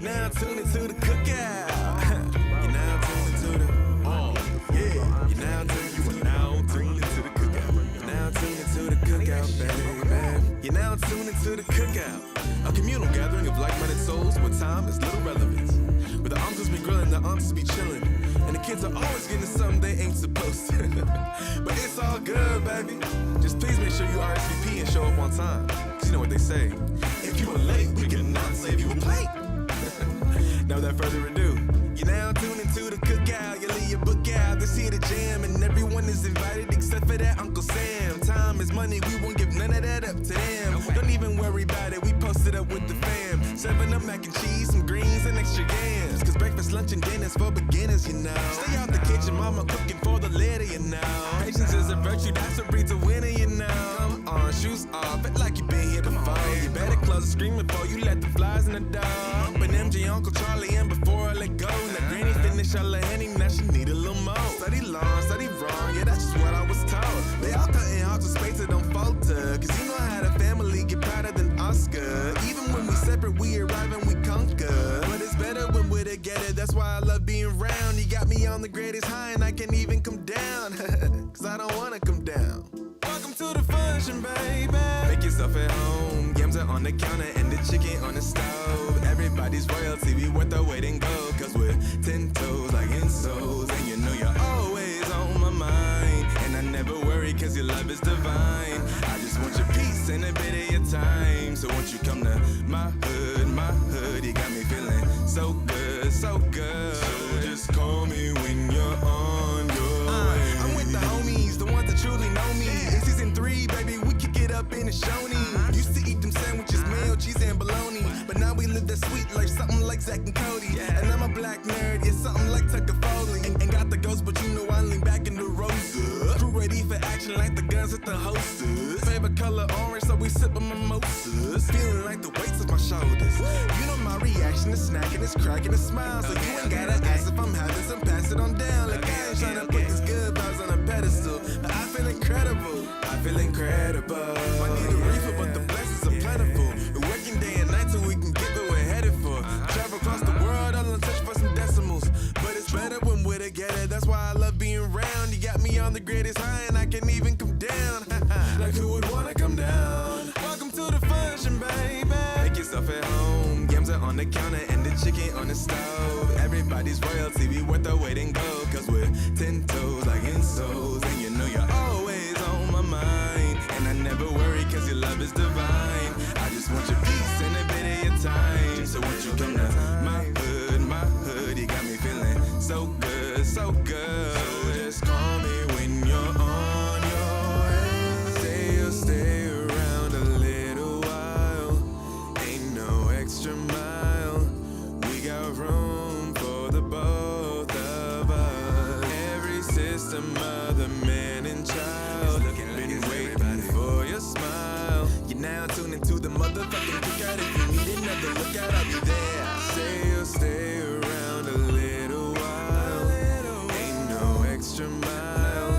You're now tuned into the cookout. You're now tuned into the yeah. You're now tuned into the cookout. You're now tuned into the cookout, baby. You're now tuned into the cookout, a communal gathering of like-minded souls where time is little relevance. Where the uncles be grilling, the aunts be chilling, and the kids are always getting something they ain't supposed to. But it's all good, baby. Just please make sure you RSVP and show up on time. Cause you know what they say, if you were late, we cannot save you a plate. Now without further ado, you're now tuned into the cookout. You leave your book out, this here the jam, and everyone is invited except for that Uncle Sam. Time is money, we won't give none of that up to them. Don't even worry about it, we posted up with the fam. 7 up mac and cheese, some greens and extra yams. Cause breakfast, lunch, and dinner's for beginners, you know. Stay out the kitchen, mama cooking for the later, you know. Patience is a virtue, that's what breeds a winner, you know. Come on, shoes off, it like you been here before. You better close the screen before you let the flies in the door. But MJ, Uncle Charlie, and before I let go. Now Granny finish all her Henny, now she need a little more. Study long, study wrong, yeah, that's just what I was told. They all cutting hearts with space that don't falter. Cause you know how the family get prouder than Oscar. Even when we separate, we arrive and we conquer. But it's better when we're together, that's why I love being around. You got me on the greatest high and I can't even come down. Cause I don't wanna come down. Welcome to the function, baby. Make yourself at home. Yams are on the counter and the chicken on the stove. Everybody's royalty, we worth the wait and go. Cause we're 10 toes like insoles. And you know you're always on my mind. And I never worry cause your love is divine. I just want your peace and a bit of your time. So won't you come to my hood, you got me feeling so good, so good. So just call me when you're on your way. I'm with the homies, the ones that truly know me. In season 3, baby, we kick it up in the Shoney. Used to eat them sandwiches, mayo, cheese, and bologna. But now we live that sweet life, something like Zach and Cody. And I'm a black nerd, yeah, something like Tucker Foley. And got the ghost, but you know I lean back in the roses. Crew ready for action like the guns at the hostess. Favorite color orange, so we sip on mimosas. Feeling like the weights of my shoulders. You know my reaction is snacking, it's cracking, a smile. So you ain't gotta ask if I'm having some, pass it on down. Like I ain't tryna put these good vibes on a pedestal, but I feel incredible. I feel incredible. I need a reefer, but the blessings are plentiful. We're working day and night till we can get where we're headed for. Travel across the world, all in touch for some decimals. But it's better when we're together, that's why I love being around. You got me on the greatest high and I can't even come down. Like who would wanna come down? Welcome to the function, baby. Make yourself at home. Yams are on the counter and the chicken on the stove. Everybody's royalty, we worth the wait and go. Cause we're 10 toes like insoles. And you know you're always on my mind. And I never worry cause your love is divine. I just want your peace and a bit of your time. So won't you come to my hood, you got me feeling so good, so good. So just call me when you're on your way. Say you'll stay around a little while. Ain't no extra mile. We got room for the both of us. Every sister, mother, man, and child been waiting for your smile. You're now tuned into the motherfucking cookout. If you need another lookout, I'll be there. Say you'll stay around a little while. Ain't no extra mile.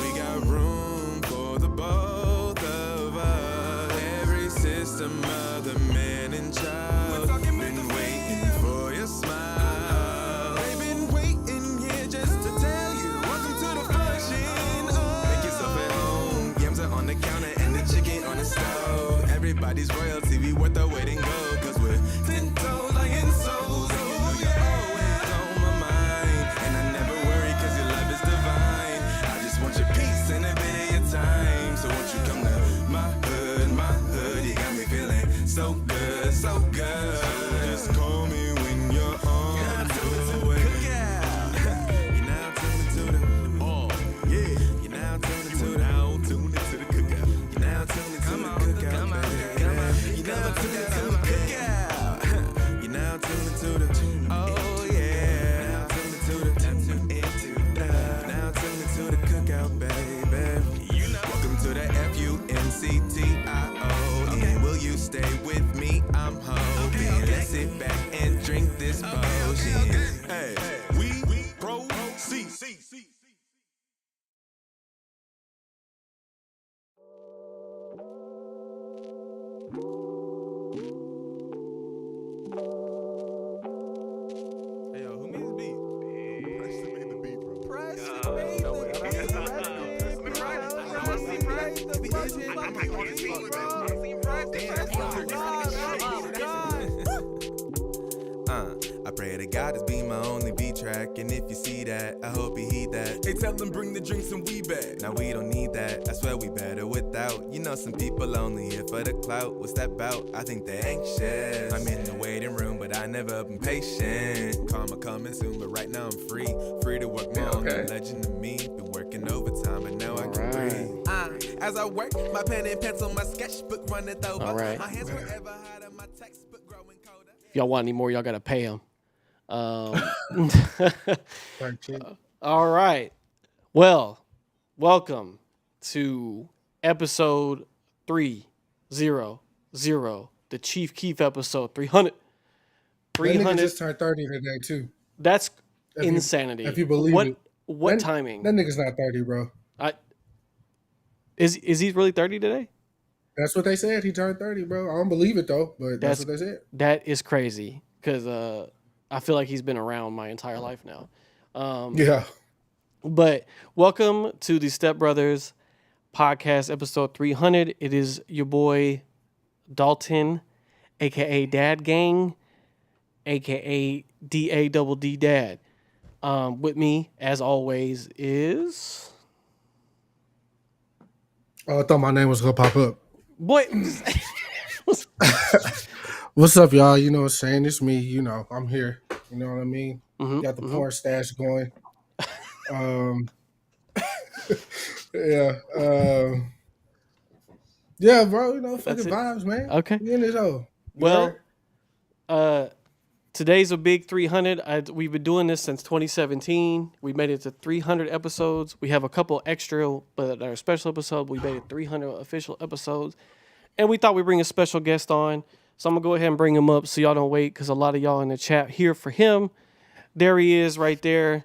We got room for the both of us. Every sister, mother, man, and child been waiting for your smile. They've been waiting here just to tell you. Welcome to the function. Make yourself at home. Yams are on the counter and the chicken on the stove. Everybody's royalty, we worth the wait and go. Cause we're 10 toes like insoles. Oh yeah, on my mind. And I never worry cause your love is divine. I just want your peace and a bit of your time. So won't you come to my hood, you got me feeling so good, so good. Just call me when you're on your way. You're now tuned into the yeah. You're now tuned into the cookout. You're now tuned into the cookout, baby. You're now tuned into the cookout. You're now tuned into the oh yeah. Now tuned into the now tuned into the cookout, baby. Welcome to the FUNCTIO. And will you stay with me I pray to God this be my only beat track, and if you see that, I hope you heed that. Hey, tell them bring the drinks and we back. Now we don't need that, I swear we better without. You know some people only here for the clout. What's that about? I think they're anxious. I'm in the waiting room, but I never been patient. Karma coming soon, but right now I'm free. Free to work more on the legend of me. Been working overtime, but now I can breathe. As I work, my pen and pencil, my sketchbook running over. All right. My hands forever hot, my textbook growing colder. If y'all want any more, y'all gotta pay them. All right. Well, welcome to episode 300, the Chief Keef episode 300. That nigga just turned 30 today too. That's insanity. If you believe it. What timing? That nigga's not 30, bro. Is he really 30 today? That's what they said. He turned 30, bro. I don't believe it though, but that's what they said. That is crazy because I feel like he's been around my entire life now. Yeah. But welcome to the Step Brothers podcast, episode 300. It is your boy Dalton, aka Dad Gang, aka DADD Dad. With me, as always, is. Oh, I thought my name was gonna pop up. What? What's up, y'all? You know what I'm saying? It's me. You know, I'm here. You know what I mean? Got the porn stash going. Yeah, bro. You know, fucking vibes, man. Okay. We in this hole. Well, today's a big 300. We've been doing this since 2017. We made it to 300 episodes. We have a couple extra, but our special episode, we made it 300 official episodes. And we thought we'd bring a special guest on. So I'm going to go ahead and bring him up so y'all don't wait because a lot of y'all in the chat here for him. There he is right there,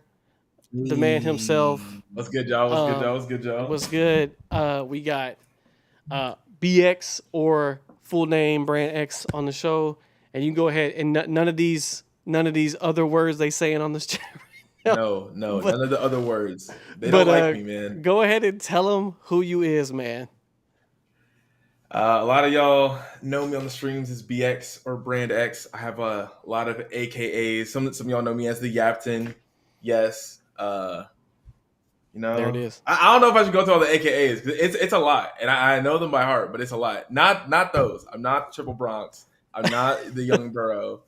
the man himself. What's good, y'all? What's good, y'all? What's good? We got BX or full name Brand X on the show. And you can go ahead and none of these other words they saying on this chat right now. No, none of the other words. They don't like me, man. Go ahead and tell them who you is, man. A lot of y'all know me on the streams as BX or Brand X. I have a lot of AKAs. Some of y'all know me as the Yapton. Yes. You know. There it is. I don't know if I should go through all the AKAs. It's a lot, and I know them by heart, but it's a lot. Not those. I'm not Triple Bronx. I'm not the Young Borough.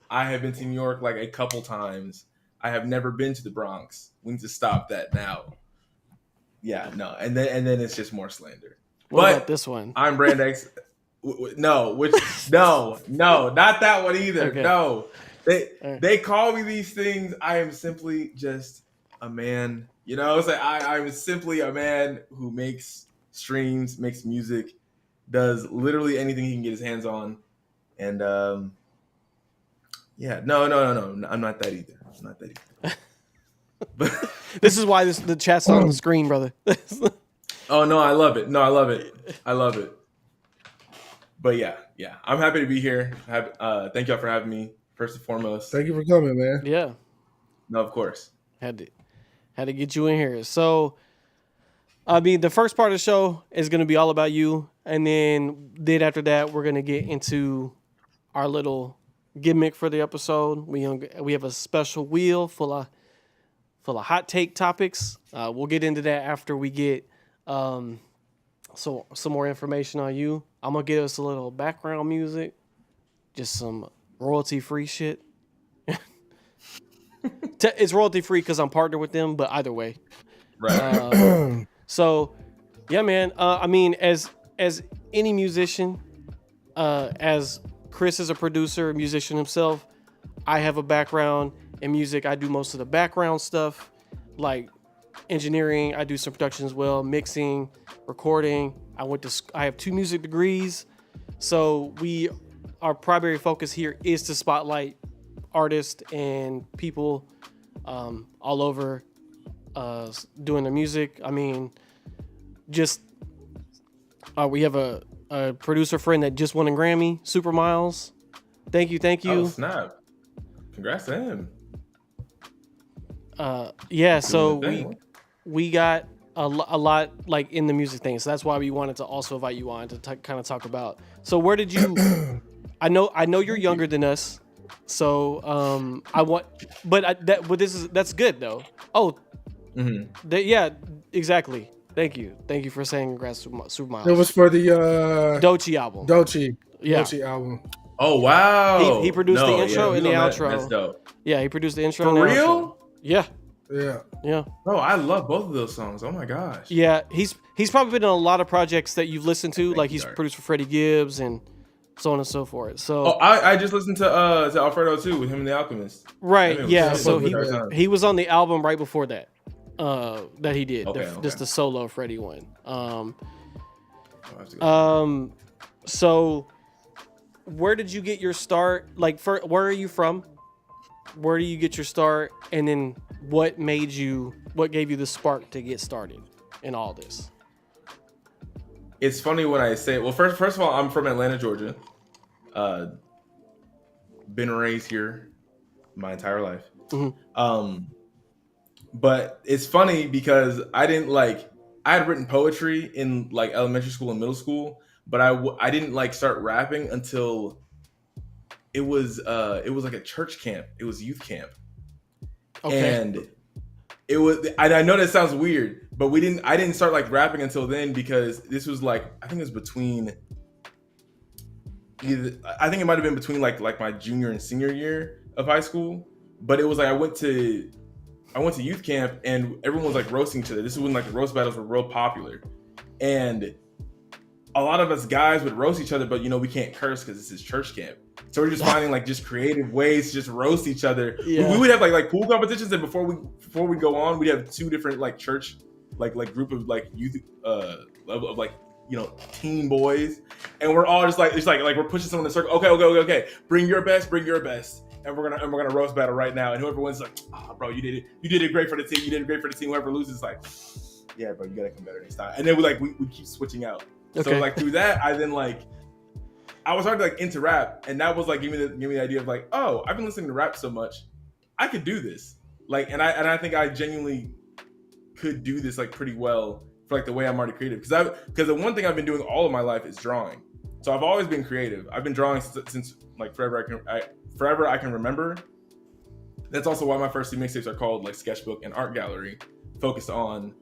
I have been to New York like a couple times. I have never been to the Bronx. We need to stop that now. Yeah, no. And then it's just more slander. What about this one? I'm Brand X. No, not that one either. Okay. No. They call me these things. I am simply just a man. You know, it's like I'm simply a man who makes streams, makes music, does literally anything he can get his hands on. And yeah, no, I'm not that either. But this is why the chat's not on the screen, brother. oh no, I love it. I love it. But yeah, I'm happy to be here. Thank y'all for having me. First and foremost, Thank you for coming, man. Yeah, no, of course. had to get you in here. So, I mean, the first part of the show is going to be all about you, and then after that, we're going to get into our little gimmick for the episode. We have a special wheel full of hot take topics. We'll get into that after we get some more information on you. I'm gonna give us a little background music, just some royalty-free shit. It's royalty-free because I'm partnered with them, but either way. Right. So, yeah, man. I mean, as any musician, as Chris is a producer, musician himself, I have a background in music. I do most of the background stuff, like engineering. I do some production as well, mixing, recording. I have 2 music degrees, so our primary focus here is to spotlight artists and people all over doing the music. I mean, just we have a producer friend that just won a Grammy, Super Miles. Thank you. Oh, snap. Congrats to him. Yeah, so we got a lot like in the music thing. So that's why we wanted to also invite you on to kind of talk about. So where did you? I know you're younger than us. So that's good though. Oh, yeah, exactly. Thank you for saying congrats to Super Miles. It was for the Doechii album. Doechii album. Oh wow! He produced the intro and the outro. That's dope. Yeah, he produced the intro. For and the real? Outro. Yeah. Yeah. Bro, I love both of those songs. Oh my gosh. Yeah, he's probably been in a lot of projects that you've listened to. Like he's Dark. produced for Freddie Gibbs and so on and so forth. So I just listened to Alfredo too with him and the Alchemist. right, yeah. So time. he was on the album right before that. That he did. Okay. Just the solo Freddie one. Oh, So where did you get your start? Like, where are you from? Where do you get your start? And then what gave you the spark to get started in all this? It's funny when I say it. Well, first of all, I'm from Atlanta, Georgia. Been raised here my entire life. Mm-hmm. But it's funny because I had written poetry in like elementary school and middle school, but I didn't like start rapping until it was like a church camp. It was youth camp. Okay. And it was, I know that sounds weird, but I didn't start like rapping until then because this was like, I think it was between I think it might've been between like my junior and senior year of high school, but it was like, I went to youth camp and everyone was like roasting each other. This is when like the roast battles were real popular. And a lot of us guys would roast each other, but we can't curse because this is church camp. So we're just finding like just creative ways to just roast each other. Yeah. We would have like pool competitions, and before we go on, we'd have two different like church like group of like youth level of like teen boys, and we're all just like we're pushing someone in a circle. Okay. Bring your best, and we're gonna roast battle right now. And whoever wins is like, oh, bro, you did it great for the team. You did it great for the team. Whoever loses is like, yeah, bro, you gotta come better next time. And then we keep switching out. Okay. So like through that, I was starting to like into rap, and that was like give me the idea of like, oh, I've been listening to rap so much, I could do this. Like, and I think I genuinely could do this like pretty well for like the way I'm already creative. Because the one thing I've been doing all of my life is drawing. So I've always been creative. I've been drawing since like forever I can remember. That's also why my first two mixtapes are called like Sketchbook and Art Gallery, focused on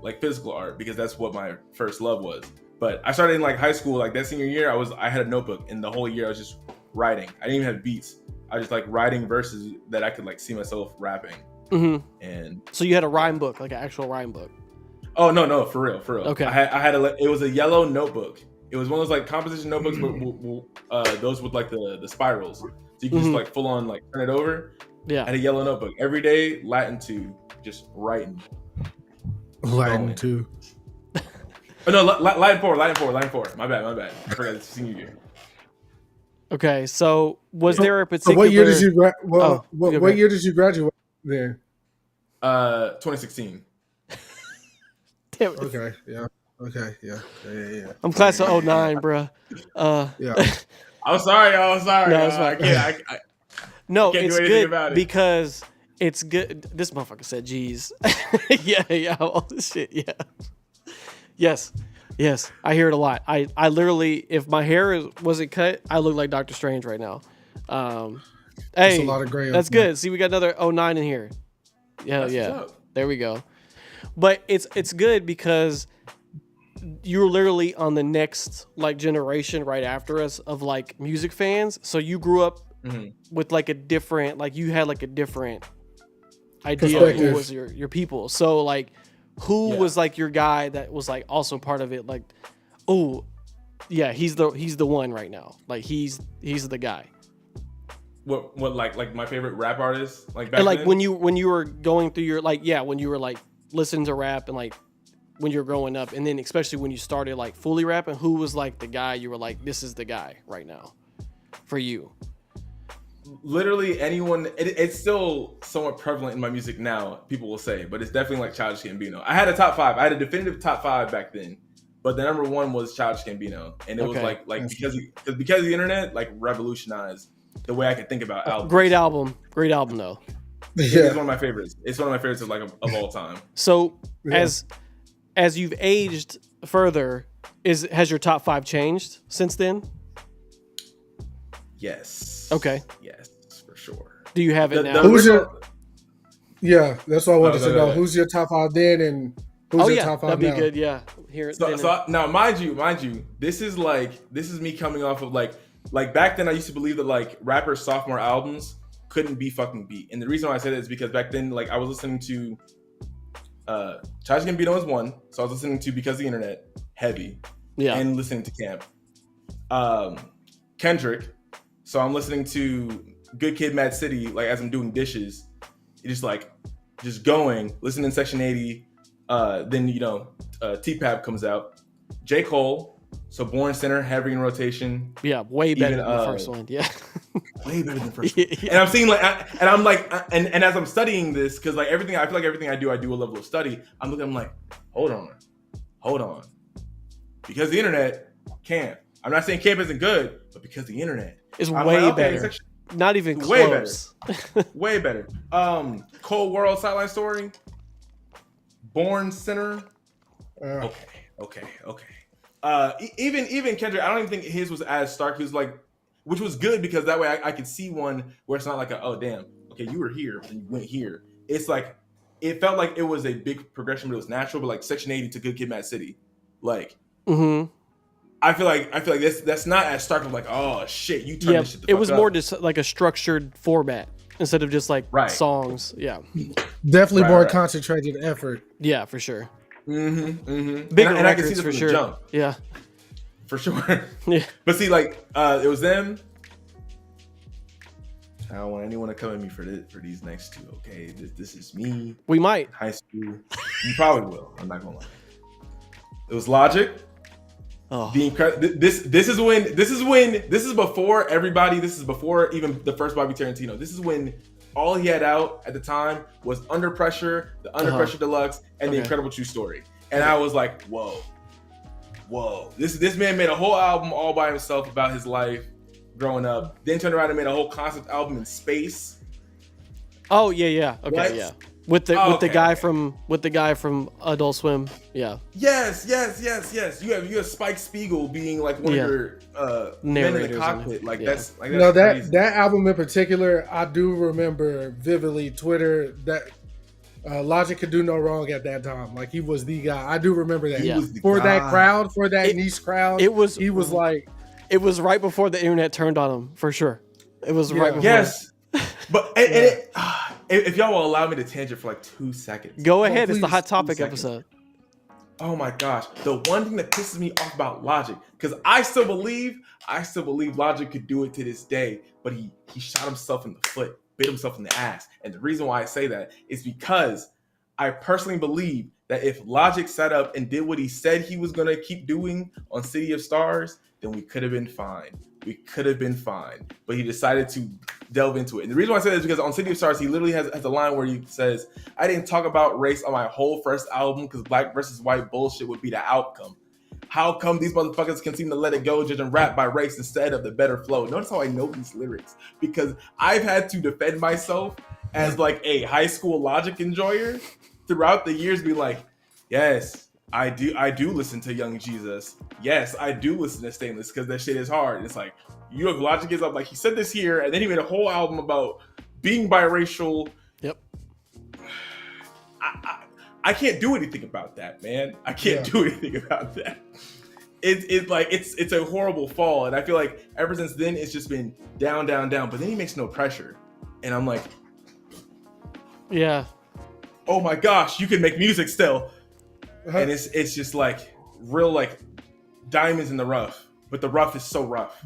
like physical art, because that's what my first love was. But I started in like high school, like that senior year, I had a notebook, and the whole year I was just writing. I didn't even have beats. I was just like writing verses that I could like see myself rapping. Mm-hmm. And so you had a rhyme book, like an actual rhyme book. Oh no, for real. Okay. I had it was a yellow notebook. It was one of those like composition notebooks, but those with like the spirals, so you can just like full on like turn it over. Yeah. I had a yellow notebook every day, Latin 2, just writing. Latin 2. Oh no, Latin 4. My bad. I forgot it's senior year. Okay, so was there a particular? So what year did you what year did you graduate then? 2016. Damn it. Okay, yeah. Okay, yeah. I'm class of 09, bro. Yeah. I'm sorry, y'all. I'm sorry. No, it's fine. No, can't it's do anything good about it. because it's good. This motherfucker said, "Geez." yeah, all this shit. Yeah. Yes. I hear it a lot. I literally, if my hair wasn't cut, I look like Doctor Strange right now. Hey, a lot of gray. That's good. See, we got another 09 in here. Yeah. There we go. But it's good because you're literally on the next like generation right after us of like music fans. So you grew up with like a different, like you had like a different idea of who was your people. So like who was like your guy that was like also part of it? Like, oh yeah, he's the one right now. Like he's the guy. What like my favorite rap artist like back and like then? when you were going through your like when you were like listening to rap and like when you were growing up, and then especially when you started like fully rapping, who was like the guy you were like, this is the guy right now for you? Literally anyone. It's still somewhat prevalent in my music now, people will say, but it's definitely like Childish Gambino. I had a top 5. I had a definitive top 5 back then, but the number 1 was Childish Gambino, and it was like because the internet like revolutionized the way I could think about albums. Great album though. It's Yeah. one of my favorites. It's one of my favorites of all time. So Yeah. as you've aged further, has your top 5 changed since then? Yes. Okay. Yes, for sure. Do you have it now? Who's your- Yeah, that's what I wanted go to know. ahead. Who's your top 5 then, and who's your top 5 that'd be now? good. Yeah, here. Now, mind you, this is me coming off of like back then I used to believe that like rappers' sophomore albums couldn't be fucking beat, and the reason why I say that is because back then like I was listening to Childish Gambino was one, so I was listening to Because of the Internet, heavy, yeah, and listening to Camp. Kendrick, so I'm listening to Good Kid, Mad City, like as I'm doing dishes, just going, listening to Section 80. Then T-Pap comes out. J. Cole, so Born Sinner, heavy in rotation, yeah, way better Even, than the first one. Yeah, way better than the first one. Yeah. And I'm seeing and as I'm studying this, because like everything, I feel like everything I do a level of study. I'm like, hold on, because the internet can't. I'm not saying Camp isn't good, but because the internet it's I'm way like, okay, better. it's actually Not even way close. way better. Cold World, Sideline Story, Born Sinner. Okay. Even Kendrick, I don't even think his was as stark. He was like, which was good because that way I could see one where it's not like oh damn, okay, you were here and you went here. It's like it felt like it was a big progression, but it was natural. But like Section 80 to Good Kid, Mad City, like I feel like that's not as stark of like oh shit, you turned this shit the it fuck was up. more just like a structured format instead of just like Right. songs. Yeah, Definitely Right, more right. concentrated effort. yeah, for sure. Bigger and I can see records this for from sure. the jump Yeah, for sure. yeah. But see, like it was them. I don't want anyone to come at me for these next two. Okay, this is me. We might. High school. You probably will. I'm not gonna lie. It was Logic. Oh, This is before everybody. This is before even the first Bobby Tarantino. This is when all he had out at the time was Under Pressure, the Under Pressure Deluxe, and The Okay. Incredible True Story. And I was like, whoa. This man made a whole album all by himself about his life growing up. Then turned around and made a whole concept album in space. oh yeah. Okay, What? yeah. With the guy from Adult Swim. Yeah. Yes. You have Spike Spiegel being like one Yeah. of your men in Narrators the on cockpit. it. Like Yeah. that's like You know crazy. that album in particular, I do remember vividly. Twitter that Logic could do no wrong at that time. Like he was the guy. I do remember that. He was the For that guy. crowd, for that It- niche crowd, it was- He was like, It was right before the internet turned on him, for sure. It was right before. Yes, but if y'all will allow me to tangent for like 2 seconds. Go ahead. It's the please, Hot Topic 2 seconds. episode. Oh my gosh, the one thing that pisses me off about Logic, because I still believe Logic could do it to this day, but he shot himself in the foot, bit himself in the ass, and the reason why I say that is because I personally believe that if Logic sat up and did what he said he was gonna keep doing on City of Stars, then we could have been fine. But he decided to delve into it. And the reason why I say that is because on City of Stars, he literally has a line where he says, I didn't talk about race on my whole first album because black versus white bullshit would be the outcome. How come these motherfuckers can seem to let it go just and rap by race instead of the better flow? Notice how I know these lyrics. Because I've had to defend myself as like a high school Logic enjoyer throughout the years, be like, yes, I do listen to Young Jesus. Yes, I do listen to Stainless because that shit is hard. And it's like, you know, Logic is up, like he said this here, and then he made a whole album about being biracial. Yep. I can't do anything about that, man. I can't do anything about that. It's a horrible fall, and I feel like ever since then it's just been down. But then he makes no pressure, and I'm like, Yeah. oh my gosh, you can make music still. And it's just like real like diamonds in the rough, but the rough is so rough.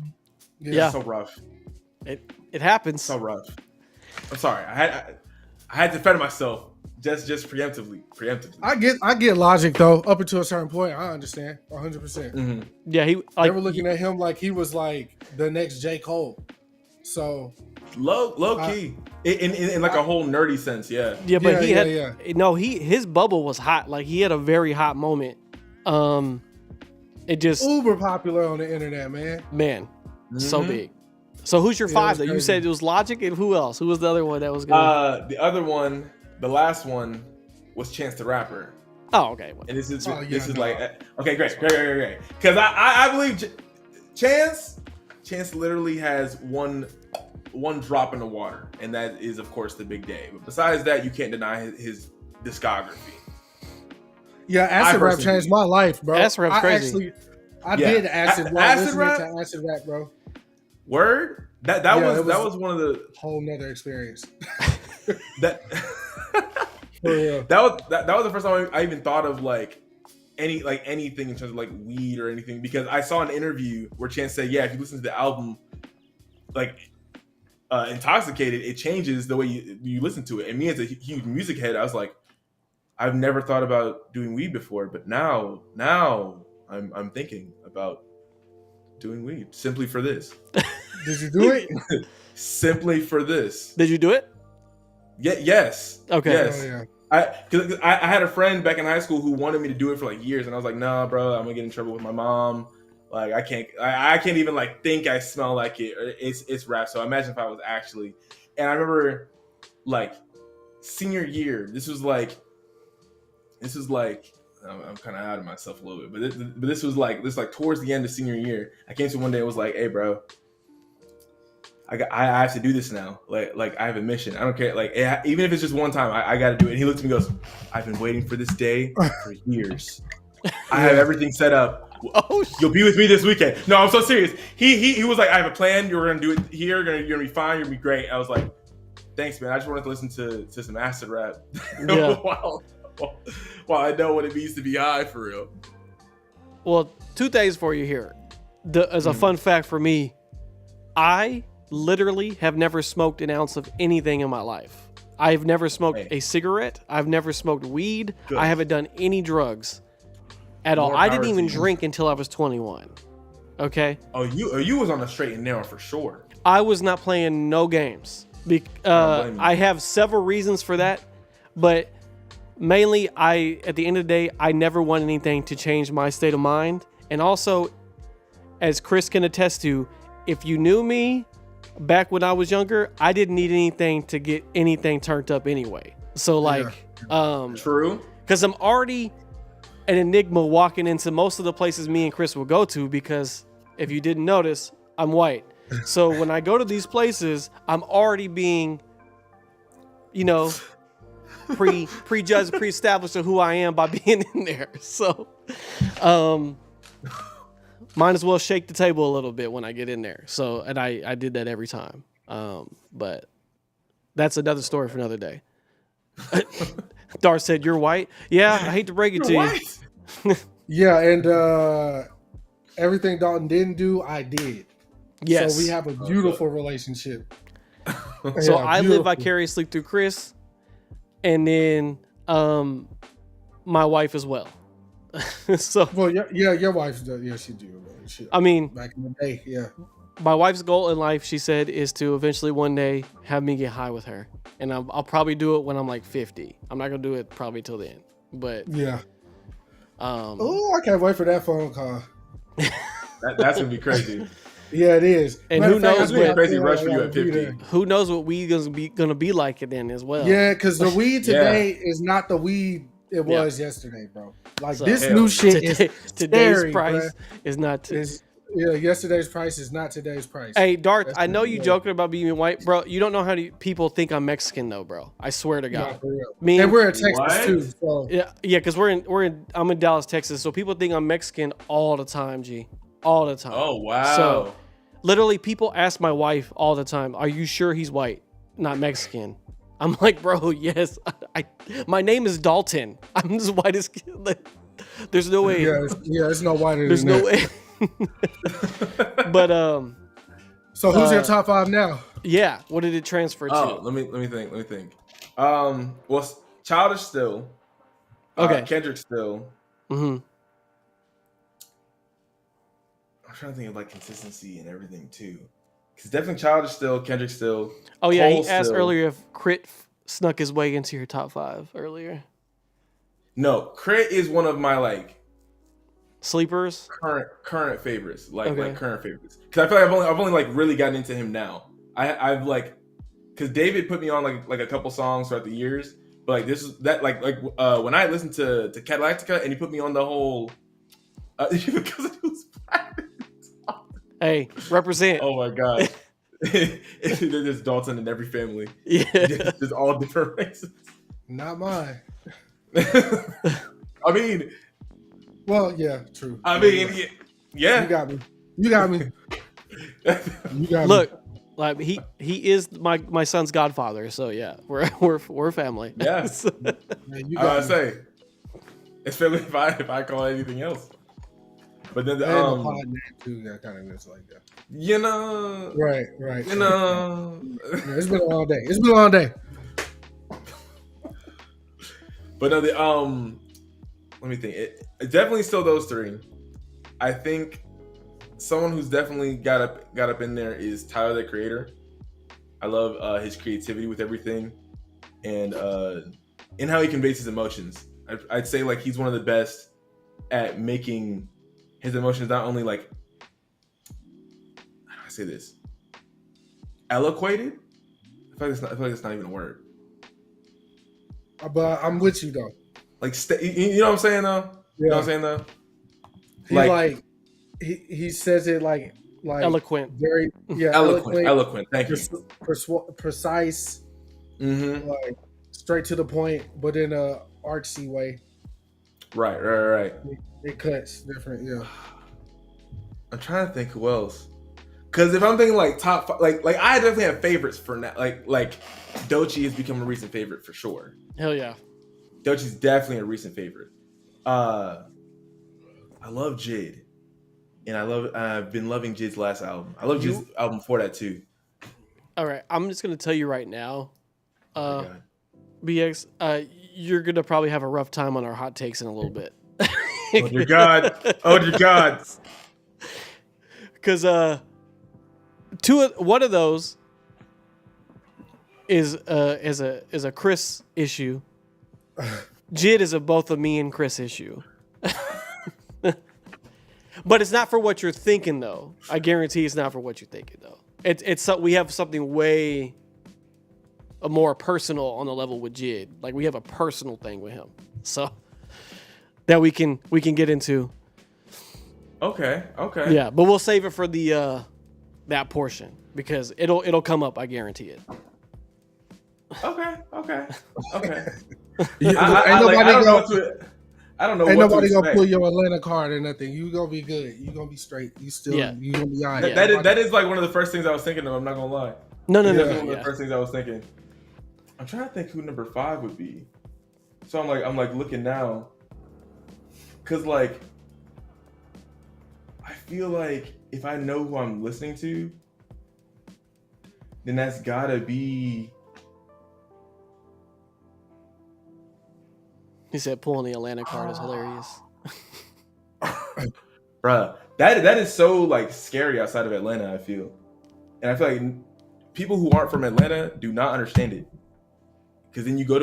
Yeah. So rough, It happens. so rough. I'm sorry, I had to defend myself just preemptively. I get Logic though. Up until a certain point, I understand 100%. Yeah, he They like were looking at him like he was like the next J. Cole. So Low key, in like a whole nerdy sense, yeah. Yeah, but he had yeah. no. His bubble was hot. Like he had a very hot moment. It just uber popular on the internet, man. man, so big. So who's your Yeah, five? it's Though you crazy. said it was Logic, and who else? Who was the other one that was good? The other one, the last one, was Chance the Rapper. Oh, okay. And this is Oh, yeah, this is no. like okay, great. Because I believe Chance literally has one drop in the water, and that is of course the Big Day. But besides that, you can't deny his discography. Yeah, acid rap personally- changed my life, bro. Acid rap's I crazy. I Yeah. did acid rap. Acid Listening rap? to acid rap, bro. Word that Yeah, was it that was- was one of the Whole nother experience. that. For real. That was the first time I even thought of like anything in terms of like weed or anything, because I saw an interview where Chance said, yeah, if you listen to the album like Intoxicated, it changes the way you listen to it. And me as a huge music head, I was like, I've never thought about doing weed before, but now I'm thinking about doing weed simply for this. Did you do it? Simply for this. Did you do it? Yeah, yes. Okay. Yes. Oh, yeah. Cause I had a friend back in high school who wanted me to do it for like years, and I was like, nah, bro, I'm gonna get in trouble with my mom. Like I can't even like think I smell like it. It's rap. So imagine if I was actually. And I remember like senior year. This was like I'm kind of out of myself a little bit, but this was like towards the end of senior year. I came to one day and was like, hey, bro, I have to do this now. Like I have a mission. I don't care. Like even if it's just one time, I got to do it. And he looked at me and goes, I've been waiting for this day for years. I have everything set up. Oh, You'll be with me this weekend. No, I'm so serious. He was like, I have a plan. You're gonna do it here. You're gonna be fine. You're gonna be great. I was like, thanks, man. I just wanted to listen to some acid rap. Yeah. while I know what it means to be high for real. well, two things for you here. As a fun fact for me, I literally have never smoked an ounce of anything in my life. I've never smoked Hey. a cigarette. I've never smoked weed. Good. I haven't done any drugs at all. More I didn't power even to you. drink until I was 21. Okay? Oh, you was on the straight and narrow for sure. I was not playing no games. blame you. I have several reasons for that, but mainly at the end of the day, I never want anything to change my state of mind. And also, as Chris can attest to, if you knew me back when I was younger, I didn't need anything to get anything turned up anyway. So True. because I'm already an enigma walking into most of the places me and Chris will go to, because if you didn't notice, I'm white. So when I go to these places, I'm already being, prejudged, pre-established of who I am by being in there. So might as well shake the table a little bit when I get in there. So, and I did that every time. But that's another story for another day. Dar said, "You're white." Yeah, I hate to break it to you. Yeah, and everything Dalton didn't do, I did. Yes. So we have a beautiful relationship. So Yeah, I live beautiful. vicariously through Chris, and then my wife as well. So Well, your wife does. Yeah, she do. She, I mean, back in the day, yeah. my wife's goal in life, she said, is to eventually one day have me get high with her, and I'll probably do it when I'm like 50. I'm not gonna do it probably till then, but Yeah. Oh, I can't wait for that phone call. That's gonna be crazy. Yeah, it is. And Matter who of fact, knows I think what- I Crazy feel rush like for I you gotta at be 50. there. who knows what weed gonna be like then as well. Yeah, because the weed today is not the weed it Yeah. was yesterday, bro. Like So- this Hell new no. shit Today, is today's scary, price bruh. is not. Yesterday's price is not today's price. Hey, Dart, That's I know the you deal. joking about being white, bro. You don't know how people think I'm Mexican though, bro. I swear to Nah, God. for real. Me And we're in Texas What? too, so Yeah, because I'm in Dallas, Texas, so people think I'm Mexican all the time, G, all the time. Oh wow. So literally, people ask my wife all the time, "Are you sure he's white, not Mexican?" I'm like, bro, yes. My name is Dalton. I'm as white as. There's no way. yeah, it's no whiter There's than no that. way. But So who's your top five now? yeah. What did it transfer to? Oh, let me think. Well, Childish still. Okay. Kendrick still. hmm I'm trying to think of like consistency and everything too. Because definitely Childish still, Kendrick still. Oh yeah, Cole he asked still. earlier if Crit snuck his way into your top five earlier. No, Crit is one of my like Sleepers. current favorites, like Okay. current favorites. Because I feel like I've only like really gotten into him now. I've like, because David put me on like a couple songs throughout the years, but like this is that like when I listened to Catalactica and he put me on the whole because it was black. Hey, represent. Oh my god. There's Dalton in every family. Yeah. There's all different races. Not mine. I mean, Well, yeah, true. You yeah. got me. You got me. You got Look, like he is my son's godfather. So yeah, we're family. Yeah. me. Yeah, you I got would me. say, especially if I call it anything else. But then And the pod name too. That kind of is like that. you know, Right. you know, Yeah, it's been a long day. It's been a long day. but no, let me think. It definitely still those three. I think someone who's definitely got up in there is Tyler the Creator. I love his creativity with everything, and how he conveys his emotions. I'd say like he's one of the best at making his emotions not only like, how do I say this, eloquated. I feel like it's not even a word. But I'm with you though. Like you know what I'm saying though. You know what I'm saying though. He like he says it like Eloquent. very Eloquent. Thank you. Precise, Mm-hmm. like straight to the point, but in a artsy way. Right. It cuts different. Yeah. I'm trying to think who else. Because if I'm thinking like top five, like I definitely have favorites for now. Like Doechii has become a recent favorite for sure. Hell yeah. Doechii's definitely a recent favorite. I love Jid, and I've been loving Jid's last album. I love Jid's album before that too. All right, I'm just gonna tell you right now, Oh my God. BX, you're gonna probably have a rough time on our hot takes in a little bit. Oh dear God! Oh dear God! Because one of those is a Chris issue. Jid is both a me and Chris issue. But it's not for what you're thinking though. I guarantee it's not for what you're thinking though. It's we have something way more personal on the level with Jid. Like we have a personal thing with him. So that we can get into. Okay. Yeah, but we'll save it for the that portion because it'll come up. I guarantee it. Okay. I don't know. Ain't what nobody to gonna expect. pull your Atlanta card or nothing. You gonna be good. You gonna be straight. You gonna be all right. That is like one of the first things I was thinking of. I'm not gonna lie. No. That's one of the first things I was thinking. I'm trying to think who number 5 would be. So I'm like looking now, cause like I feel like if I know who I'm listening to, then that's gotta be. He said pulling the Atlanta card is hilarious. Bruh, that is so like scary outside of Atlanta, I feel. And I feel like people who aren't from Atlanta do not understand it. Cause then you go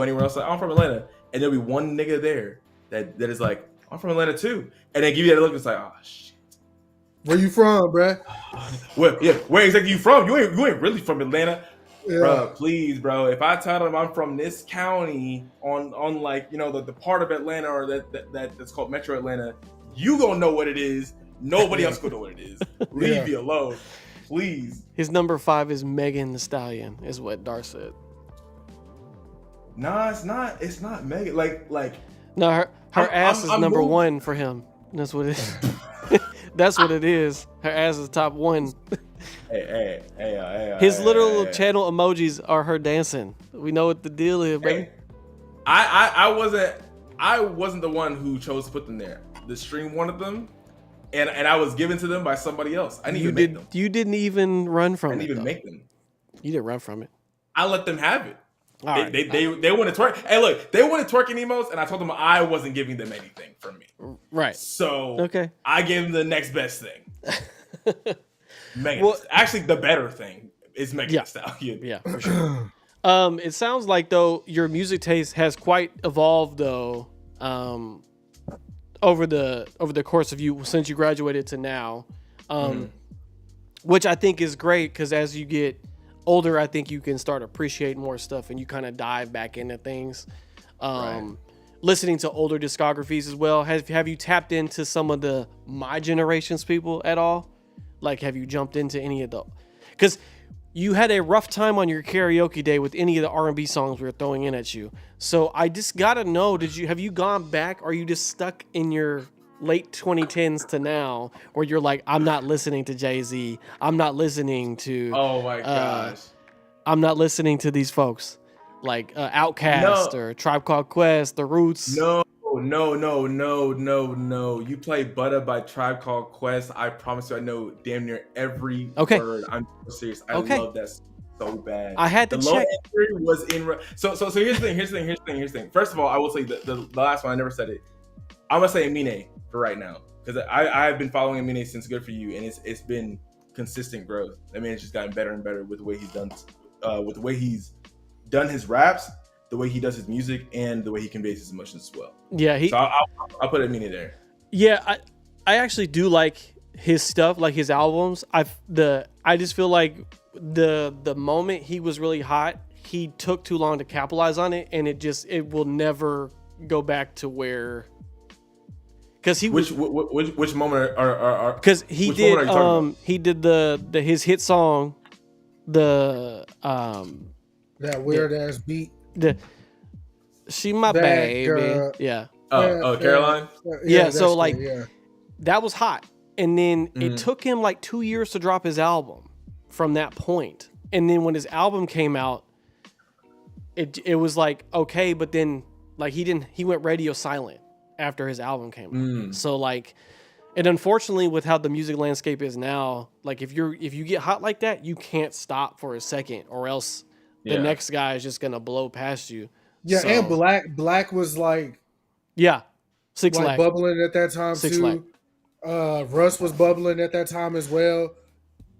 anywhere else, like, I'm from Atlanta, and there'll be one nigga there that is like, I'm from Atlanta too. And they give you that look, it's like, oh shit. Where you from, bruh? Where exactly you from? You ain't really from Atlanta. Yeah. Bro, please, bro. If I tell them I'm from this county on like, you know, the part of Atlanta or that's called Metro Atlanta, you gonna know what it is. Nobody else gonna know what it is. Leave me alone, please. His number 5 is Megan Thee Stallion, is what Dar said. Nah, it's not. It's not Megan. Like. No, her ass is I'm number moved. 1 for him. That's what it is. That's what it is. Her ass is top 1. Hey. His little channel emojis are her dancing. We know what the deal is, baby. Hey, I wasn't the one who chose to put them there. The stream wanted them, and I was given to them by somebody else. I didn't even make them. You didn't even run from I it. didn't even though. make them. You didn't run from it. I let them have it. All right. They wanted twerk. Hey, look, they wanted twerking emotes, and I told them I wasn't giving them anything from me. Right. So Okay. I gave them the next best thing. Megan, actually, the better thing is Megan Thee Stallion. Yeah, for sure. It sounds like though your music taste has quite evolved though. over the course of you since you graduated to now, which I think is great because as you get older, I think you can start appreciating more stuff and you kind of dive back into things. Listening to older discographies as well. Have you tapped into some of the my generation's people at all? Like, have you jumped into any of the? Because you had a rough time on your karaoke day with any of the R&B songs we were throwing in at you. So I just gotta know, have you gone back? Or are you just stuck in your late 2010s to now, where you're like, I'm not listening to Jay-Z. I'm not listening to. Oh my gosh. I'm not listening to these folks like Outkast or Tribe Called Quest, The Roots. No. You play Butter by Tribe Called Quest. I promise you, I know damn near every word. I'm so serious. I love that so bad. I had to the check. Low entry was in. So here's the thing. First of all, I will say the last one. I never said it. I'm gonna say Amine for right now because I have been following Amine since Good For You, and it's been consistent growth. I mean, it's just gotten better and better with the way he's done, with the way he's done his raps, the way he does his music, and the way he conveys his emotions as well. Yeah, so I'll put Amine there. Yeah, I actually do like his stuff, like his albums. I just feel like the moment he was really hot, he took too long to capitalize on it, and it will never go back to where. Because which moment are because he did his hit song, that weird ass beat, she my baby, girl. yeah. Caroline. Yeah, so like that was hot, and then it took him like 2 years to drop his album from that point, and then when his album came out, it was like okay, but then like he went radio silent after his album came out. So like, and unfortunately with how the music landscape is now, like if you get hot like that, you can't stop for a second or else the next guy is just gonna blow past you. Yeah, so, and Black was like 6 like lakh bubbling at that time 6 too. Russ was bubbling at that time as well.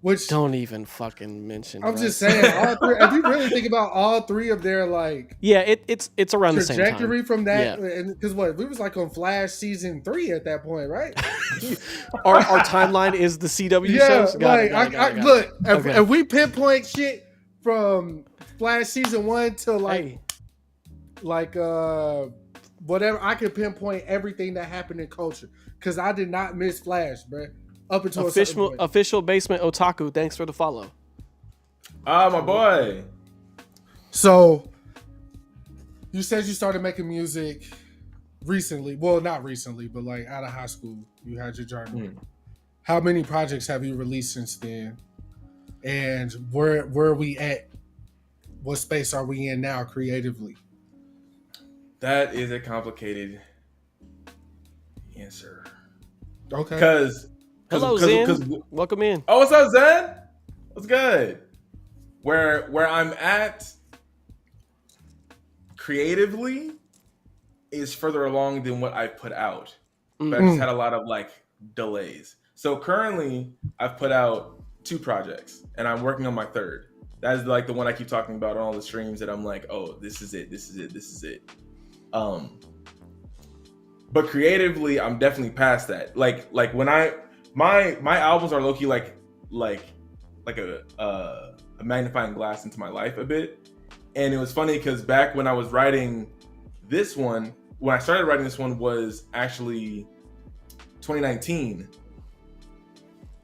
Which don't even fucking mention. I'm just saying, all three. If you really think about all three of their like, it's around the same time. Trajectory from that, and because we was like on Flash season 3 at that point, right? our timeline is the CW shows. Look, if we pinpoint shit from Flash season 1 to whatever, I could pinpoint everything that happened in culture because I did not miss Flash, bro. Up until official basement otaku. Thanks for the follow. My boy. So you said you started making music recently. Well, not recently, but like out of high school, you had your journey. How many projects have you released since then? And where are we at? What space are we in now creatively? That is a complicated answer. Okay. Because hello, Zen. Welcome in. Oh, what's up, Zen? What's good? Where I'm at creatively is further along than what I put out. But I just had a lot of like delays. So currently I've put out 2 projects and I'm working on my 3rd. That is like the one I keep talking about on all the streams that I'm like, oh, this is it. But creatively, I'm definitely past that. Like when my albums are low-key like a magnifying glass into my life a bit. And it was funny because back when I was writing this one, when I started writing this one was actually 2019.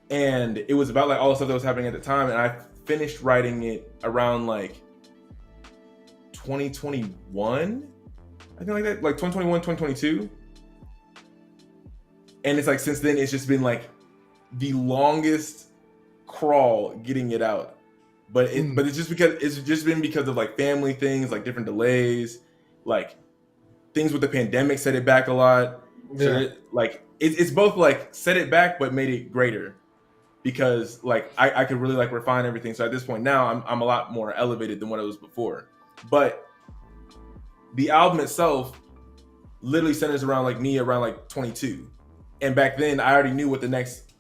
And it was about like all the stuff that was happening at the time. And I finished writing it around like 2021. I think like that, like 2021, 2022. And it's like since then it's just been like the longest crawl getting it out. But it's just been because of like family things, like different delays, like things with the pandemic set it back a lot. Yeah. So it's both like set it back but made it greater because like I could really like refine everything. So at this point now I'm a lot more elevated than what I was before. But the album itself literally centers around like me around like 22. And back then I already knew what the next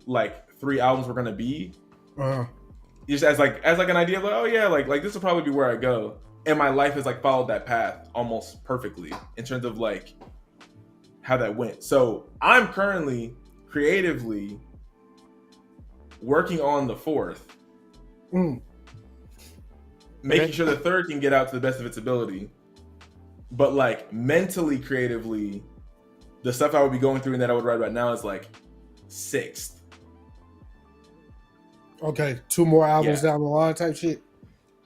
like 3 albums were gonna be. Just as like an idea of like, oh yeah, like this will probably be where I go. And my life has like followed that path almost perfectly in terms of like how that went. So I'm currently creatively working on the fourth, making sure the third can get out to the best of its ability. But like mentally, creatively, the stuff I would be going through and that I would write right now is like sixth. Okay, 2 more albums down the line type shit.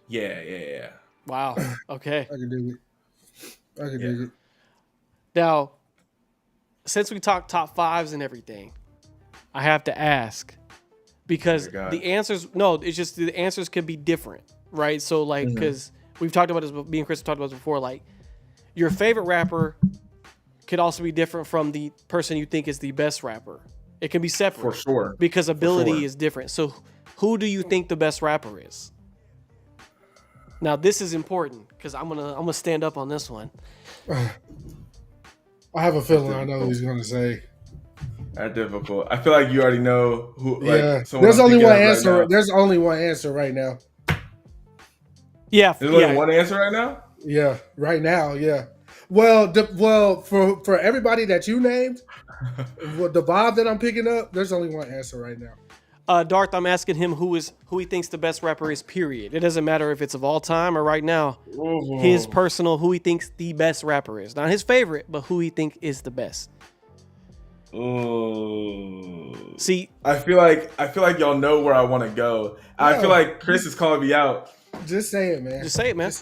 Yeah. Wow. Okay. I can dig it. Now, since we talked top fives and everything, I have to ask because the answers. No, it's just the answers can be different, right? So like, because we've talked about this, me and Chris have talked about this before. Like, your favorite rapper could also be different from the person you think is the best rapper. It can be separate For sure. because ability is different. So, who do you think the best rapper is? Now, this is important because I'm gonna stand up on this one. I have a feeling I know who he's gonna say. That's difficult. I feel like you already know who. Like, there's only one answer. Right, there's only one answer right now. Yeah, there's only one answer right now. Yeah, right now. Yeah. Well, for everybody that you named, the vibe that I'm picking up, there's only one answer right now. Darth, I'm asking him who he thinks the best rapper is, period. It doesn't matter if it's of all time or right now. His personal, who he thinks the best rapper is. Not his favorite, but who he think is the best. See, I feel like y'all know where I want to go. Yeah. I feel like Chris is calling me out. Just say it, man. Just say it, man. Just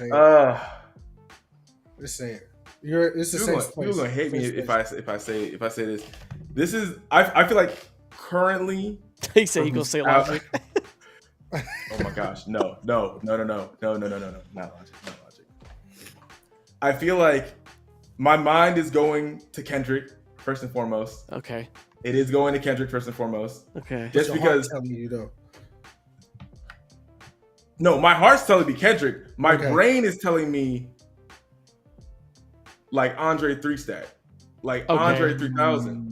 say it. It's the same place. People gonna hate me if I say this. This is I feel like currently. He said he gonna say Logic. Oh my gosh, no, not Logic. I feel like my mind is going to Kendrick first and foremost. Okay. It is going to Kendrick first and foremost. Okay. Just because. Telling you though. No, my heart's telling me Kendrick. My brain is telling me like Andre 3 Stack, like Andre 3000.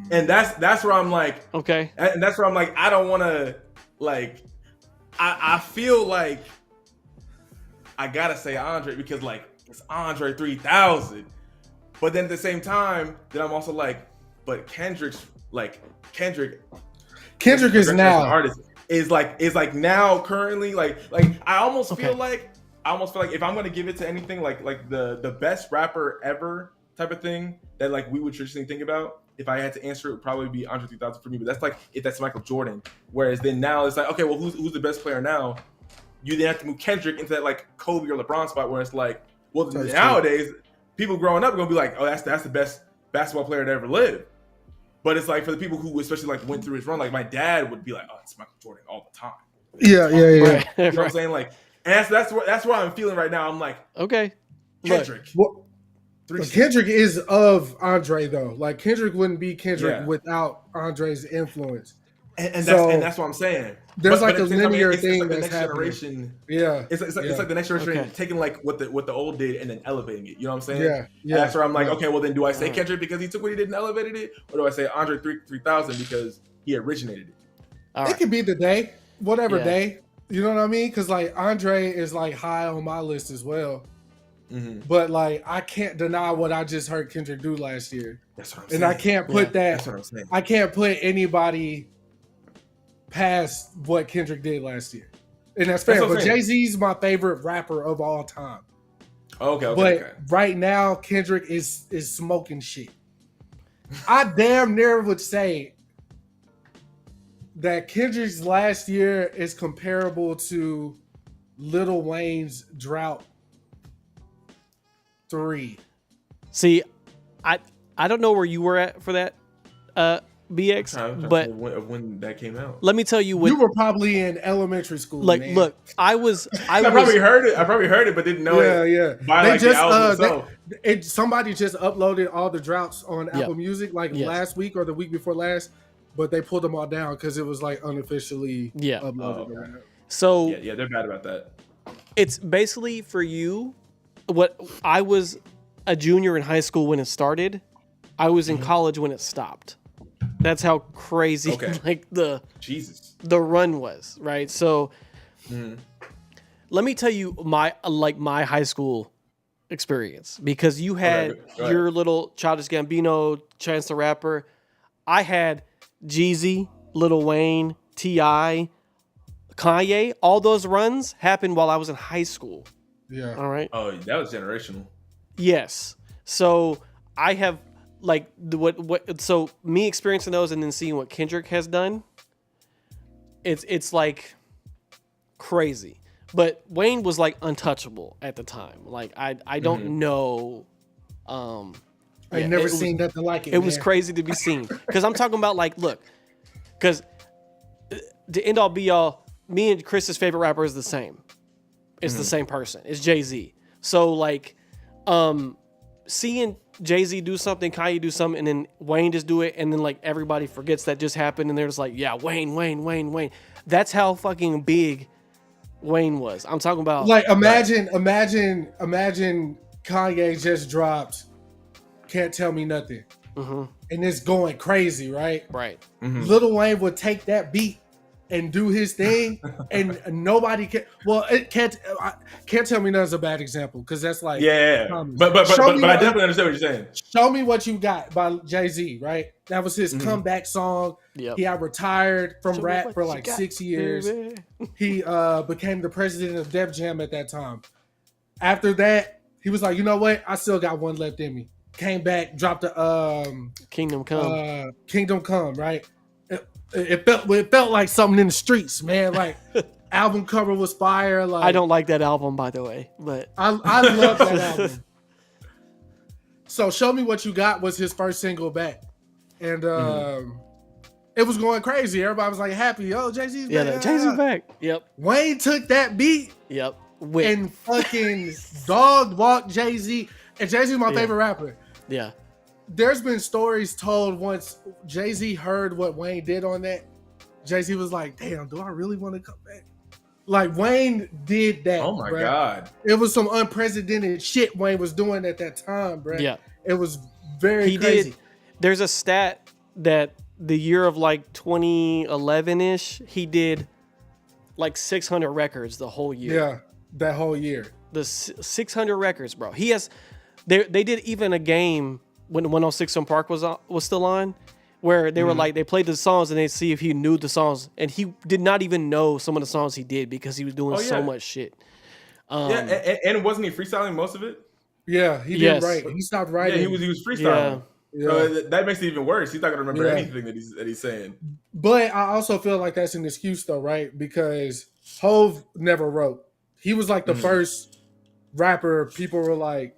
And that's where I'm like, okay. And that's where I'm like, I don't want to, like, I feel like I gotta say Andre because like it's Andre 3000, but then at the same time, then I'm also like, but Kendrick is now artist is like now currently like I almost feel like if I'm gonna give it to anything like the best rapper ever type of thing that like we would traditionally think about. If I had to answer, it would probably be Andre 3000 for me. But that's like if that's Michael Jordan. Whereas then now it's like, okay, well, who's the best player now? You then have to move Kendrick into that like Kobe or LeBron spot where it's like, well, nowadays people growing up are gonna be like, oh, that's the best basketball player to ever live. But it's like for the people who especially like went through his run, like my dad would be like, oh, it's Michael Jordan all the time. Yeah. You know what I'm saying? Like, and that's what I'm feeling right now. I'm like, okay, Kendrick. Kendrick is of Andre though. Like Kendrick wouldn't be Kendrick without Andre's influence, and that's what I'm saying. There's like a linear thing like the that's next generation. Yeah, it's like the next generation taking like what the old did and then elevating it. You know what I'm saying? Yeah. And that's where I'm like, okay, well then do I say Kendrick because he took what he did and elevated it, or do I say Andre 3000 because he originated it? It could be the day, whatever day. You know what I mean? Because like Andre is like high on my list as well. Mm-hmm. But like I can't deny what I just heard Kendrick do last year. That's what I'm saying. And I can't put That's what I'm saying. I can't put anybody past what Kendrick did last year. And that's fair. But Jay-Z's my favorite rapper of all time. Okay. Right now, Kendrick is smoking shit. I damn near would say that Kendrick's last year is comparable to Lil Wayne's Drought 3. See, I don't know where you were at for that, BX, but when that came out, let me tell you what you were probably in elementary school. Like, man. look, I probably heard it, but didn't know it. Yeah. By like the album itself. Somebody just uploaded all the droughts on Apple Music last week or the week before last, but they pulled them all down because it was like unofficially uploaded. Okay. So yeah, they're bad about that. It's basically for you. What I was a junior in high school when it started, I was in college when it stopped. That's how crazy like the run was, right? So let me tell you my high school experience because you had go ahead. your little Childish Gambino, Chance the Rapper. I had Jeezy, Lil Wayne, T.I., Kanye. All those runs happened while I was in high school. Yeah. All right. Oh, that was generational. Yes. So I have like what so me experiencing those and then seeing what Kendrick has done. It's like crazy. But Wayne was like untouchable at the time. Like I don't know. I yeah, never it was- seen nothing like it. It was man. crazy to be seen because I'm talking about like look, because the end all be all. Me and Chris's favorite rapper is the same. It's the same person. It's Jay-Z. So like, seeing Jay-Z do something, Kanye do something, and then Wayne just do it, and then like everybody forgets that just happened, and they're just like, yeah, Wayne. That's how fucking big Wayne was. I'm talking about Like imagine Kanye just dropped "Can't Tell Me Nothing," and it's going crazy, right? right. Lil Wayne would take that beat and do his thing, and nobody can. Well, it can't tell me nothing's a bad example because that's like Yeah. common. But Show me I what- definitely understand what you're saying. Show Me What You Got by Jay-Z, right? That was his comeback song. Yep. He had retired from Show me rap what for you like got, 6 years. baby. He became the president of Def Jam at that time. After that, he was like, you know what? I still got one left in me. Came back, dropped the Kingdom Come. Kingdom Come, right? It felt like something in the streets, man. Like album cover was fire. Like I don't like that album, by the way, but I love that album. So Show Me What You Got was his first single back. And it was going crazy. Everybody was like happy. Oh, Jay-Z's yeah, back. Jay-Z's back. Yep. Wayne took that beat Yep. With and fucking dog walked Jay-Z. And Jay-Z's my favorite rapper. yeah. There's been stories told once Jay-Z heard what Wayne did on that. Jay-Z was like, damn, do I really want to come back? Like Wayne did that. Oh my bruh. God. It was some unprecedented shit Wayne was doing at that time, bro. Yeah. It was very He crazy. did. There's a stat that the year of like 2011-ish, he did like 600 records the whole year. Yeah, that whole year. The 600 records, bro. He has. They did even a game when 106 Park was still on, where they were like they played the songs and they see if he knew the songs, and he did not even know some of the songs he did because he was doing so much shit. Yeah, and wasn't he freestyling most of it? Yeah, he Yes. didn't write. He stopped Yeah, writing. he was freestyling. Yeah. So that makes it even worse. He's not gonna remember Yeah. anything that he's saying. But I also feel like that's an excuse though, right? Because Hove never wrote. He was like the first rapper people were like,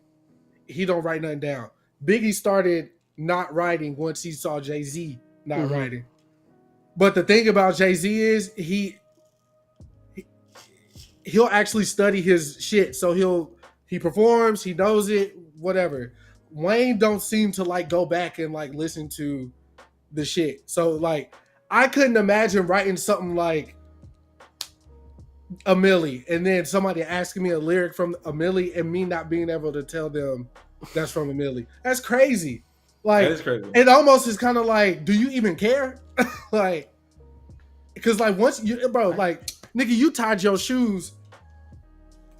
he don't write nothing down. Biggie started not writing once he saw Jay-Z not writing. But the thing about Jay-Z is he'll actually study his shit. So he performs, he knows it, whatever. Wayne don't seem to like go back and like listen to the shit. So like I couldn't imagine writing something like a Millie and then somebody asking me a lyric from a Millie and me not being able to tell them that's from a Millie. That's crazy. Like That is crazy. it almost is kind of like, do you even care? Like, because like once you, bro, like nigga, you tied your shoes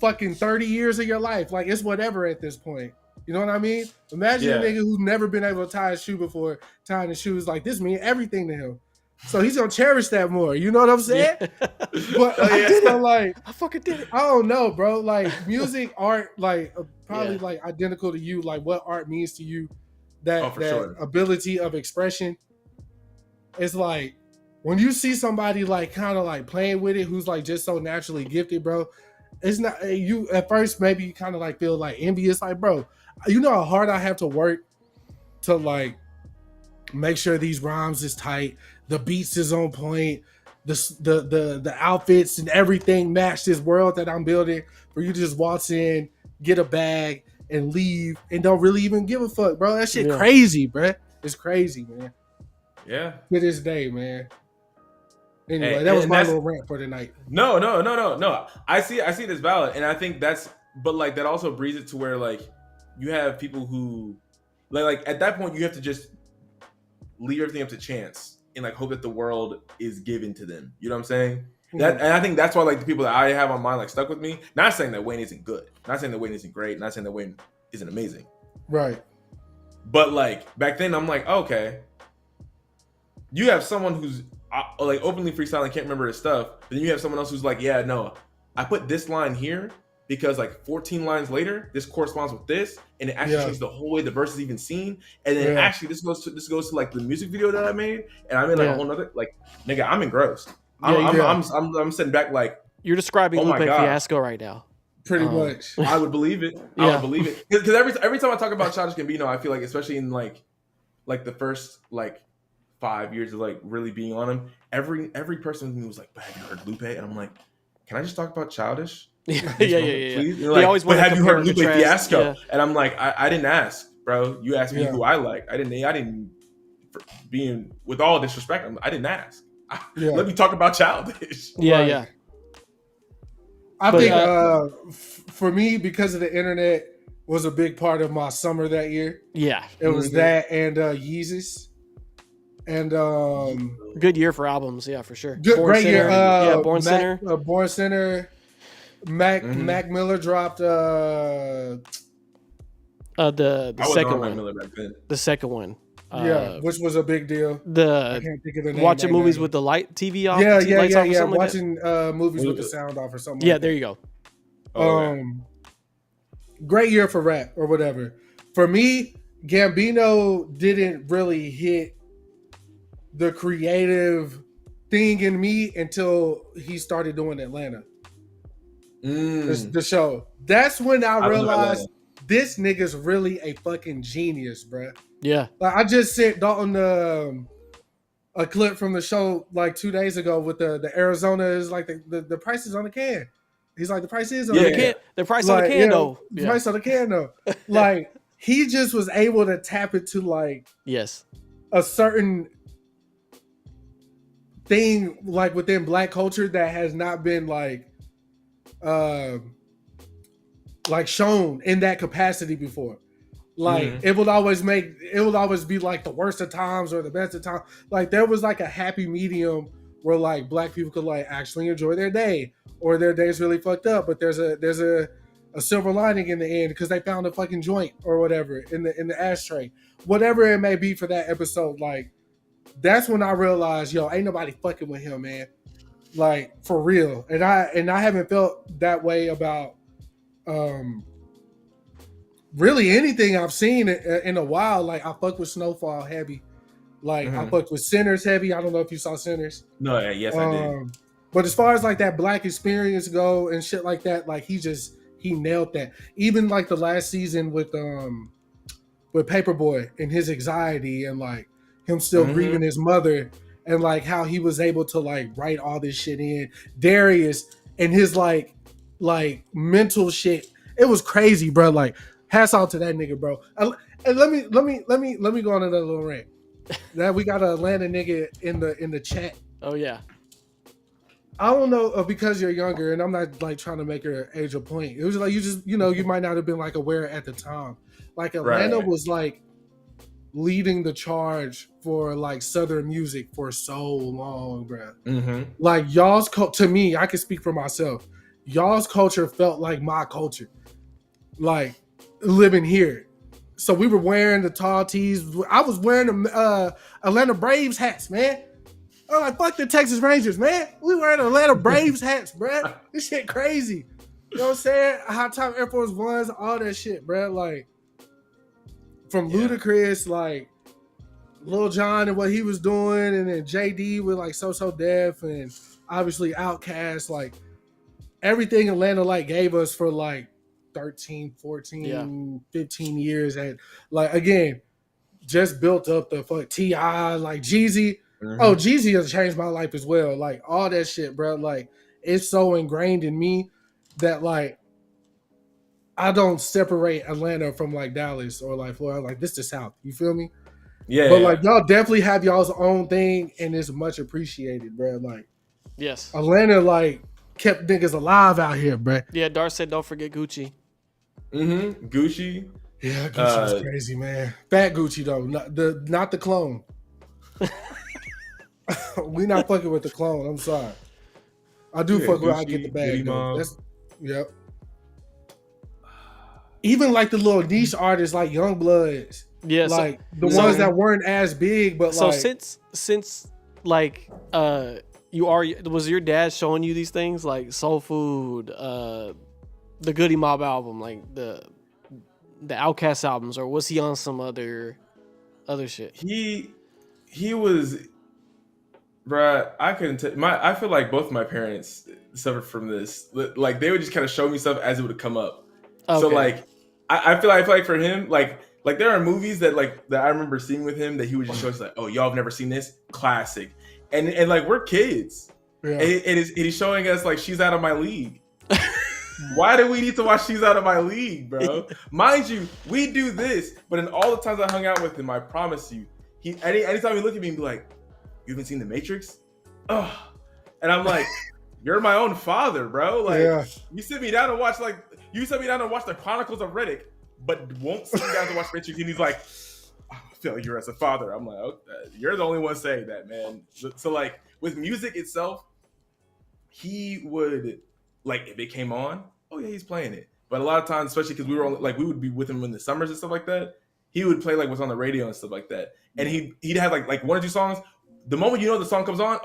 fucking 30 years of your life. Like it's whatever at this point. You know what I mean? Imagine a Yeah. nigga who's never been able to tie his shoe before tying his shoes. Like this mean everything to him. So he's gonna cherish that more. You know what I'm saying? But I just feel like I fucking did it. I don't know, bro. Like music, art, like probably Yeah. like identical to you. Like what art means to you, that Oh, for that sure. ability of expression. It's like when you see somebody like kind of like playing with it, who's like just so naturally gifted, bro. It's not you at first. Maybe you kind of like feel like envious, like bro. You know how hard I have to work to like make sure these rhymes is tight, the beats is on point, the outfits and everything match this world that I'm building. For you to just waltz in, get a bag, and leave, and don't really even give a fuck, bro. That shit Yeah. crazy, bro. It's crazy, man. Yeah. To this day, man. Anyway, Hey, that was and my that's- little rant for the night. No. I see it as valid, and I think but like that also breeds it to where like you have people who like at that point you have to just leave everything up to chance and like hope that the world is given to them. You know what I'm saying? And I think that's why like the people that I have on mine like stuck with me. Not saying that Wayne isn't good. Not saying that Wayne isn't great. Not saying that Wayne isn't amazing. Right. But like back then, I'm like, okay, you have someone who's like openly freestyling, can't remember his stuff. But then you have someone else who's like, yeah, no, I put this line here because like 14 lines later, this corresponds with this, and it actually changed the whole way the verse is even seen. And then actually, this goes to like the music video that I made, and I made like a whole nother like, nigga, I'm engrossed. I'm sitting back like, you're describing Lupe Fiasco right now. Pretty much. I would believe it. I would believe it because every time I talk about Childish Gambino, I feel like, especially in like the first like 5 years of like really being on him, every person with me was like, but have you heard Lupe? And I'm like, can I just talk about Childish? Yeah. Please? Like, always but have you heard Lupe Fiasco? Yeah. And I'm like, I didn't ask, bro. You asked me who I like. I didn't. Being with all disrespect, I didn't ask. Let me talk about Childish. Yeah. I think for me, because of the internet, was a big part of my summer that year. Yeah, it was that and Yeezus. And good year for albums, yeah, for sure. Great year. Born Center. Born Center. Mac Miller dropped the second one. The second one. Which was a big deal. I can't think of the name. Watching movies with the light TV off. Yeah. Watching movies with the sound off or something. Yeah, there you go. Great year for rap or whatever. For me, Gambino didn't really hit the creative thing in me until he started doing Atlanta. The show. That's when I realized this nigga's really a fucking genius, bruh. Yeah. Like, I just sent Dalton a clip from the show like 2 days ago with the Arizona is like the price is on the can. He's like, the price is on the can. The price on the can, though. The price on the can, though. Like, he just was able to tap into like a certain thing like within Black culture that has not been like shown in that capacity before. Like it would always be like the worst of times or the best of times. Like there was like a happy medium where like Black people could like actually enjoy their day, or their day's really fucked up, but there's a silver lining in the end because they found a fucking joint or whatever in the ashtray. Whatever it may be for that episode, like that's when I realized, yo, ain't nobody fucking with him, man. Like for real. And I haven't felt that way about really anything I've seen in a while. Like I fuck with Snowfall heavy. Like I fucked with Sinners heavy. I don't know if you saw Sinners. No, yes, I did. But as far as like that Black experience go and shit like that, like he nailed that. Even like the last season with Paperboy and his anxiety and like him still grieving his mother and like how he was able to like write all this shit in. Darius and his like mental shit. It was crazy, bro. Like hats off to that nigga, bro. And let me go on another little rant. That we got an Atlanta nigga in the chat. Oh yeah. I don't know because you're younger, and I'm not like trying to make her age a point. It was like you just, you might not have been like aware at the time. Like Atlanta was like leading the charge for like Southern music for so long, bro. Like y'all's to me, I can speak for myself. Y'all's culture felt like my culture, like living here. So we were wearing the tall tees. I was wearing the Atlanta Braves hats, man. I'm like, fuck the Texas Rangers, man. We wearing Atlanta Braves hats, bro. This shit crazy. You know what I'm saying? High top Air Force Ones, all that shit, bro. Like, from Ludacris, like, Lil Jon and what he was doing, and then JD with, like, So Def, and obviously Outkast, like, everything Atlanta, like, gave us for, like, 13, 14, 15 years. And, like, again, just built up the fuck T.I., like, Jeezy. Oh, Jeezy has changed my life as well. Like all that shit, bro. Like it's so ingrained in me that like I don't separate Atlanta from like Dallas or like Florida. Like this the South. You feel me? Yeah. But like y'all definitely have y'all's own thing, and it's much appreciated, bro. Like yes, Atlanta like kept niggas alive out here, bro. Yeah, Dar said don't forget Gucci. Gucci. Yeah, Gucci was crazy, man. Fat Gucci though, not the clone. We not fucking with the clone. I'm sorry. I do Yeah, fuck with I Gucci, Get the Goody Bag though. Mob. That's yep. Even like the little niche artists like Youngbloods, Yeah. like the so- ones that weren't as big, but So like since like was your dad showing you these things like Soul Food, the Goody Mob album, like the Outkast albums, or was he on some other shit? He was, bruh. I couldn't tell. I feel like both my parents suffered from this. Like they would just kind of show me stuff as it would come up. So Okay. like, I feel like for him, like there are movies that I remember seeing with him that he would just show us like, oh, y'all have never seen this classic, and like we're kids, yeah. and he's showing us like She's Out of My League. Why do we need to watch She's Out of My League, bro? Mind you, we do this, but in all the times I hung out with him, I promise you, anytime he looked at me and be like, "You haven't seen The Matrix?" Ugh. And I'm like, "You're my own father, bro. Like, Yeah. you sit me down and watch The Chronicles of Riddick, but won't sit me down to watch Matrix." And he's like, "I feel like you're as a father." I'm like, "Okay, you're the only one saying that, man." So like with music itself, he would like if it came on, oh yeah, he's playing it. But a lot of times, especially because we would be with him in the summers and stuff like that, he would play like what's on the radio and stuff like that. And he'd have like one or two songs. The moment you know the song comes on,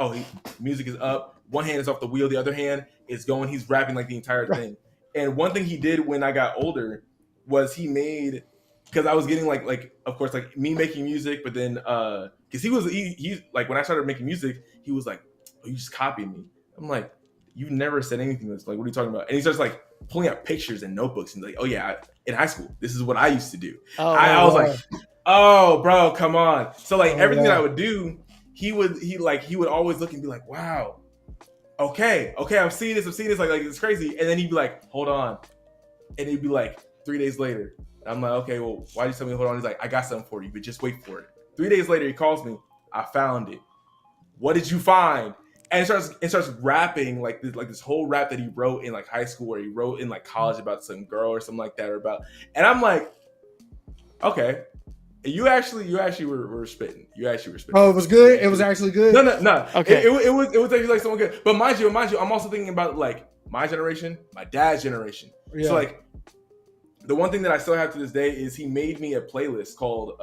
music is up. One hand is off the wheel, the other hand is going. He's rapping like the entire thing. And one thing he did when I got older was he made, because I was getting like of course like me making music, but then because he like when I started making music, he was like, "Oh, you just copied me." I'm like, "You never said anything that's like, what are you talking about?" And he starts like pulling out pictures and notebooks and like, "Oh yeah, in high school, this is what I used to do." I was like, "Oh, bro, come on!" So like everything that I would do, he would always look and be like, "Wow, okay, I'm seeing this, like it's crazy." And then he'd be like, "Hold on," and he'd be like 3 days later. I'm like, "Okay, well, why'd you tell me to hold on?" He's like, "I got something for you, but just wait for it." 3 days later, he calls me. "I found it." "What did you find?" And starts rapping like this whole rap that he wrote in like high school, or he wrote in like college about some girl or something like that, and I'm like, okay, you actually were spitting. You actually were spitting. Oh, it was good. It was actually good. No. Okay. It was actually like someone good. But mind you, I'm also thinking about like my generation, my dad's generation. Yeah. So like the one thing that I still have to this day is he made me a playlist called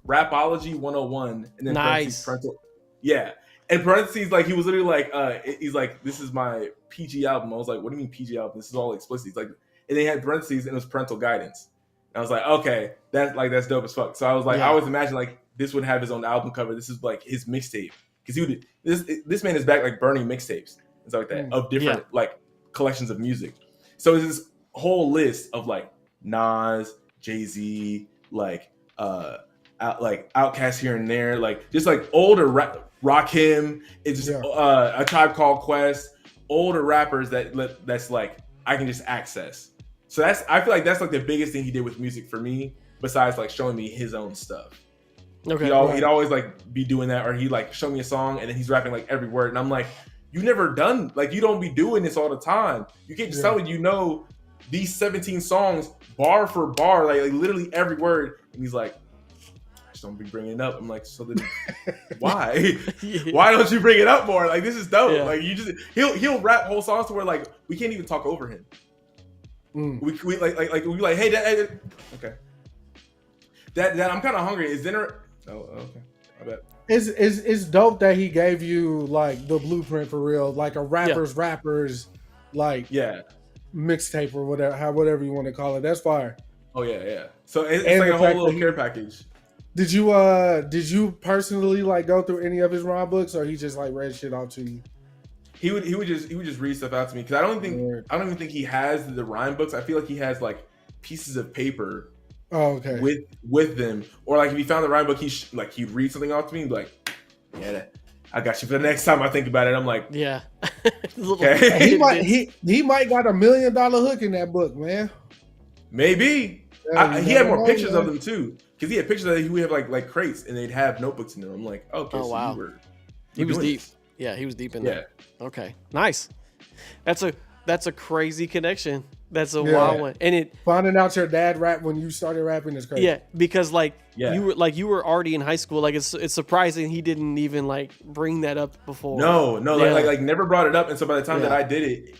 Rapology 101, and then Nice. parentheses, yeah. And parentheses, like he was literally like, he's like, "This is my PG album." I was like, "What do you mean PG album? This is all explicit." He's like, and they had parentheses, and it was parental guidance. And I was like, "Okay, that's dope as fuck." So I was like, Yeah. I always imagine like this would have his own album cover. This is like his mixtape, because he would this man is back like burning mixtapes and stuff like that of different like collections of music. So it's this whole list of like Nas, Jay-Z, like Outkast here and there, like just like older Rakim, it's just A Tribe Called Quest, older rappers that's like I can just access. So I feel like that's like the biggest thing he did with music for me, besides like showing me his own stuff. Okay. He'd always like be doing that, or he'd like show me a song and then he's rapping like every word, and I'm like, you don't be doing this all the time. You can't just tell me you know these 17 songs bar for bar, like literally every word. And he's like, "I just don't be bringing it up." I'm like, "So then why? Why don't you bring it up more? Like this is dope." Yeah. Like you just he'll rap whole songs to where like we can't even talk over him. We like, "Hey, Dad, okay. Dad, I'm kind of hungry. Is dinner?" Oh, okay. I bet. It's dope that he gave you like the blueprint for real, like a rappers like mixtape or whatever you want to call it. That's fire. Oh yeah. So it's And like the a whole fact little that care package. Did you personally like go through any of his rhyme books, or he just like read shit off to you? He would just read stuff out to me, because I don't even think he has the rhyme books. I feel like he has like pieces of paper. Oh, okay. With them, or like if he found the rhyme book, he'd read something off to me, and be like, "Yeah, I got you for the next time I think about it." I'm like, Yeah. Okay. he might got $1 million hook in that book, man. Maybe. Yeah, He had more pictures of them too, because he had pictures that he would have like crates, and they'd have notebooks in them. I'm like, okay, Oh, so wow. He was doing deep. this. Yeah, he was deep in Yeah. that. Okay, nice. That's a crazy connection That's a Yeah. wild one. And it Finding out your dad rap when you started rapping is crazy. yeah, because like Yeah. you were already in high school. Like it's surprising he didn't even like bring that up before. No, Yeah. like never brought it up. And so by the time that Yeah. I did it,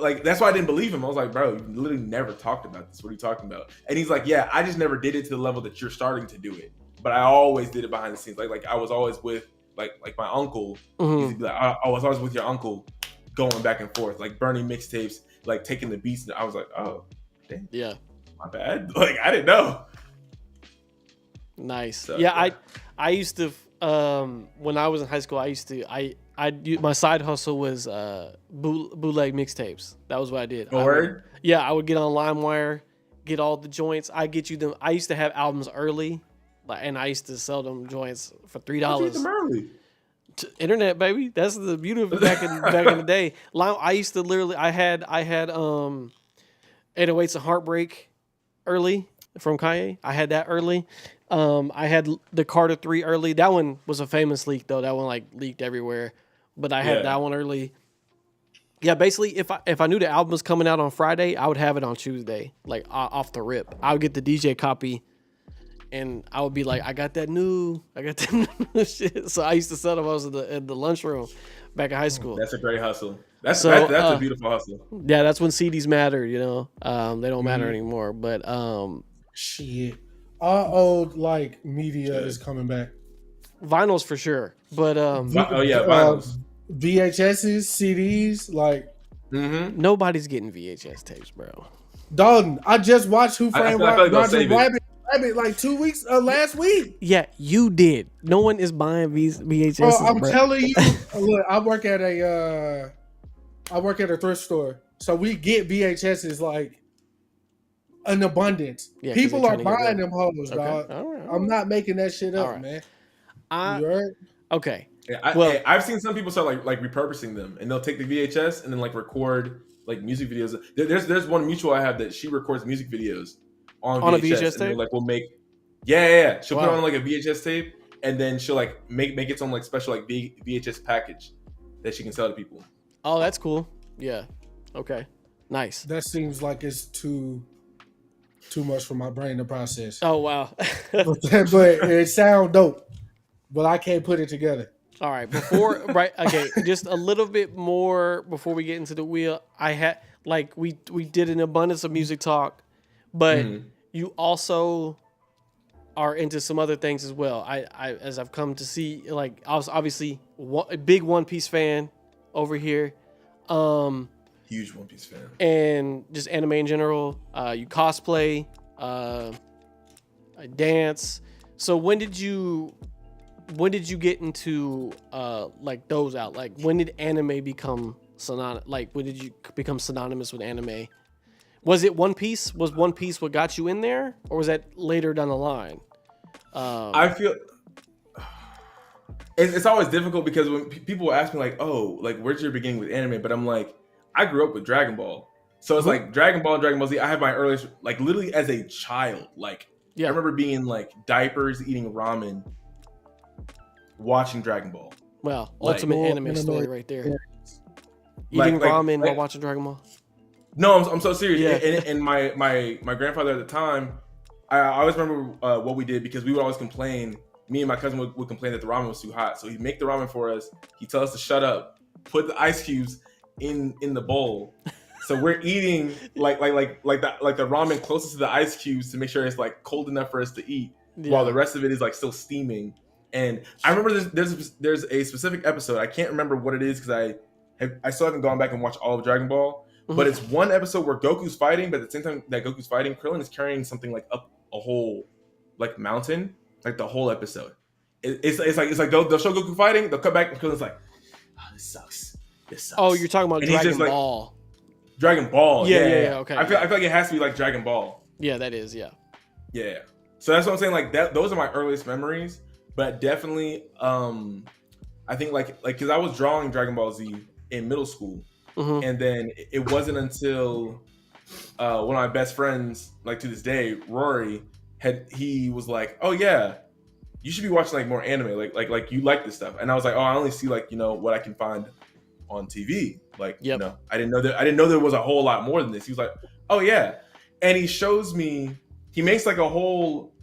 like that's why I didn't believe him. I was like, bro, you literally never talked about this. What are you talking about? And he's like, yeah, I just never did it to the level that you're starting to do it. But I always did it behind the scenes. Like I was always with like my uncle. Mhm. He'd be like, I was always with your uncle, going back and forth, like burning mixtapes, like taking the beats. And I was like, oh, Yeah. my bad. Like I didn't know. Nice. So, yeah, yeah. I used to when I was in high school, my side hustle was bootleg mixtapes. That was what I did. I would get on LimeWire, get all the joints. I get you them. I used to have albums early, and I used to sell them joints for $3. Them early. Internet, baby. That's the beauty of it back in the day. I used to literally. I had 808s and Heartbreak early from Kanye. I had that early. I had the Carter 3 early. That one was a famous leak though. That one like leaked everywhere. But I had that one early. Yeah, basically, if I knew the album was coming out on Friday, I would have it on Tuesday, like off the rip. I would get the DJ copy, and I would be like, I got that new shit. So I used to sell them. I was in the lunchroom back in high school. That's a great hustle. That's So, a beautiful hustle. Yeah, that's when CDs mattered. You know, they don't matter anymore. But Shit. Our old like media is coming back. vinyls for sure. But Vinyls. VHSs, CDs, like Mm-hmm. nobody's getting VHS tapes, bro. Dalton. I just watched Who I Framed feel like they'll Roger save it. Rabbit like 2 weeks last week. Yeah, you did. No one is buying VHS. Bro, I'm telling you. Look, I work at a thrift store, so we get VHSs like in abundance. Yeah, 'cause People they're are trying to get buying rid them hoes, Okay. dog. All right. I'm not making that shit up, All right. man. I, You heard? okay. Yeah, I've seen some people start like repurposing them, and they'll take the VHS and then like record like music videos. There's one mutual I have that she records music videos on On a VHS, VHS and they're tape? like we'll make yeah. She'll put Wow. on like a VHS tape, and then she'll like make its own like special like VHS package that she can sell to people. Oh, that's cool. Yeah. Okay. Nice. That seems like it's too much for my brain to process. Oh wow. But it sounds dope. But I can't put it together. All right. Okay. Just a little bit more before we get into the wheel. I had like we did an abundance of music talk, but you also are into some other things as well. I as I've come to see, like I was obviously a big One Piece fan over here. Huge One Piece fan. And just anime in general. You cosplay, dance. So when did you get into like those out? Like when did anime become synonymous? Like when did you become synonymous with anime? Was it One Piece? Was One Piece what got you in there, or was that later down the line? I feel it's always difficult because when people ask me like, "Oh, like where's your beginning with anime?" But I'm like, I grew up with Dragon Ball, so it's like Dragon Ball and Dragon Ball Z. I have my earliest, like literally as a child, like I remember being in like diapers, eating ramen, watching Dragon Ball. Well, Like- ultimate anime Anime. story right there. Like- Eating like- ramen like- while watching Dragon Ball. No, I'm so serious. Yeah. And my grandfather at the time, I always remember what we did because we would always complain. Me and my cousin would complain that the ramen was too hot. So he'd make the ramen for us. He'd tell us to shut up, put the ice cubes in the bowl. So we're eating like the ramen closest to the ice cubes to make sure it's like cold enough for us to eat, while the rest of it is like still steaming. And I remember there's a specific episode. I can't remember what it is because I still haven't gone back and watched all of Dragon Ball. But it's one episode where Goku's fighting, but at the same time that Goku's fighting, Krillin is carrying something like up a whole like mountain, like the whole episode. It's like they'll show Goku fighting, they'll cut back, and Krillin's like, "Oh, this sucks. Oh, you're talking about And he's Dragon just like- Ball. Dragon Ball." Yeah, okay. I feel like it has to be like Dragon Ball. Yeah, that is, yeah. Yeah. So that's what I'm saying. Like that, those are my earliest memories. But definitely, I think like because I was drawing Dragon Ball Z in middle school. And then it wasn't until one of my best friends, like to this day, Rory, he was like, "Oh yeah, you should be watching like more anime, like you like this stuff." And I was like, "Oh, I only see like what I can find on TV. Like, Yep. you know, I didn't know there was a whole lot more than this. He was like, oh yeah, and he shows me. He makes like a whole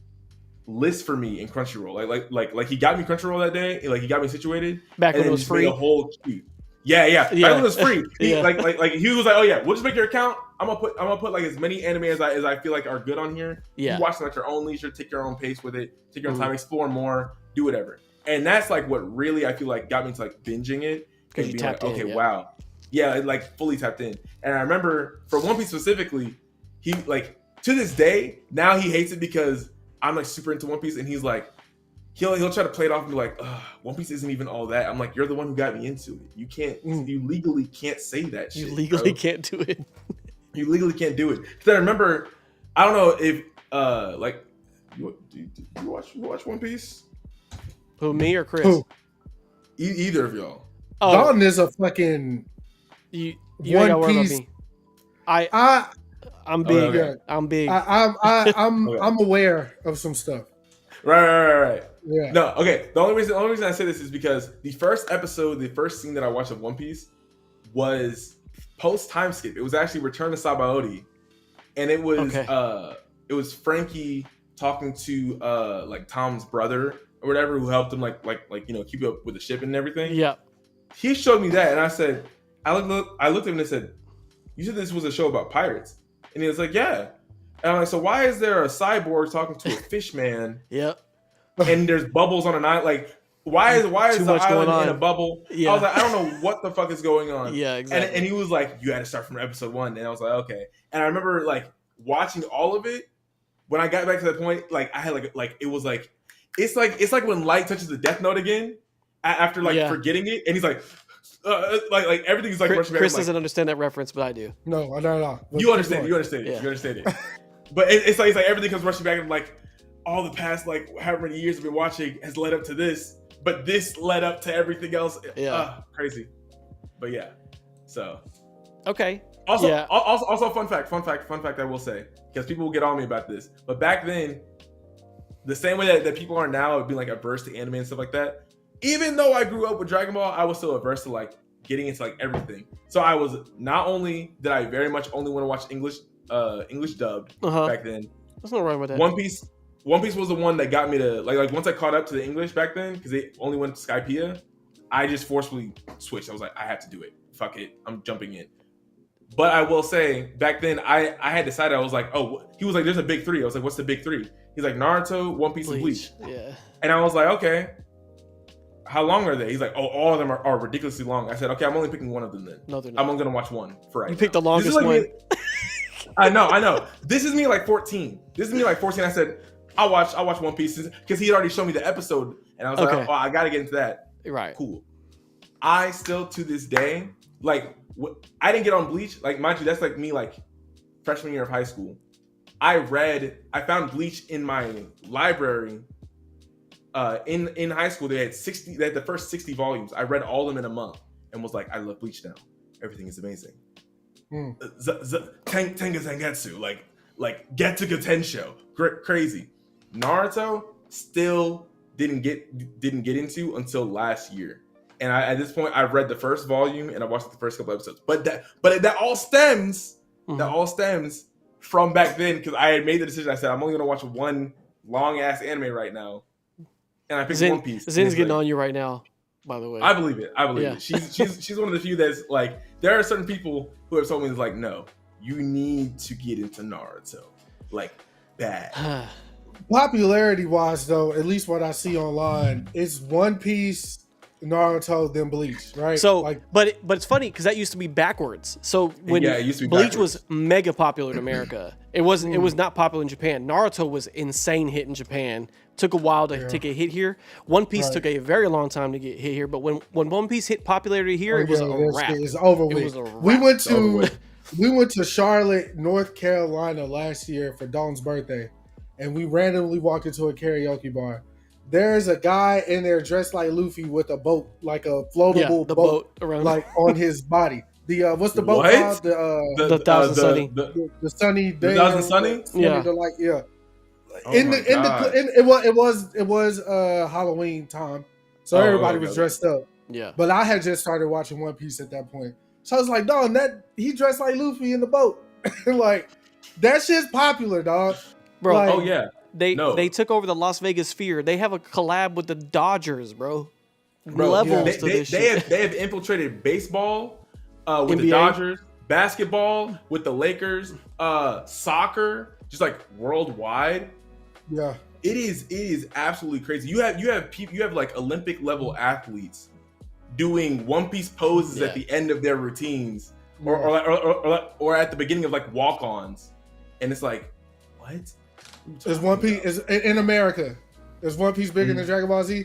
list for me in Crunchyroll. Like he got me Crunchyroll that day. Like he got me situated. Back when and it then was just made free. a whole queue. Yeah. Back when it was free. He, Yeah. like he was like, oh yeah, we'll just make your account. I'm gonna put like as many anime as I feel like are good on here. Yeah. You watch them at your own leisure, take your own pace with it, take your own Mhm. time, explore more, do whatever. And that's like what really I feel like got me to like binging it. 'Cause And you being like, tapped in, okay, yeah. wow. Yeah, it, like fully tapped in. And I remember for One Piece specifically, he like to this day, now he hates it because I'm like super into One Piece and he's like, he'll try to play it off and be like, One Piece isn't even all that. I'm like, you're the one who got me into it. You can't, you legally can't say that shit. You legally bro. can't do it. You legally can't do it. Because I remember, I don't know if like you watch One Piece? Who, me or Chris? Who? Either of y'all. Oh, Dalton is a fucking you One ain't gotta worry about Piece. me. I I'm big. okay. I'm big. I'm Okay. I'm aware of some stuff. Right. Yeah. No, okay. The only reason I say this is because the first episode, the first scene that I watched of One Piece was post time skip. It was actually Return to Sabaody, and it was Frankie talking to like Tom's brother or whatever who helped him like you know keep up with the ship and everything. Yeah. He showed me that, and I said, I looked at him and said, "You said this was a show about pirates," and he was like, "Yeah." And I'm like, "So why is there a cyborg talking to a fish man?" Yep. And there's bubbles on an island. Like, why is Too the much going island in on. a bubble? Yeah. I was like, I don't know what the fuck is going on. Yeah, exactly. And he was like, you had to start from episode 1. And I was like, okay. And I remember like watching all of it. When I got back to that point, like I had like it was like it's like when Light touches the Death Note again after like Yeah. forgetting it, and he's like everything's like rushing back. Chris I'm like, doesn't understand that reference, but I do. No. you understand it. Yeah. You understand it. But it's like everything comes rushing back and like all the past like however many years I've been watching has led up to this, but this led up to everything else. Yeah. Crazy. But yeah. So Okay. also Yeah. also fun fact I will say, because people will get on me about this. But back then, the same way that people are now of being like averse to anime and stuff like that, even though I grew up with Dragon Ball, I was still averse to like getting into like everything. So I was not only did I very much only want to watch English dubbed back then. There's no wrong with that. One Piece was the one that got me to like once I caught up to the English back then because they only went to Skypiea. I just forcefully switched. I was like, I have to do it. Fuck it, I'm jumping in. But I will say, back then I had decided. I was like, oh, he was like, there's a big 3. I was like, what's the big 3? He's like Naruto, One Piece, and Bleach. Yeah. And I was like, okay, how long are they? He's like, oh, all of them are ridiculously long. I said, okay, I'm only picking one of them then. No, they're I'm not. only gonna watch one for right You picked now. the longest This is like one. me- I know. This is me like 14. This is me like 14. I said, I'll watch One Piece because he had already shown me the episode, and I was Okay. like, oh, I gotta get into that. Right. Cool. I still to this day like I didn't get on Bleach. Like mind you, that's like me like freshman year of high school. I found Bleach in my library. In high school, they had the first 60 volumes. I read all of them in a month and was like, I love Bleach now. Everything is amazing. Tenga Zangetsu, like Getsuga Tensho, crazy. Naruto still didn't get into until last year. And at this point, I've read the first volume and I watched the first couple episodes. But that all stems from back then because I had made the decision. I said I'm only gonna watch one long ass anime right now, and I picked One Piece. Zen's getting on you right now, by the way. I believe it. Yeah. It. She's one of the few that's like there are certain people who have told me like no, you need to get into Naruto, like bad. Popularity wise, though, at least what I see online, it's One Piece, Naruto, then Bleach, right? So, like, but it's funny because that used to be backwards. So when Yeah, it used to be Bleach backwards. was mega popular in America, it was not popular in Japan. Naruto was insane hit in Japan. Took a while to take a hit here. One Piece Right. took a very long time to get hit here. But when One Piece hit popularity here, it was a wrap. It's over It with. was a We wrap. went over to with. we went to Charlotte, North Carolina last year for Dawn's birthday, and we randomly walked into a karaoke bar. There's a guy in there dressed like Luffy with a boat, like a floatable the boat, boat around like on his body. The what's the boat What? called? The Thousand Sunny. The Sunny Day. Thousand Sunny? Yeah. Yeah. Oh in my God. it was Halloween time, so Oh, everybody okay. was dressed up. Yeah. But I had just started watching One Piece at that point. So I was like, dog, that he dressed like Luffy in the boat. Like, that shit's popular, dog. Bro, Like, Oh yeah. they took over the Las Vegas Sphere. They have a collab with the Dodgers, bro. Bro, Levels to they this shit. they have infiltrated baseball with the NBA. Dodgers, basketball with the Lakers, soccer, just like worldwide. yeah. It is absolutely crazy. You have like Olympic level athletes doing One Piece poses Yeah. at the end of their routines, or at the beginning of like walk-ons, and it's like, what? Is One Piece is in America? Is One Piece bigger than Dragon Ball Z?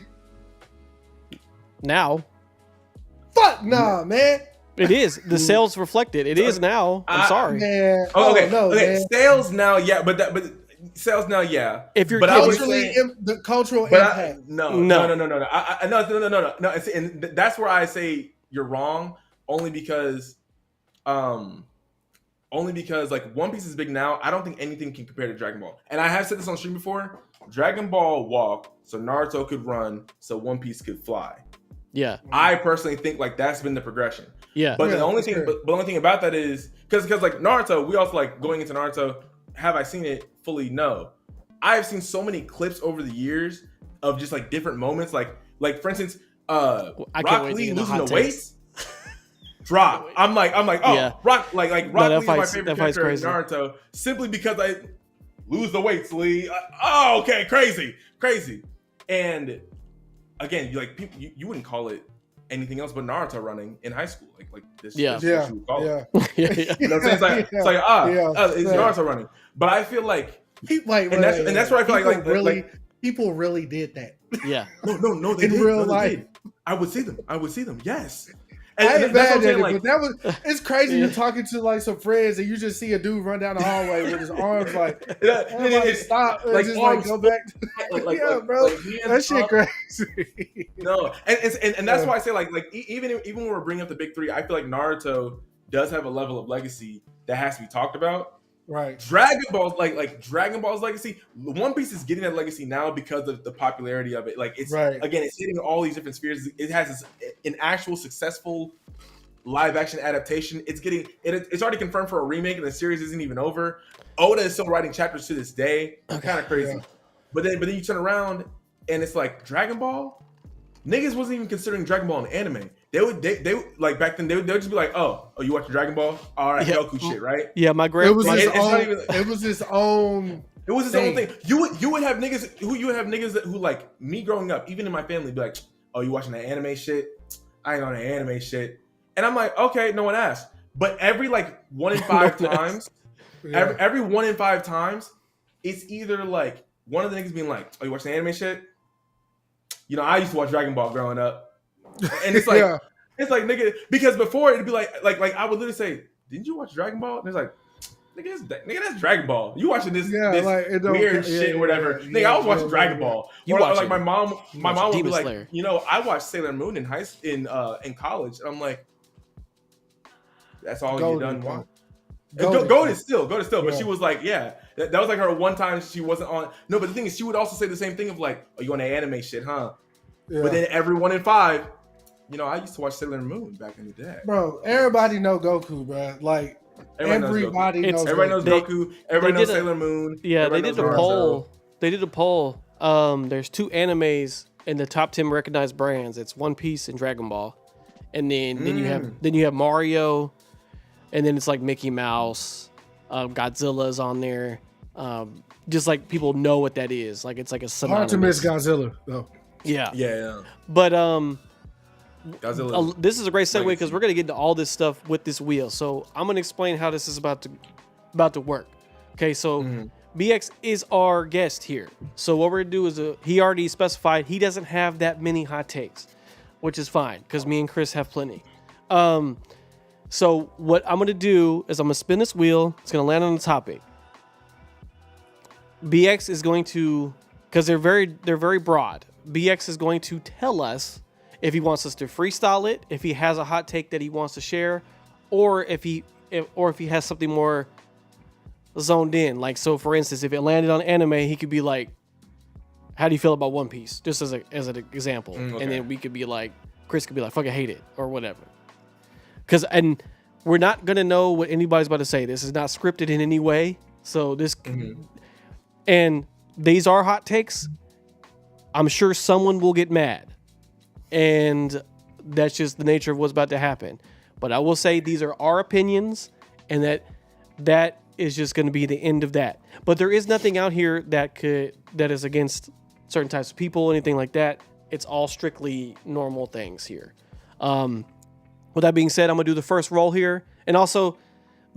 Now Fuck nah, man. it is. The sales reflect it. It is now. I'm sorry. Man. Oh, okay, no, okay. man. Sales now, yeah, but sales now, yeah. If you're But I was Culturally, saying- the cultural But impact. no. No. No. And that's where I say you're wrong. Only because like One Piece is big now. I don't think anything can compare to Dragon Ball. And I have said this on stream before. Dragon Ball walked so Naruto could run, so One Piece could fly. Yeah. I personally think like that's been the progression. Yeah. But Yeah, the only for thing, sure. but the only thing about that is because like Naruto, we also like going into Naruto. Have I seen it fully? No. I have seen so many clips over the years of just like different moments, like for instance, I can't Rock wait to Lee get into losing hot the takes. weight. Drop. I'm like, oh, Yeah. Rock Rock that Lee is my fight's- favorite that fight's character in crazy. Naruto simply because I lose the weights, Lee. Oh, okay, crazy. And again, you wouldn't call it anything else but Naruto running in high school. Like this. Yeah. this is what you would call it. Yeah. yeah. You know what I'm saying? It's like it's Yeah. Naruto running. But I feel like Like, And that's where I feel like really, people really did that. Yeah. no, they In did. real No, they life. did. I would see them. Yes. I And ain't that's what mad I'm at saying. it, Like, but that was it's crazy. Yeah. You're talking to like some friends and you just see a dude run down the hallway with his arms like, it- everybody it- stop and like just arms like go back. Yeah, bro. hands That shit up. crazy. No, and that's why I say like even when we're bringing up the big three, I feel like Naruto does have a level of legacy that has to be talked about. Right. Dragon Ball's like Dragon Ball's legacy. One Piece is getting that legacy now because of the popularity of it. Like it's Right. again, it's hitting all these different spheres. It has an actual successful live action adaptation. It's already confirmed for a remake, and the series isn't even over. Oda is still writing chapters to this day. Kind of crazy. Yeah. But then you turn around and it's like Dragon Ball. Niggas wasn't even considering Dragon Ball an anime. They would like back then they would just be like, oh, you watching Dragon Ball? All right, Yeah. Goku shit, right? Yeah, my It grand was my- his it's not own. even- It was his own. It was his own thing. You would have niggas who like me growing up, even in my family, be like, oh, you watching that anime shit? I ain't on that anime shit. And I'm like, okay, no one asked. But every like 1 in 5 No one times, Yeah. every 1 in 5 times, it's either like one of the niggas being like, oh, you watching the anime shit? You know, I used to watch Dragon Ball growing up. And it's like, Yeah. it's like, nigga, because before it'd be like I would literally say, didn't you watch Dragon Ball? And it's like, nigga, that's Dragon Ball. You watching this, Yeah, this like, it don't- weird yeah, shit or whatever. yeah, Nigga, yeah, I was watching yeah, Dragon yeah. Ball. You Or, like watching- my mom would be Demon like, Slayer. you know, I watched Sailor Moon in college. And I'm like, that's all you done. bro. Go to still. But Yeah. she was like, yeah, that was like her one time she wasn't on. No, but the thing is, she would also say the same thing of like, oh, you on the anime shit, huh? Yeah. But then every 1 in 5, you know, I used to watch Sailor Moon back in the day. Bro, everybody know Goku, bro. Like everybody It's- knows. Everybody knows They- Goku. Everybody they knows did a- Sailor Moon. Yeah, Everybody they did knows a Naruto. poll. They did a poll. There's 2 animes in the top 10 recognized brands. It's One Piece and Dragon Ball. And then you have Mario, and then it's like Mickey Mouse, Godzilla's on there. Just like people know what that is. Like it's like a Hard to miss synonymous. Godzilla though. Yeah. Yeah. But Godzilla. this is a great segue Legacy. because we're gonna get into all this stuff with this wheel. So I'm gonna explain how this is about to work. Okay, so BX is our guest here. So what we're gonna do is he already specified he doesn't have that many hot takes, which is fine because me and Chris have plenty. So what I'm gonna do is I'm gonna spin this wheel. It's gonna land on the topic. BX is going to, because they're very broad. BX is going to tell us if he wants us to freestyle it, if he has a hot take that he wants to share, or if he has something more zoned in. Like, so for instance, if it landed on anime, he could be like, how do you feel about One Piece? Just as an example. okay. And then we could be like, Chris could be like, fucking hate it or whatever. And we're not gonna know what anybody's about to say. This is not scripted in any way. So this, and these are hot takes. I'm sure someone will get mad, and that's just the nature of what's about to happen. But I will say these are our opinions, and that is just going to be the end of that. But there is nothing out here that is against certain types of people, anything like that. It's all strictly normal things here. With that being said, I'm gonna do the first roll here, and also,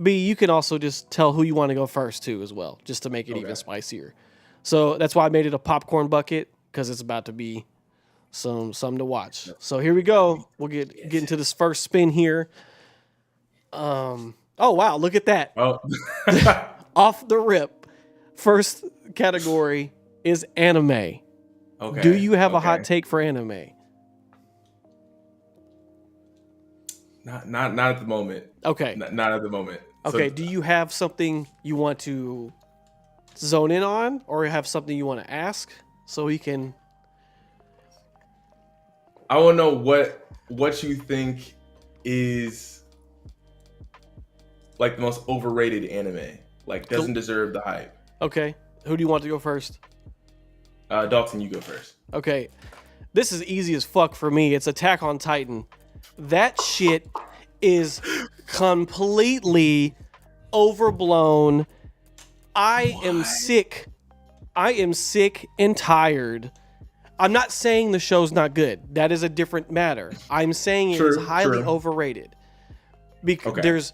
B, you can also just tell who you want to go first too, as well, just to make it even spicier. So that's why I made it a popcorn bucket, because it's about to be something to watch. So here we go. We'll get into this first spin here. Oh wow, look at that. Oh. Off the rip. First category is anime. Okay. Do you have a hot take for anime? Not at the moment. Okay. Not at the moment. Okay. So, Do you have something you want to zone in on, or have something you want to ask so we can? I want to know what you think is like the most overrated anime. Like doesn't deserve the hype. Okay. Who do you want to go first? Dalton, you go first. Okay. This is easy as fuck for me. It's Attack on Titan. That shit is completely overblown. I am sick and tired. I'm not saying the show's not good. That is a different matter. I'm saying it is highly overrated. Because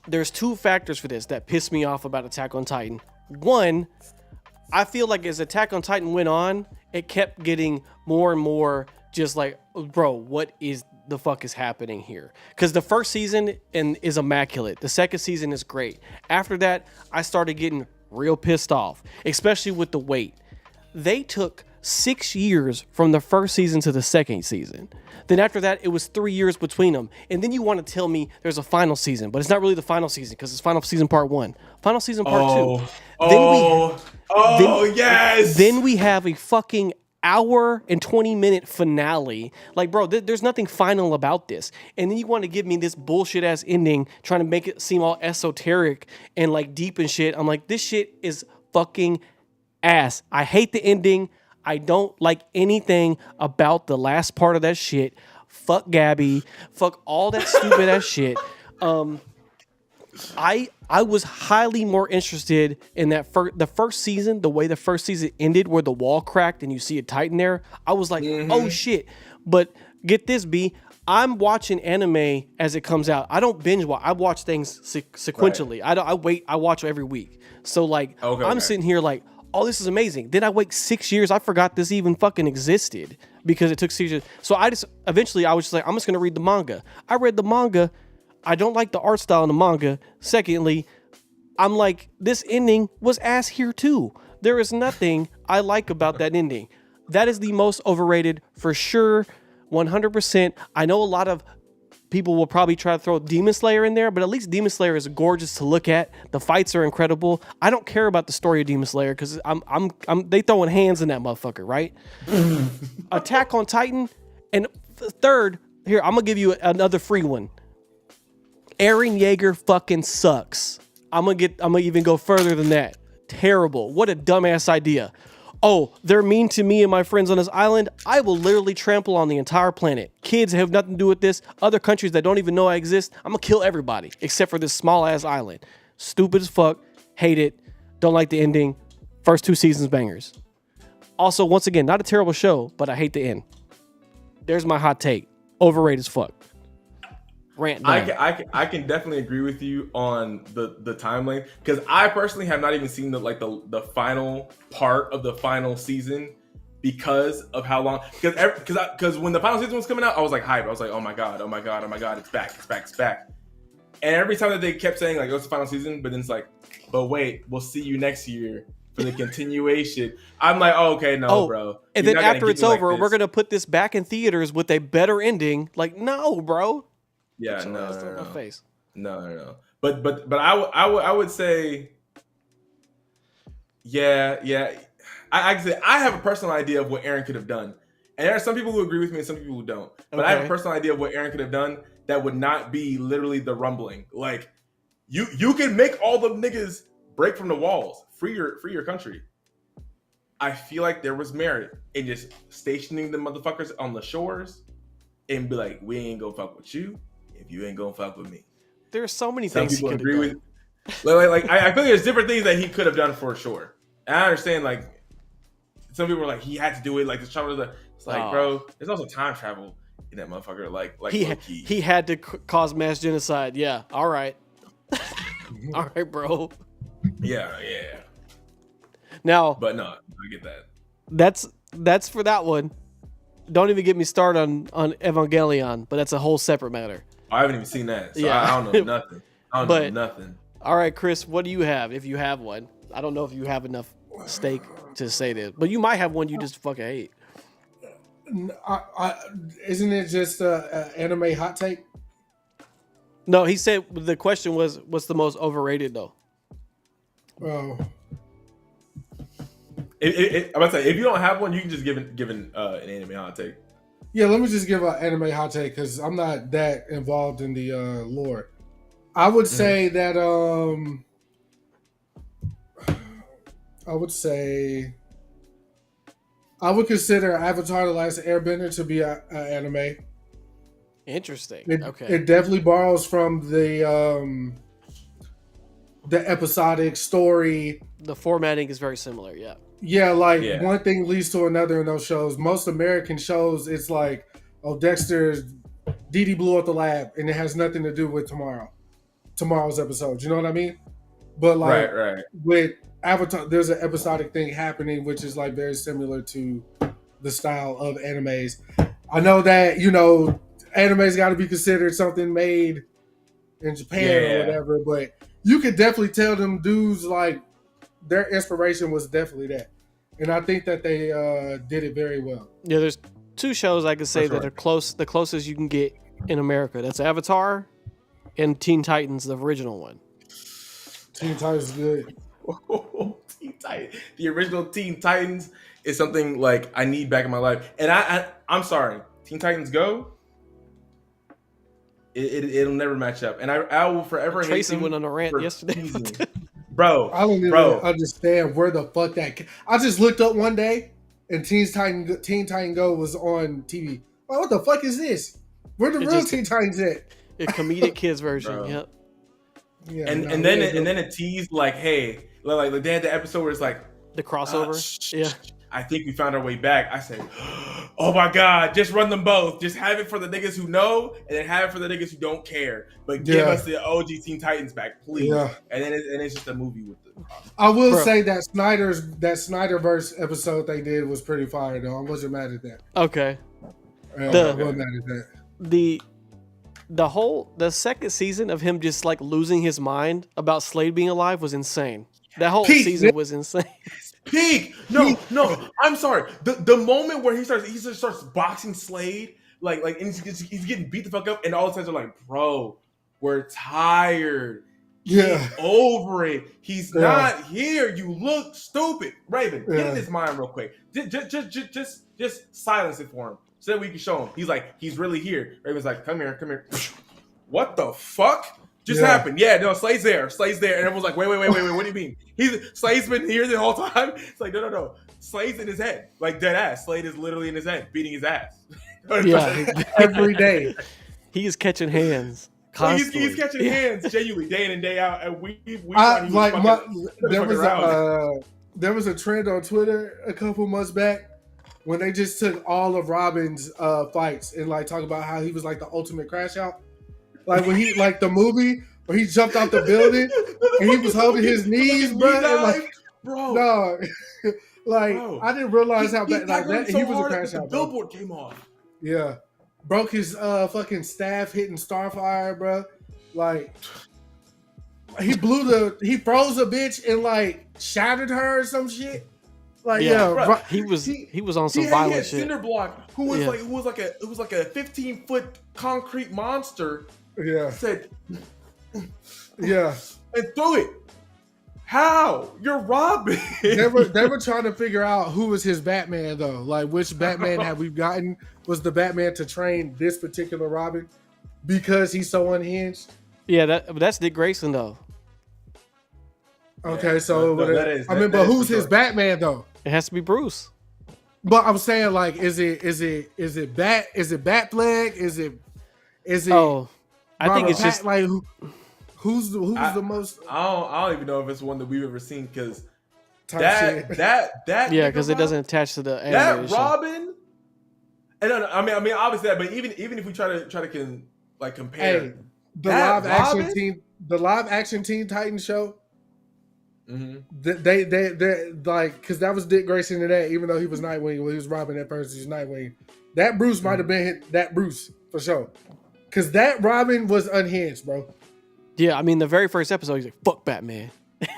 there's two factors for this that piss me off about Attack on Titan. One, I feel like as Attack on Titan went on, it kept getting more and more just like, bro, what is the fuck is happening here? Because the first season is immaculate. The second season is great. After that, I started getting real pissed off, especially with the wait. They took 6 years from the first season to the second season. Then after that, it was 3 years between them. And then you want to tell me there's a final season, but it's not really the final season because it's final season part 1, final season part 2. Yes. Then we have a fucking hour and 20-minute finale. Like, bro, there's nothing final about this. And then you want to give me this bullshit ass ending, trying to make it seem all esoteric and like deep and shit. I'm like, this shit is fucking ass. I hate the ending. I don't like anything about the last part of that shit. Fuck Gabby. Fuck all that stupid ass shit. I was highly more interested in that the first season, the way the first season ended, where the wall cracked and you see a Titan there. I was like, oh shit. But get this, B. I'm watching anime as it comes out. I don't binge watch. I watch things sequentially. Right. I wait. I watch every week. So like, I'm sitting here like, oh, this is amazing. Then I wait 6 years. I forgot this even fucking existed because it took 6 years. So I was just like, I'm just gonna read the manga. I read the manga. I don't like the art style in the manga. Secondly, I'm like, this ending was ass here too. There is nothing I like about that ending. That is the most overrated for sure, 100%. I know a lot of people will probably try to throw Demon Slayer in there, but at least Demon Slayer is gorgeous to look at. The fights are incredible. I don't care about the story of Demon Slayer because they throwing hands in that motherfucker, right? Attack on Titan, and third, here I'm gonna give you another free one. Eren Yeager fucking sucks. I'm gonna even go further than that. Terrible. What a dumbass idea. Oh, they're mean to me and my friends on this island. I will literally trample on the entire planet. Kids have nothing to do with this. Other countries that don't even know I exist, I'm gonna kill everybody except for this small ass island. Stupid as fuck. Hate it. Don't like the ending. First 2 seasons bangers. Also, once again, not a terrible show, but I hate the end. There's my hot take. Overrated as fuck. Rant done. I can definitely agree with you on the time length because I personally have not even seen the final part of the final season because of how long. Because when the final season was coming out, I was like hype. I was like, oh my god, it's back. And every time that they kept saying like, oh, it's the final season, but then it's like, but wait, we'll see you next year for the continuation. I'm like, oh, okay, no, bro. And then after it's over, we're gonna put this back in theaters with a better ending. Like, no, bro. Yeah, no. Face. No. But I would say, yeah. I have a personal idea of what Eren could have done. And there are some people who agree with me and some people who don't. But I have a Okay. personal idea of what Eren could have done that would not be literally the rumbling. Like you can make all the niggas break from the walls, free your country. I feel like there was merit in just stationing the motherfuckers on the shores and be like, we ain't gonna fuck with you if you ain't gonna fuck with me. There's so many Some things he people could agree have with. done. I feel like there's different things that he could have done for sure. And I understand like some people were like he had to do it. Like the travel, it's like Oh. bro, there's also time travel in that motherfucker. Like He low-key. he had to cause mass genocide. Yeah. All right. All right, bro. yeah. Now But no, I get that. that's for that one. Don't even get me started on Evangelion, but that's a whole separate matter. I haven't even seen that, so Yeah. I don't know nothing. I don't But- know nothing. All right, Chris, what do you have if you have one? I don't know if you have enough stake to say this, but you might have one you just fucking hate. Isn't it just a anime hot take? No, he said the question was what's the most overrated though? Oh, I'm about to say if you don't have one, you can just give an anime hot take. yeah. Let me just give an anime hot take because I'm not that involved in the lore. I would say that I would consider Avatar: The Last Airbender to be an anime. Interesting. It, Okay. it definitely borrows from the episodic story. The formatting is very similar. Yeah. Yeah, like Yeah. one thing leads to another in those shows. Most American shows, it's like, oh, Dexter's Dee Dee blew up the lab, and it has nothing to do with tomorrow's episode. You know what I mean? But like Right. with Avatar, there's an episodic thing happening, which is like very similar to the style of animes. I know that animes got to be considered something made in Japan or Yeah. whatever, but you could definitely tell them dudes like their inspiration was definitely that, and I think that they did it very well. Yeah, there's two shows I could say That's that are close, the closest you can get in America. That's Avatar and Teen Titans, the original one. Teen Titans is good. Teen Titans. The original Teen Titans is something like I need back in my life. And I'm sorry, Teen Titans Go. It'll never match up, and I will forever hate Tracy them went on a rant for yesterday. teasing. Bro. I don't even Bro. understand where the fuck that. I just looked up one day, and Teen Titan Go was on TV. Like, what the fuck is this? Where the It real just- Teen Titans at? A comedic kids version. Bro. Yep. Yeah, And no, and then we it, ain't and then doing it teased like, hey, like they had the episode where it's like The crossover. Yeah. I think we found our way back. I said, oh my God, just run them both. Just have it for the niggas who know and then have it for the niggas who don't care. But give Yeah. us the OG Teen Titans back, please. Yeah. And then it's just a movie with the I will Bro. say that Snyderverse episode they did was pretty fire though. I wasn't mad at that. Okay. Yeah, The- I wasn't mad at that. The second season of him just like losing his mind about Slade being alive was insane. That whole Peak, season yeah. was insane. Peak. No, I'm sorry. The moment where he just starts boxing Slade, like and he's getting beat the fuck up, and all the times are like, bro, we're tired. Yeah. He's over it. He's Yeah. not here. You look stupid. Raven, get Yeah. in his mind real quick. Just silence it for him so that we can show him. He's like, he's really here. Raven's like, come here. What the fuck just Yeah. happened? Yeah, no, Slade's there. And everyone's like, wait. What do you mean? Slade's been here the whole time? It's like, no. Slade's in his head. Like dead ass. Slade is literally in his head, beating his ass. Yeah. Every day. He is catching hands Like, constantly. he's catching hands genuinely day in and day out, and we I thought he was like fucking- there was a trend on Twitter a couple months back when they just took all of Robin's fights and like talk about how he was like the ultimate crash out. Like when he like the movie where he jumped off the building and he was holding his knees, bro. And like, bro. no, like Bro. I didn't realize how He bad like tackled him that. so He was a hard crash that the out. Bro. billboard came off. Yeah, broke his fucking staff hitting Starfire, bro. Like he froze a bitch and like shattered her or some shit. Like Yeah, yeah, bro. He was on some He violent had shit. Cinderblock, who was Yeah. like a 15-foot concrete monster, yeah, said yeah. and threw it. How? You're Robin. They were trying to figure out who was his Batman though. Like which Batman have we gotten? Was the Batman to train this particular Robin because he's so unhinged? Yeah, that's Dick Grayson though. Okay, Yeah, so no, that is- I mean, that but is who's for his sure. Batman though? It has to be Bruce. But I'm saying like, is it Batfleck? Is it Oh, I think Robert it's just like who's the most I don't even know if it's one that we've ever seen because type that shit? that yeah, nigga because it doesn't attach to the That animated show. Robin. And I mean, obviously that, but even if we try to compare, Hey, the that live action Teen Titans show. Mhm. They like because that was Dick Grayson in that, even though he was Nightwing when he was Robin at first, he was Nightwing. That Bruce might have been that Bruce for sure, because that Robin was unhinged, bro. Yeah, I mean the very first episode, he's like, "Fuck Batman,"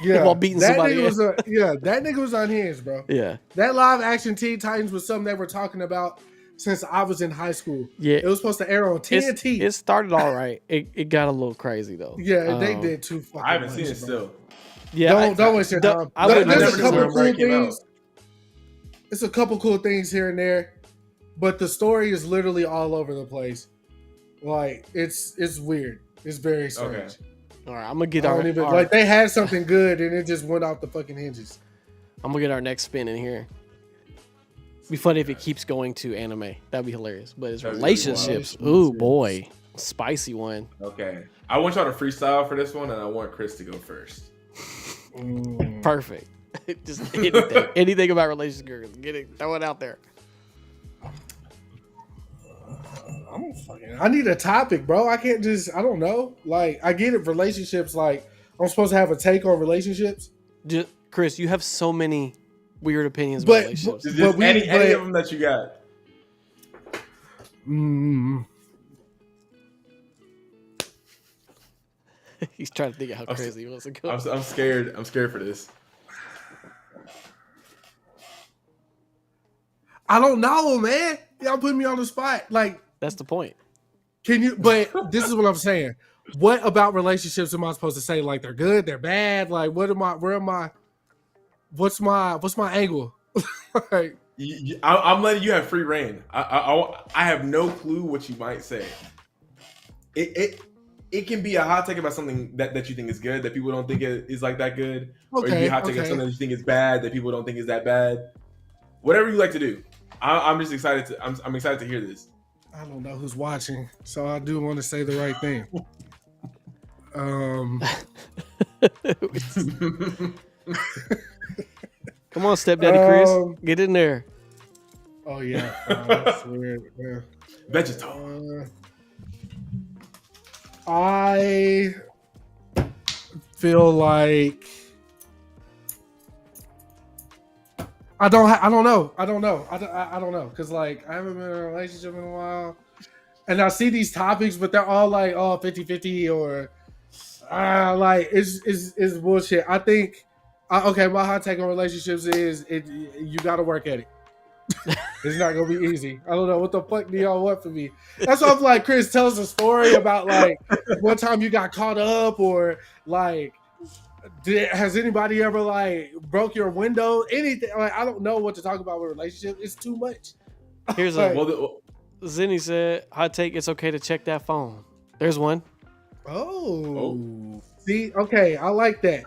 Yeah, while beating that somebody. nigga was that nigga was unhinged, bro. Yeah, That live action Teen Titans was something they were talking about since I was in high school. yeah. It was supposed to air on TNT. It started all right. It got a little crazy though. Yeah, they did too fucking I haven't much, seen it bro. still. Yeah, Don't waste your time. I wouldn't There's have a seen couple it cool when it came things. out. It's a couple cool things here and there, but the story is literally all over the place. Like it's weird. It's very strange. Okay. All right, I'm gonna get I our, don't even our- like they had something good and it just went off the fucking hinges. I'm gonna get our next spin in here. Be funny if it keeps going to anime. That'd be hilarious. But it's That'd be wild. relationships. Ooh boy, spicy one. Okay, I want y'all to freestyle for this one, and I want Chris to go first. Perfect. Just anything about relationships. Get it, throw it out there. I need a topic, bro. I can't just I don't know. Like I get it, relationships. Like I'm supposed to have a take on relationships, Just, Chris, you have so many weird opinions about but relationships. Just any of them that you got. He's trying to think of how I'm- crazy he wants to go. I'm scared. I'm scared for this. I don't know, man. Y'all put me on the spot. Like, That's the point. can you? But this is what I'm saying. What about relationships am I supposed to say? Like they're good, they're bad. Like what am I? Where am I? What's my angle? Like, I'm letting you have free reign. I have no clue what you might say. It can be a hot take about something that you think is good that people don't think is like that good, or it can be a hot take about something that you think is bad that people don't think is that bad. Whatever you like to do. I'm just excited to. I'm excited to hear this. I don't know who's watching, so I do want to say the right thing. Come on, stepdaddy Chris. Get in there. Oh yeah, that's weird. Yeah. Vegetal. I feel like I don't know. I don't know because like I haven't been in a relationship in a while, and I see these topics, but they're all like 50-50 or like it's bullshit. I think okay, my hot take on relationships is you got to work at it. It's not gonna be easy. I don't know what the fuck do y'all want from me. That's why I'm like, Chris, tell us a story about like one time you got caught up or like has anybody ever like broke your window? Anything? Like I don't know what to talk about with relationships. It's too much. Here's Like, a Zenny said, hot take, it's okay to check that phone. There's one. oh. See, okay, I like that.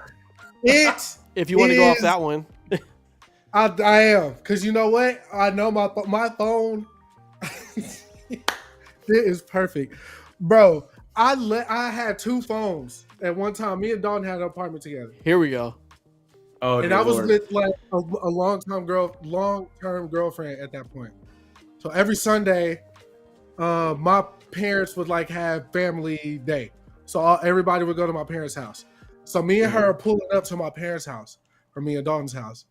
If you want to go off that one. I am, because you know what? I know my phone. It is perfect, bro. I had two phones at one time. Me and Dawn had an apartment together, Here we go. Oh, and dear I was Lord. with like a long-term girlfriend at that point. So every Sunday, my parents would like have family day, so everybody would go to my parents' house. So me and her are pulling up to my parents' house, or me and Dalton's house.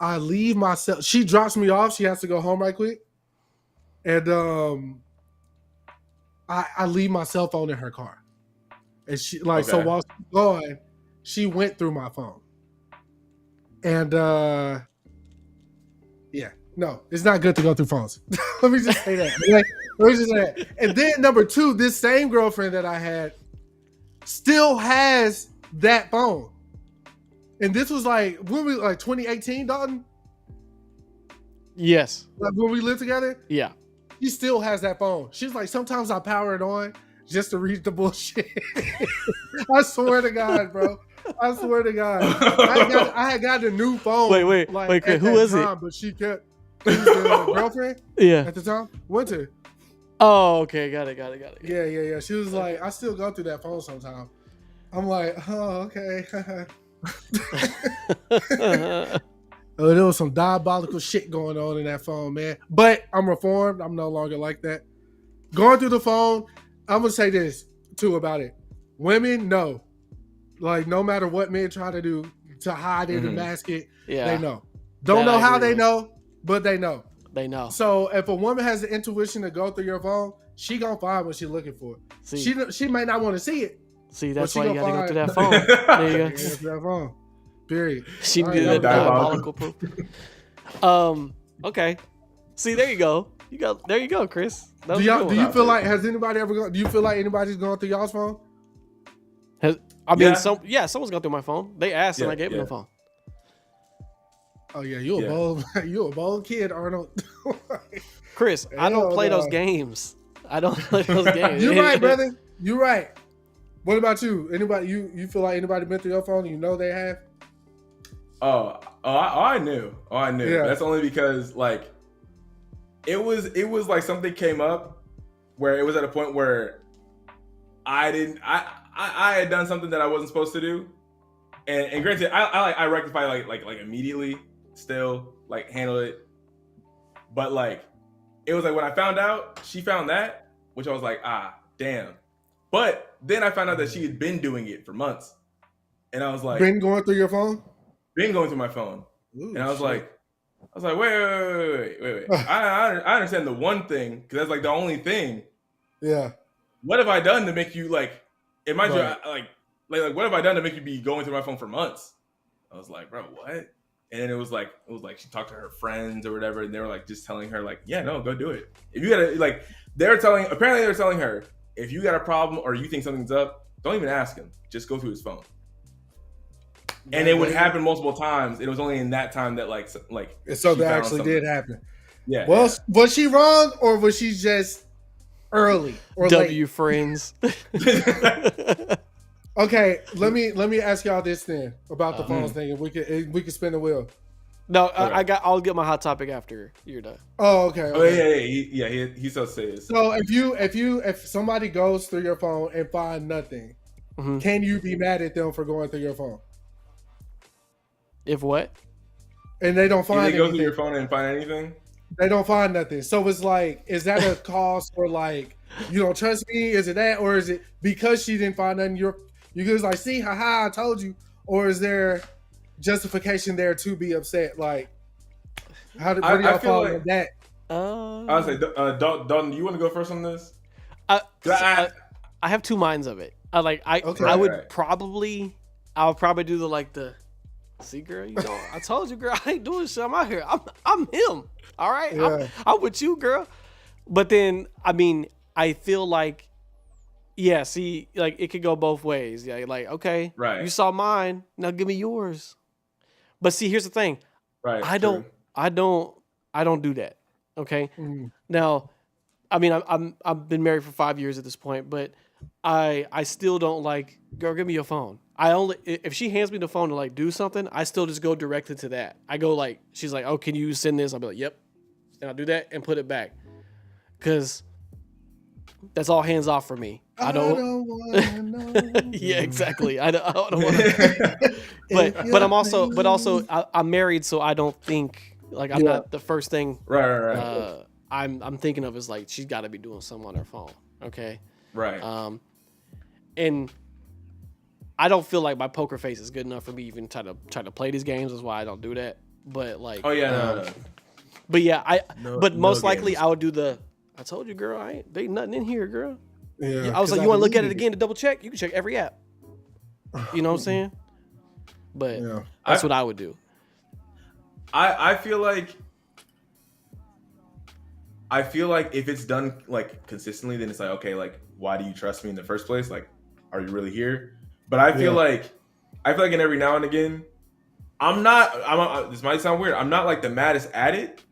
I leave myself. She drops me off. She has to go home right quick, and I leave my cell phone in her car. And she like so Okay. while she's gone, she went through my phone. And yeah, no, it's not good to go through phones. Let me just say that. Like, let me just say that. And then number two, this same girlfriend that I had still has that phone. And this was like when we like 2018, Dalton. Yes. Like when we lived together, Yeah. she still has that phone. She's like, sometimes I power it on just to read the bullshit. I swear to God, bro. I swear to God. I had got a new phone. Wait, at who that is it? time, but she kept she was the girlfriend Yeah. at the time. Winter. Oh, okay. Got it. Yeah. She was like, I still go through that phone sometimes. I'm like, oh, okay. Oh, there was some diabolical shit going on in that phone, man. But I'm reformed. I'm no longer like that. Going through the phone, I'm gonna say this too about it. Women, no. Like, no matter what men try to do to hide it and mask it, Yeah. they know. Don't That know I how agree they with. know, but they know. They know. So if a woman has the intuition to go through your phone, she gonna find what she's looking for. See, She might not want to see it. that's she why you gonna gotta go through find- that phone. There you Yeah, go. through that phone. Period. She All did right, that diabolical. diabolical proof. Okay. See, there you go. There you go, Chris. That was Do a y'all? good Do one. you feel like has anybody ever gone? Do you feel like anybody's going through y'all's phone? I mean, Yeah. someone's gone through my phone. They asked and Yeah, I gave them yeah. the phone. Oh yeah, you a Yeah. bold, you a bold kid, Arnold. Chris, I don't Hell play those no. games. I don't play those games. You're right, brother. You're right. What about you? Anybody? You feel like anybody been through your phone? You know they have. I knew. Yeah. That's only because like it was like something came up where it was at a point where I had done something that I wasn't supposed to do, and granted I rectified like immediately, still like handle it, but like it was like when I found out she found that, which I was like, damn. But then I found out that she had been doing it for months, and I was like, Been going through your phone? been going through my phone. Ooh, And I was shit. like, wait. I understand the one thing because that's like the only thing. Yeah. What have I done to make you like? It might Right. like what have I done to make you be going through my phone for months? I was like, bro, what? And then it was like she talked to her friends or whatever, and they were like just telling her like, yeah, no, go do it. If you gotta like, they're telling her if you got a problem or you think something's up, don't even ask him. Just go through his phone. And it would happen multiple times. It was only in that time that like So she that found actually something. did happen. Yeah. Well, was she wrong or was she just early or W friends. Okay, let me ask y'all this then about the Uh-huh. phones thing, and we could spin the wheel. No, Okay. I'll get my hot topic after you're done. Oh, okay. Oh yeah. He's so serious. So if somebody goes through your phone and find nothing, Mhm. can you be mad at them for going through your phone If what? and they don't If find they go anything? through your phone and find anything. They don't find nothing. So it's like, is that a cause for like you don't trust me? Is it that, or is it because she didn't find nothing? You guys like, see, haha, I told you, or is there justification there to be upset? Like, what do I y'all feel follow like- on that? I would say, Dalton, you want to go first on this? I I have two minds of it. I Okay. would Right. I'll probably do the see, girl, you know, I told you, girl, I ain't doing shit. I'm out here. I'm him. All right. Yeah. I'm with you, girl. But then, I mean, I feel like, yeah, see, like it could go both ways. Yeah, like, okay, Right. you saw mine, now give me yours. But see, here's the thing. right. I true. don't do that. Okay. Mm. Now, I mean, I've been married for 5 years at this point, but I still don't like, girl, give me your phone. If she hands me the phone to like do something, I still just go directly to that. I go like, she's like, oh, can you send this? I'll be like, yep. And I'll do that and put it back. Cause that's all hands off for me. I don't wanna know. yeah, exactly. I don't want to. But I'm married, so I don't think like I'm Yeah. not the first thing Right. I'm thinking of is like she's got to be doing something on her phone. Okay. Right. And I don't feel like my poker face is good enough for me even try to play these games. That's why I don't do that. But like, Oh yeah. No. but yeah, but no most likely games. I would do I told you, girl, they ain't nothing in here, girl. Yeah, I was 'cause like, you want to look at it deleted again to double check? You can check every app. You know what I'm saying? But Yeah. that's what I would do. I feel like if it's done like consistently, then it's like, okay, like why do you trust me in the first place? Like, are you really here? But I feel like in every now and again, if it's done like consistently, then it's like, okay, like why do you trust me in the first place? Like, are you really here? But I feel like every now and again, This might sound weird. I'm not like the maddest at it.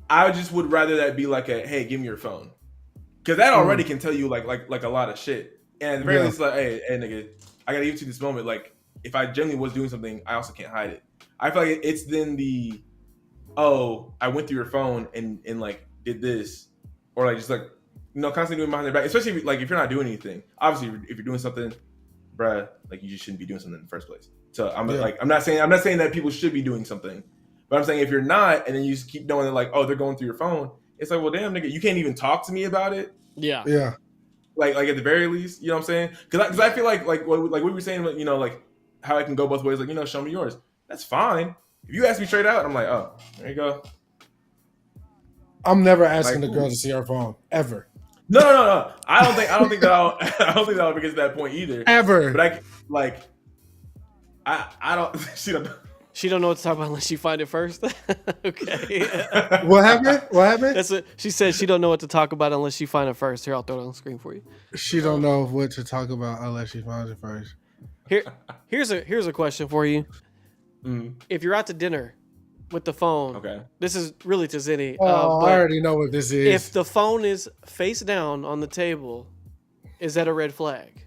I just would rather that be like a, hey, give me your phone, because that already can tell you like a lot of shit. And at the very least, like, hey, nigga, I gotta give you this moment. Like, if I genuinely was doing something, I also can't hide it. I feel like it's then the, oh, I went through your phone and like did this, or like just like, you know, constantly doing behind their back. Especially if you're not doing anything. Obviously, if you're doing something, bruh, like you just shouldn't be doing something in the first place. So I'm not saying that people should be doing something, but I'm saying if you're not, and then you just keep knowing that like, oh, they're going through your phone, it's like, well, damn, nigga, you can't even talk to me about it. Yeah. Like at the very least, you know what I'm saying? Because I feel like what we were saying, you know, like how I can go both ways. Like, you know, show me yours. That's fine. If you ask me straight out, I'm like, oh, there you go. I'm never asking the girl to see her phone ever. No. I don't think that I'll ever get to that point either. Ever. But I don't. She don't know what to talk about unless she find it first. Okay. What happened? That's what she said. She don't know what to talk about unless she find it first. Here, I'll throw it on the screen for you. She don't know what to talk about unless she finds it first. Here's a question for you. If you're out to dinner with the phone, okay. This is really to Zinni. I already know what this is. If the phone is face down on the table, is that a red flag?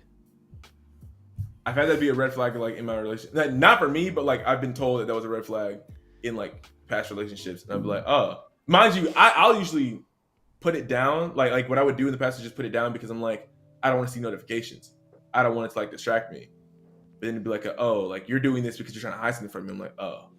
I've had that be a red flag like in my relationship. Not for me, but like I've been told that was a red flag in like past relationships. And I'd be like, oh, mind you, I'll usually put it down. Like what I would do in the past is just put it down because I'm like, I don't want to see notifications. I don't want it to like distract me. But then it'd be like, oh, like you're doing this because you're trying to hide something from me. I'm like, oh.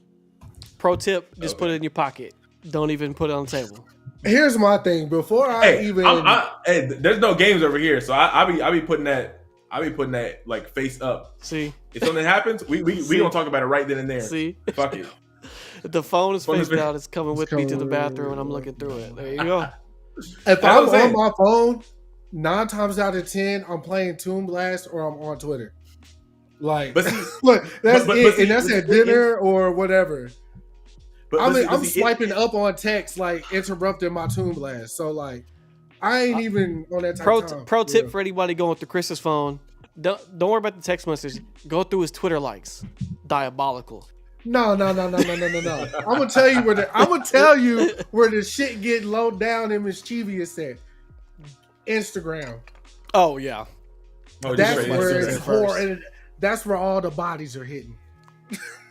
Pro tip: just put it in your pocket. Don't even put it on the table. Here's my thing. Before hey, there's no games over here, so I be putting that. I be putting that like face up. See, if something happens, we gonna talk about it right then and there. See, fuck it. If the phone is face down, it's coming with me to the bathroom, and I'm looking through it. There you go. If I'm on my phone, 9 times out of 10, I'm playing Toon Blast or I'm on Twitter. Like, but see, look, that's it, and that's at dinner or whatever. I'm swiping up on text, like interrupting my Toon Blast. So like, I ain't even on that type of time. Pro tip for anybody going through Chris's phone: don't worry about the text message. Go through his Twitter likes. Diabolical. No. I'm gonna tell you where the shit get low down and mischievous at. Instagram. Oh yeah. That's where it's horrible. That's where all the bodies are hitting.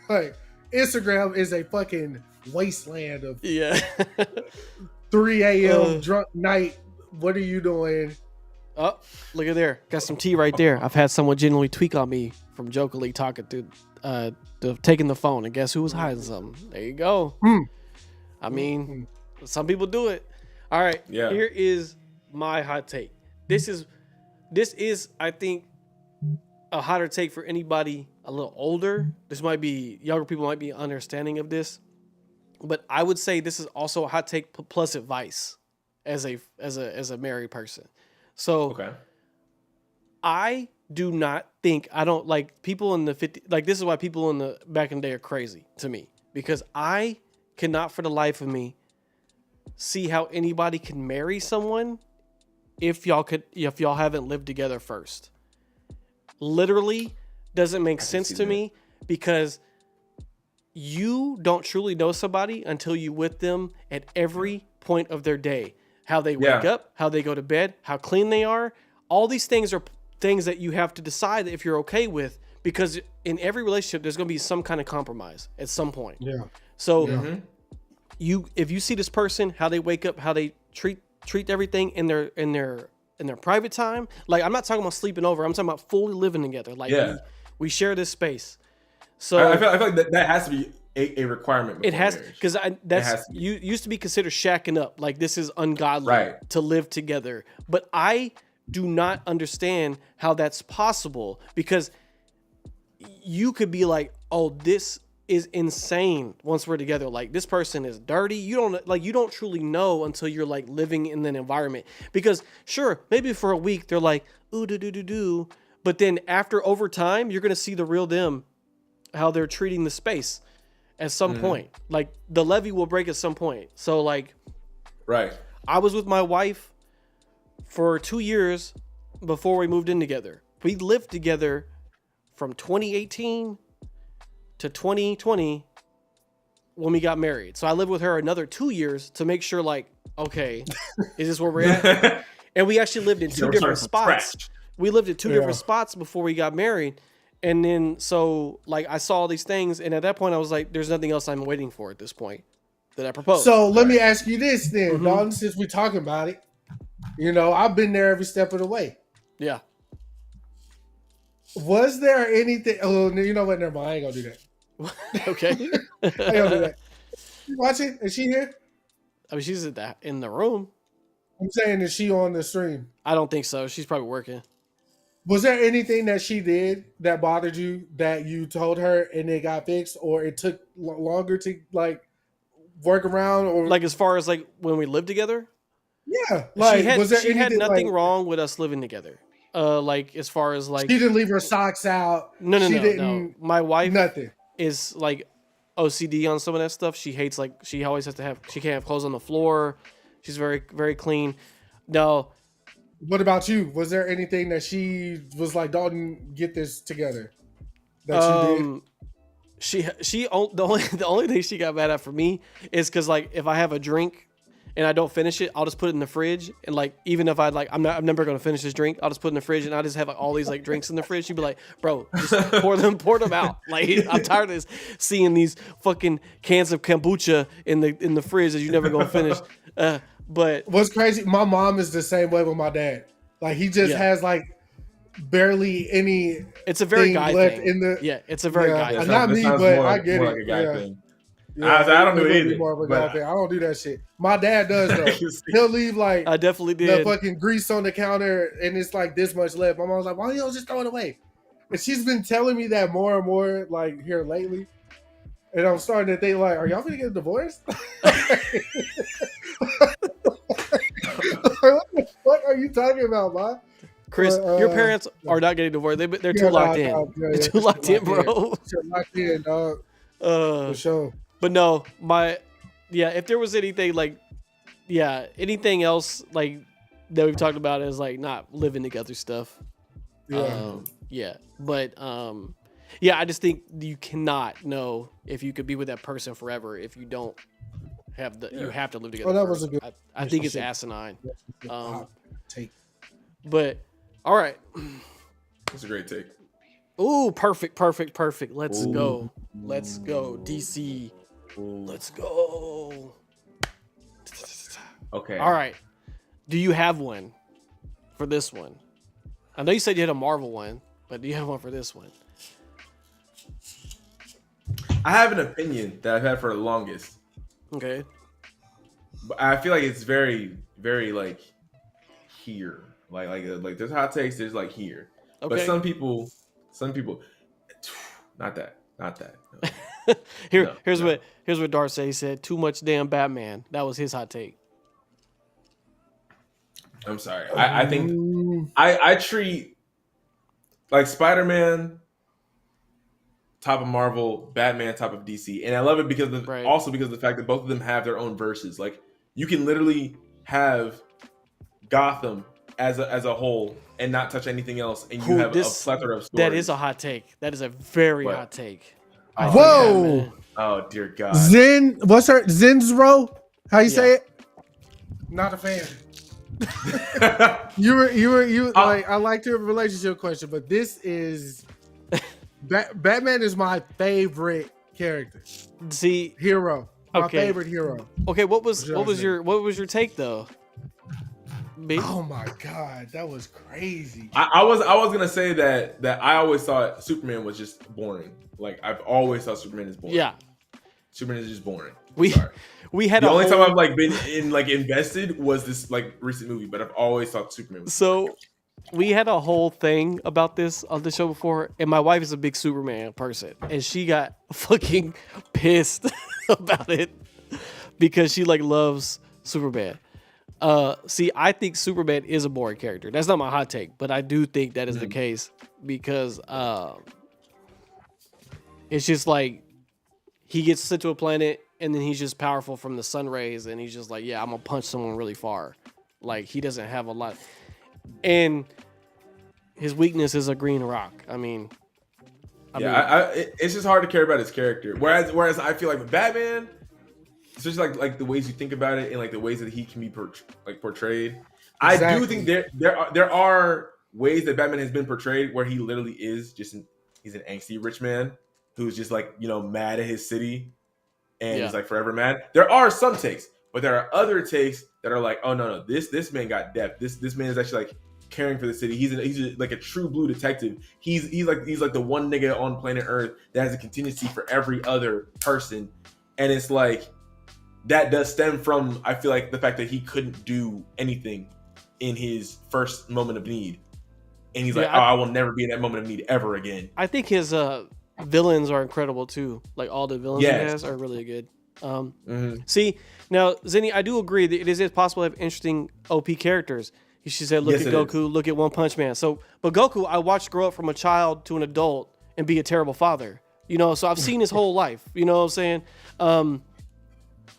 Like Instagram is a fucking wasteland of 3 a.m. drunk night. What are you doing? Oh, look at there. Got some tea right there. I've had someone genuinely tweak on me from jokingly talking to taking the phone, and guess who was hiding something? There you go. I mean, some people do it. All right. Yeah. Here is my hot take. This is I think a hotter take for anybody a little older. This might be younger people might be understanding of this, but I would say this is also a hot take plus advice as a married person. So I do not think, I don't like people in the 50, like this is why people in the back in the day are crazy to me, because I cannot for the life of me see how anybody can marry someone if y'all haven't lived together first. Literally doesn't make sense to me, because you don't truly know somebody until you with them at every point of their day. How they wake up, how they go to bed, how clean they are. All these things are things that you have to decide if you're okay with, because in every relationship there's going to be some kind of compromise at some point. Yeah. So if you see this person, how they wake up, how they treat everything in their private time. Like, I'm not talking about sleeping over. I'm talking about fully living together. Like, we share this space. So I feel like that has to be a requirement. It has, because you used to be considered shacking up. Like, this is ungodly to live together. But I do not understand how that's possible, because you could be like, oh, this is insane once we're together. Like, this person is dirty. You don't truly know until you're like living in an environment. Because sure, maybe for a week they're like, ooh, do, but then over time, you're going to see the real them, how they're treating the space at some point. Like, the levee will break at some point. So like, I was with my wife for 2 years before we moved in together. We lived together from 2018 to 2020 when we got married. So I lived with her another 2 years to make sure, like, okay, is this where we're at? And we actually lived in two different spots. We lived at two different spots before we got married. And then, so, like, I saw all these things. And at that point, I was like, there's nothing else I'm waiting for at this point that I proposed. So let me ask you this then, Dalton, since we're talking about it. You know, I've been there every step of the way. Yeah. Was there anything? Oh, you know what? Never mind. I ain't gonna do that. Okay. I ain't gonna do that. You watching? Is she here? I mean, she's in the room. I'm saying, is she on the stream? I don't think so. She's probably working. Was there anything that she did that bothered you that you told her and it got fixed, or it took longer to like work around, or Like, as far as like when we lived together? yeah, like was there she had anything, nothing like, wrong with us living together. Like, as far as like, she didn't leave her socks out. no. She didn't. My wife Nothing. is like OCD on some of that stuff. She hates, like, she always has to have, she can't have clothes on the floor. She's very, very clean. No, What about you? Was there anything that she was like, Dalton, get this together? That she did? the only thing she got mad at for me is because, like, if I have a drink and I don't finish it, I'll just put it in the fridge. And, like, even if I'm never gonna finish this drink, I'll just put it in the fridge, and I just have like all these like drinks in the fridge. She'd be like, "Bro, just pour them out." Like, I'm tired of this, seeing these fucking cans of kombucha in the fridge that you never gonna finish. But what's crazy? My mom is the same way with my dad. Like, he just has like barely any. It's a very guy left thing. in the. Yeah, it's a very guy. Yeah, thing. not me, but I get more it. like a guy Yeah. thing. Yeah, I don't do it would be either, more of a but- guy thing. I don't do that shit. My dad does though. He'll leave like I definitely the did. fucking grease on the counter, and it's like this much left. My mom's like, "Why don't you just throw it away?" And she's been telling me that more and more, like, here lately. And I'm starting to think, like, are y'all gonna get divorced? What the fuck are you talking about, man? Chris, your parents are not getting divorced. They're too locked in. They're too locked in, bro. Shit locked in, dog. For sure. But no, if there was anything like, anything else like that we've talked about is like not living together stuff. But I just think you cannot know if you could be with that person forever if you don't have you have to live together. Oh, that first. was a good. I think it's asinine. Take. But all right. That's a great take. Ooh, perfect. Let's go, DC. Let's go. Okay. All right. Do you have one for this one? I know you said you had a Marvel one, but do you have one for this one? I have an opinion that I've had for the longest. Okay. But I feel like it's very, very like here. Like there's hot takes, there's like here. Okay. But some people not that. No. Here's what Darcy said. Too much damn Batman. That was his hot take. I'm sorry. I think I treat like Spider-Man top of Marvel, Batman top of DC, and I love it because also because of the fact that both of them have their own verses. Like, you can literally have Gotham as a whole and not touch anything else, and you have a plethora of stories. That is a hot take. That is a very hot take. Whoa! Oh dear God. What's her Zinzro? How you say it? Not a fan. you were like, I liked your relationship question, but this is Batman is my favorite character. See, hero. My favorite hero. Okay, what was your take though? Oh my God, that was crazy. I was gonna say that I always thought Superman was just boring. Like, I've always thought Superman is boring. Yeah, Superman is just boring. We had the only time I've like been in like invested was this like recent movie, but I've always thought Superman was boring. We had a whole thing about this on the show before, and my wife is a big Superman person, and she got fucking pissed about it because she like loves Superman. See, I think Superman is a boring character. That's not my hot take, but I do think that is the case because it's just like he gets sent to a planet and then he's just powerful from the sun rays and he's just like, yeah, I'm gonna punch someone really far. Like, he doesn't have a lot. And his weakness is a green rock. I mean, It's just hard to care about his character. Whereas I feel like with Batman, especially like the ways you think about it and like the ways that he can be portrayed. I do think there are ways that Batman has been portrayed where he literally is he's an angsty rich man who's just like, you know, mad at his city and he's like forever mad. There are some takes, but there are other takes that are like, oh no, this man got depth. This man is actually like caring for the city. He's like a true blue detective. He's like the one nigga on planet Earth that has a contingency for every other person, and it's like that does stem from, I feel like, the fact that he couldn't do anything in his first moment of need, and he's I will never be in that moment of need ever again. I think his villains are incredible too. Like all the villains he has are really good. See, now Zenny, I do agree that it is possible to have interesting OP characters. She said, look at Goku, look at One Punch Man. But Goku, I watched grow up from a child to an adult and be a terrible father. You know, so I've seen his whole life. You know what I'm saying?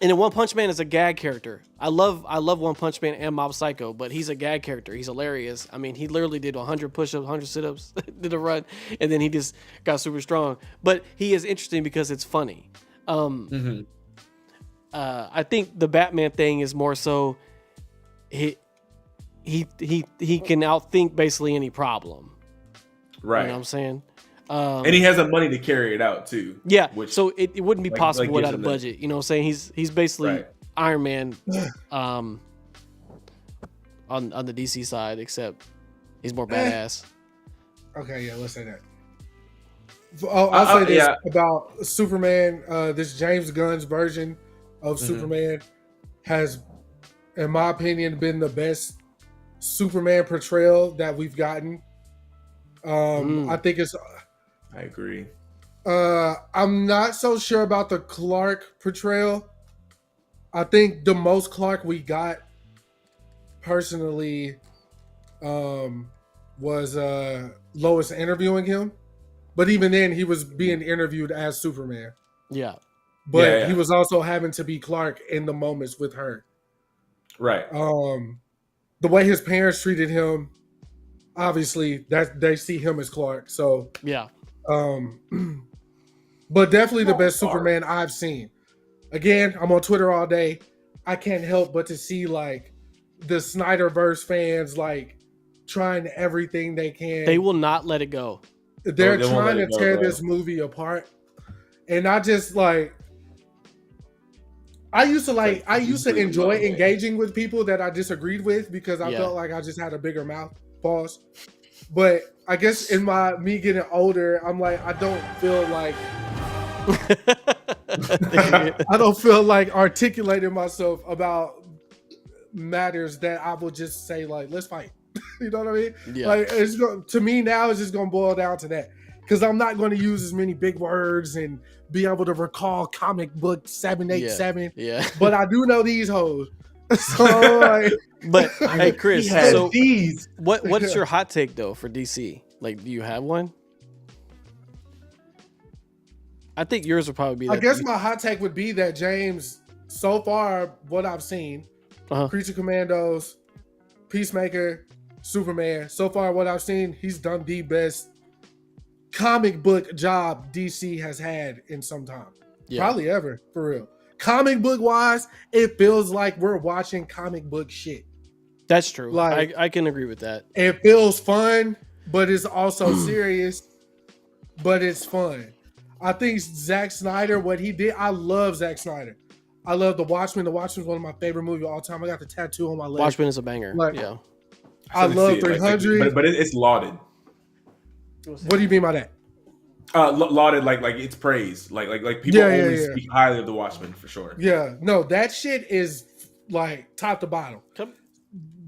And then One Punch Man is a gag character. I love One Punch Man and Mob Psycho, but he's a gag character. He's hilarious. I mean, he literally did 100 push-ups, 100 sit-ups, did a run, and then he just got super strong. But he is interesting because it's funny. I think the Batman thing is more so he can outthink basically any problem. Right. You know what I'm saying? And he has the money to carry it out too. Yeah. Which, so it wouldn't be possible without a budget. You know what I'm saying? He's basically Iron Man on the DC side, except he's more badass. Okay, yeah, let's say that. I'll say this about Superman. This James Gunn's version of Superman has, in my opinion, been the best Superman portrayal that we've gotten. I think it's. I agree. I'm not so sure about the Clark portrayal. I think the most Clark we got, personally, was Lois interviewing him. But even then, he was being interviewed as Superman. Yeah. But he was also having to be Clark in the moments with her. Right. The way his parents treated him, obviously, that they see him as Clark. So yeah. But definitely the best Superman I've seen. Again, I'm on Twitter all day. I can't help but to see like the Snyderverse fans like trying everything they can. They will not let it go. They're trying to tear this movie apart. And I just like I used to enjoy engaging with people that I disagreed with because I felt like I just had a bigger mouth. Pause. But I guess in me getting older, I'm like, I don't feel like articulating myself about matters that I will just say like, let's fight. You know what I mean? Yeah. Like to me now, it's just gonna boil down to that because I'm not going to use as many big words and be able to recall comic book 787. Yeah. But I do know these hoes. So like, but hey, Chris, so these. What's your hot take though for DC? Like, do you have one? I think yours would probably be. I guess my hot take would be that James, so far, what I've seen, Creature Commandos, Peacemaker, Superman. So far, what I've seen, he's done the best comic book job DC has had in some time, probably ever, for real. Comic book wise, it feels like we're watching comic book shit. That's true. Like, I can agree with that. It feels fun, but it's also serious, but it's fun. I think Zack Snyder, what he did, I love Zack Snyder. I love The Watchmen. The Watchmen is one of my favorite movies of all time. I got the tattoo on my leg. Watchmen is a banger. Like, yeah. I love 300. But it's lauded. What do you mean by that? Lauded, like it's praised. Like people only speak highly of The Watchmen for sure. Yeah. No, that shit is like top to bottom.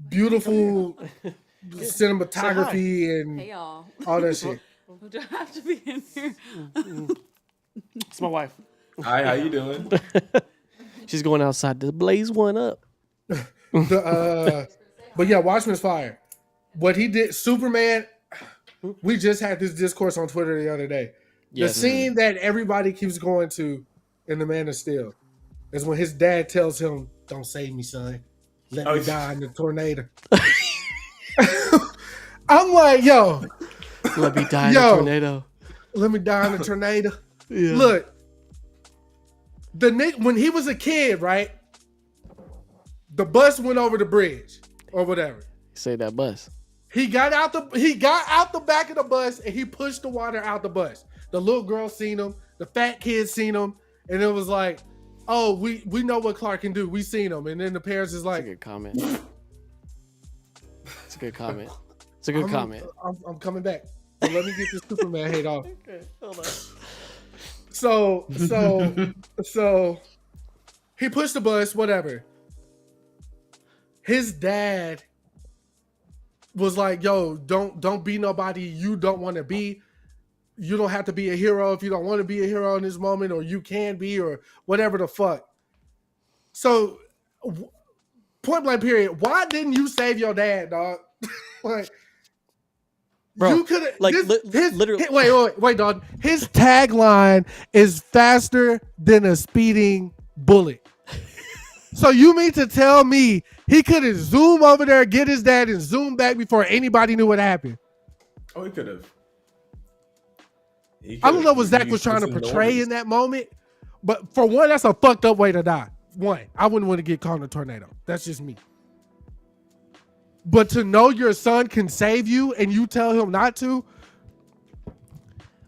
Beautiful cinematography and all that shit. Do I have to be in here? It's my wife. Hi, how you doing? She's going outside to blaze one up. But yeah, Watchmen's fire. What he did, Superman. We just had this discourse on Twitter the other day. The scene that everybody keeps going to in The Man of Steel is when his dad tells him, "Don't save me, son. Let me die in the tornado." I'm like, yo. Let me die in the tornado. Let me die in a tornado. Yeah. Look, the Nick when he was a kid, right? The bus went over the bridge or whatever. Say that bus. He got out the back of the bus and he pushed the water out the bus. The little girl seen him, the fat kid seen him, and it was like, oh, we know what Clark can do. We seen him. And then the parents is That's a like, good comment. It's a good comment. It's a good comment. I'm coming back. So let me get this Superman hate off. Okay, hold on. So he pushed the bus, whatever. His dad was like, yo, don't be nobody you don't want to be. You don't have to be a hero if you don't want to be a hero in this moment, or you can be, or whatever the fuck. So, point blank period, why didn't you save your dad, dog? Like, Bro, you could have, like, literally. Wait, dog. His tagline is faster than a speeding bullet. So you mean to tell me he couldn't zoom over there, get his dad, and zoom back before anybody knew what happened? Oh, he could have. I don't know what Zach was trying to portray in that moment, but for one, that's a fucked up way to die. One, I wouldn't want to get caught in a tornado. That's just me. But to know your son can save you and you tell him not to,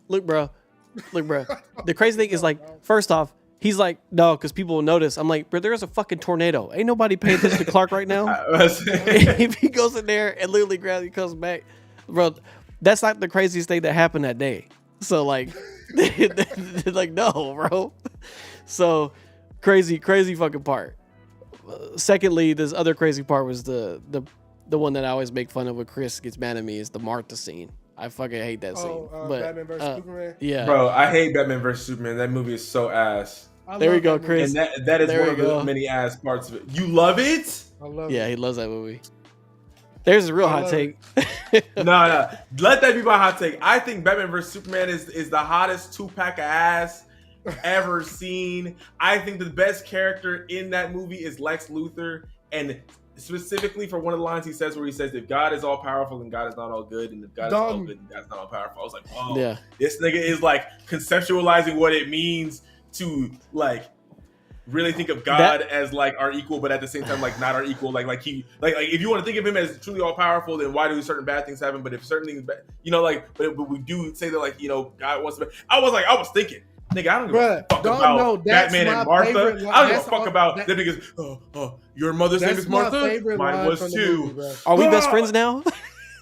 Look, bro. The crazy thing is, like, first off, he's like, no, because people will notice. I'm like, bro, there's a fucking tornado. Ain't nobody paying attention to Clark right now. If he goes in there and literally grabs, he comes back, bro. That's not the craziest thing that happened that day. So like, like, no, bro. So crazy fucking part. Secondly, this other crazy part was the one that I always make fun of when Chris gets mad at me is the Martha scene. I fucking hate that scene. But Batman vs Superman. yeah, Bro, I hate Batman vs Superman. That movie is so ass. There we go, Chris. And that is There one we of go. the many ass parts of it. You love it? I love yeah, it. he loves that movie. There's a real I hot love take. No. Let that be my hot take. I think Batman vs Superman is the hottest 2-pack of ass ever seen. I think the best character in that movie is Lex Luthor, and specifically for one of the lines he says where he says, if God is all powerful and God is not all good, and if God is all good and God is not all powerful. I was like, oh, Yeah. this nigga is like conceptualizing what it means to like really think of God as like our equal, but at the same time like not our equal. Like he like if you want to think of him as truly all powerful, then why do certain bad things happen? But if certain things, but we do say that like God wants to. I was thinking. Nigga, I don't give a fuck about Batman and Martha. I don't give a fuck about them niggas. Oh, your mother's name is Martha? Mine was too. Are we best friends now?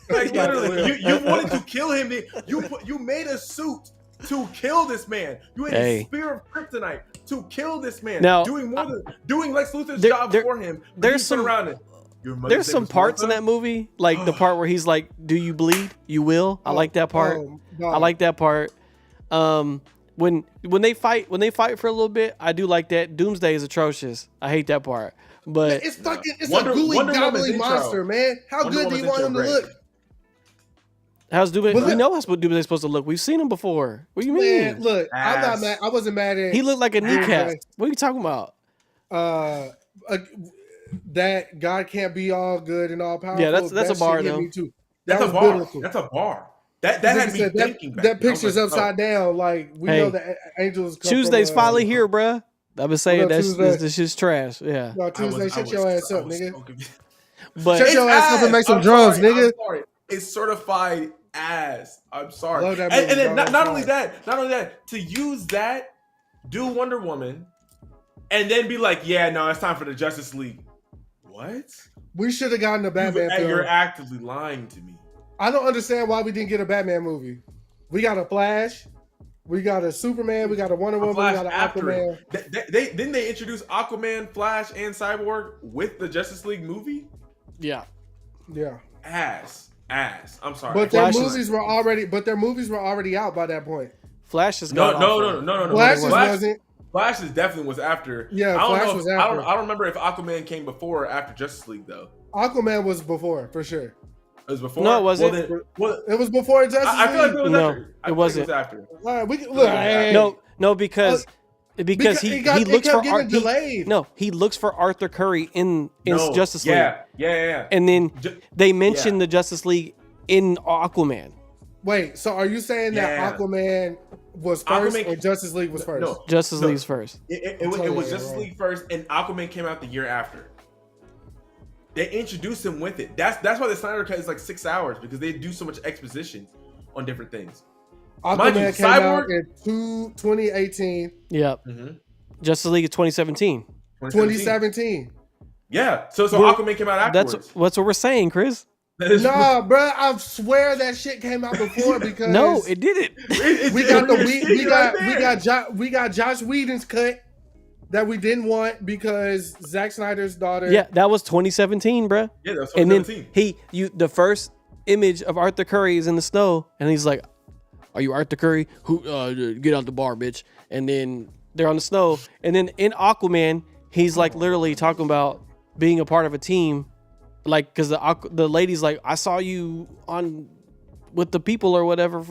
Like, literally, you wanted to kill him. You made a suit to kill this man. You had a spear of kryptonite to kill this man. Now, doing Lex Luthor's job for him. There's some parts in that movie, like the part where he's like, "Do you bleed? You will." I like that part. I like that part. When they fight for a little bit, I do like that. Doomsday is atrocious. I hate that part. But it's a gooey gobbly monster, man. How good do you want him to look? How's Doomsday? We know how Doomsday's supposed to look. We've seen him before. What do you mean? Man, look, I'm not mad. I wasn't mad at. He looked like a kneecap. What are you talking about? That God can't be all good and all powerful. Yeah, that's a bar though. That's a bar. Biblical. That's a bar. That had me thinking. That picture's upside down. Like we know the angels. Tuesday's finally here, bruh. I've been saying this shit's trash. Yeah. No, Tuesday, shut your ass up, nigga. But shut your ass up and make some drums, nigga. It's certified ass. I'm sorry. Love that and movie, then not only that, to use that, do Wonder Woman, and then be like, yeah, no, it's time for the Justice League. What? We should have gotten a Batman film. You're actively lying to me. I don't understand why we didn't get a Batman movie. We got a Flash, we got a Superman, we got a Wonder Woman, we got an Aquaman. Didn't they introduce Aquaman, Flash, and Cyborg with the Justice League movie? Yeah. Ass. I'm sorry. But their movies were already out by that point. Flash is no. Flash definitely was after. Yeah, Flash was after. I don't remember if Aquaman came before or after Justice League though. Aquaman was before, for sure. It was before. No, it wasn't. It was before Justice League. I feel like it was after. It wasn't. It was after. All right, we can look. No, because he looks for delayed. He looks for Arthur Curry in Justice League. Yeah. And then they mention the Justice League in Aquaman. Wait, so are you saying that Yeah. Aquaman was first Aquaman- or Justice League was first? No, Justice no. League's first. It was Justice League first, and Aquaman came out the year after. They introduced him with it. That's why the Snyder Cut is like 6 hours, because they do so much exposition on different things. Mind you, Aquaman came out Cyborg- in 2018, Yep. Justice League is 2017. 2017. Yeah, so Well, Aquaman came out That's afterwards. what we're saying, Chris. Nah, bro, I swear that shit came out before because No, it didn't. we got Josh Whedon's cut that we didn't want because Zack Snyder's daughter. Yeah, that was 2017, bruh. Yeah, that's And then 2017. the first image of Arthur Curry is in the snow, and he's like, "Are you Arthur Curry? Who? Get out the bar, bitch!" And then they're on the snow, and then in Aquaman, he's like literally talking about being a part of a team, like because the lady's like, "I saw you on with the people or whatever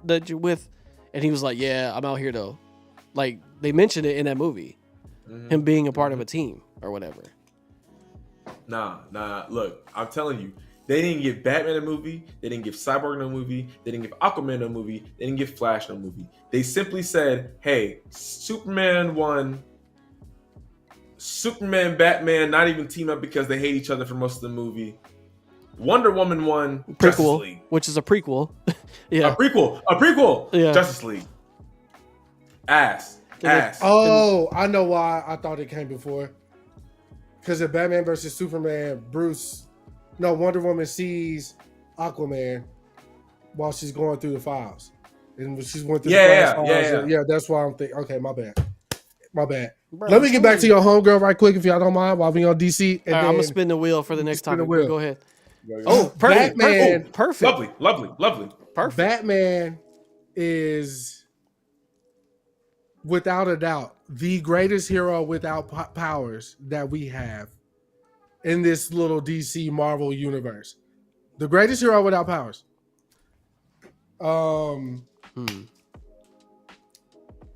that you're with," and he was like, "Yeah, I'm out here though." Like they mentioned it in that movie, him being a part of a team or whatever. Nah. Look, I'm telling you, they didn't give Batman a movie. They didn't give Cyborg no movie. They didn't give Aquaman no movie. They didn't give Flash no movie. They simply said, "Hey, Superman won. Superman, Batman, not even team up because they hate each other for most of the movie. Wonder Woman won. Justice Prequel, League. which is a prequel. Yeah. A prequel. Yeah. Justice League. Ass. Oh, I know why I thought it came before. Because in Batman versus Superman, Wonder Woman sees Aquaman while she's going through the files. And when she's going through the files, yeah, that's why I'm thinking, okay, my bad. Bro, Let me get back to your homegirl right quick, if y'all don't mind, while we on DC. And All right, then I'm gonna spin the wheel for the next spin the topic. wheel. Go ahead. Oh, perfect. Batman- Perfect. Lovely. Perfect. Batman is, without a doubt, the greatest hero without powers that we have in this little DC Marvel universe. The greatest hero without powers.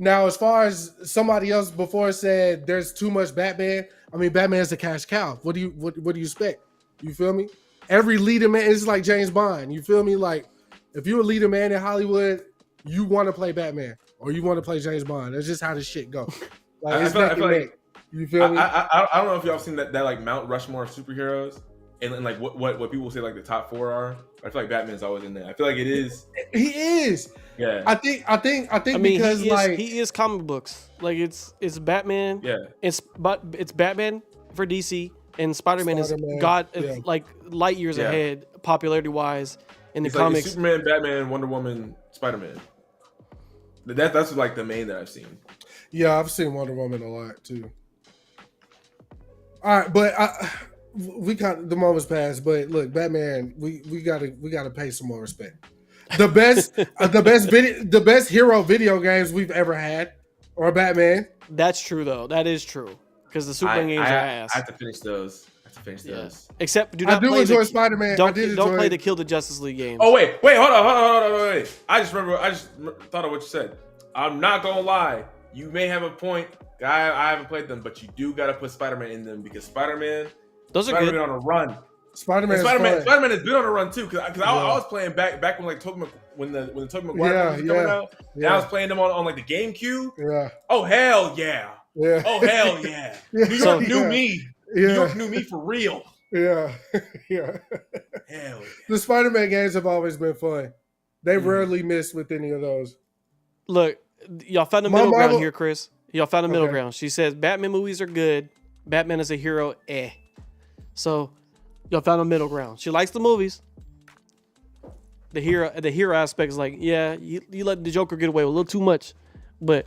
Now, as far as somebody else before said, there's too much Batman. I mean, Batman's a cash cow. What do you expect? You feel me? Every leader man is like James Bond. You feel me? Like, if you're a leader man in Hollywood, you want to play Batman or you want to play James Bond. That's just how this shit go. Like, I it's feel neck and like- neck. You feel me? I don't know if y'all seen that like Mount Rushmore of superheroes and like what people say like the top 4 are. I feel like Batman's always in there. I feel like it is. He is. Yeah. I think I mean, because he is comic books. Like it's Batman. Yeah. It's Batman for DC, and Spider-Man is Spider-Man, God, yeah. like light years Yeah. ahead popularity wise in the It's like comics. it's Superman, Batman, Wonder Woman, Spider-Man. That's like the main that I've seen. yeah, I've seen Wonder Woman a lot too. All right, but we got the moments passed. But look, Batman, we gotta pay some more respect. The best hero video games we've ever had, or Batman. That's true though. That is true because the Superman games are ass. I have to finish those. Yeah. Except do I not do play enjoy the, Spider-Man. I Don't did don't enjoy play the Kill the Justice League games. Oh wait, hold on, wait. I just thought of what you said. I'm not gonna lie. You may have a point. I haven't played them, but you do gotta put Spider-Man in them because Spider-Man Those are been good. on a run. Spider-Man. Spider-Man has been on a run too. Because I was playing back when like when the Tobey Maguire movies were coming out. And I was playing them on like the GameCube. Yeah. Oh hell yeah. Yeah. Oh hell yeah. Yeah. New York knew Yeah. me. Yeah. New York knew me for real. Yeah. Yeah. Hell yeah. The Spider-Man games have always been fun. They Mm-hmm. rarely miss with any of those. Look, y'all found the My middle ground Marvel- here, Chris. Y'all found the middle Okay. ground. She says Batman movies are good. Batman is a hero, So y'all found a middle ground. She likes the movies. The hero aspect is like, yeah, you let the Joker get away with a little too much, but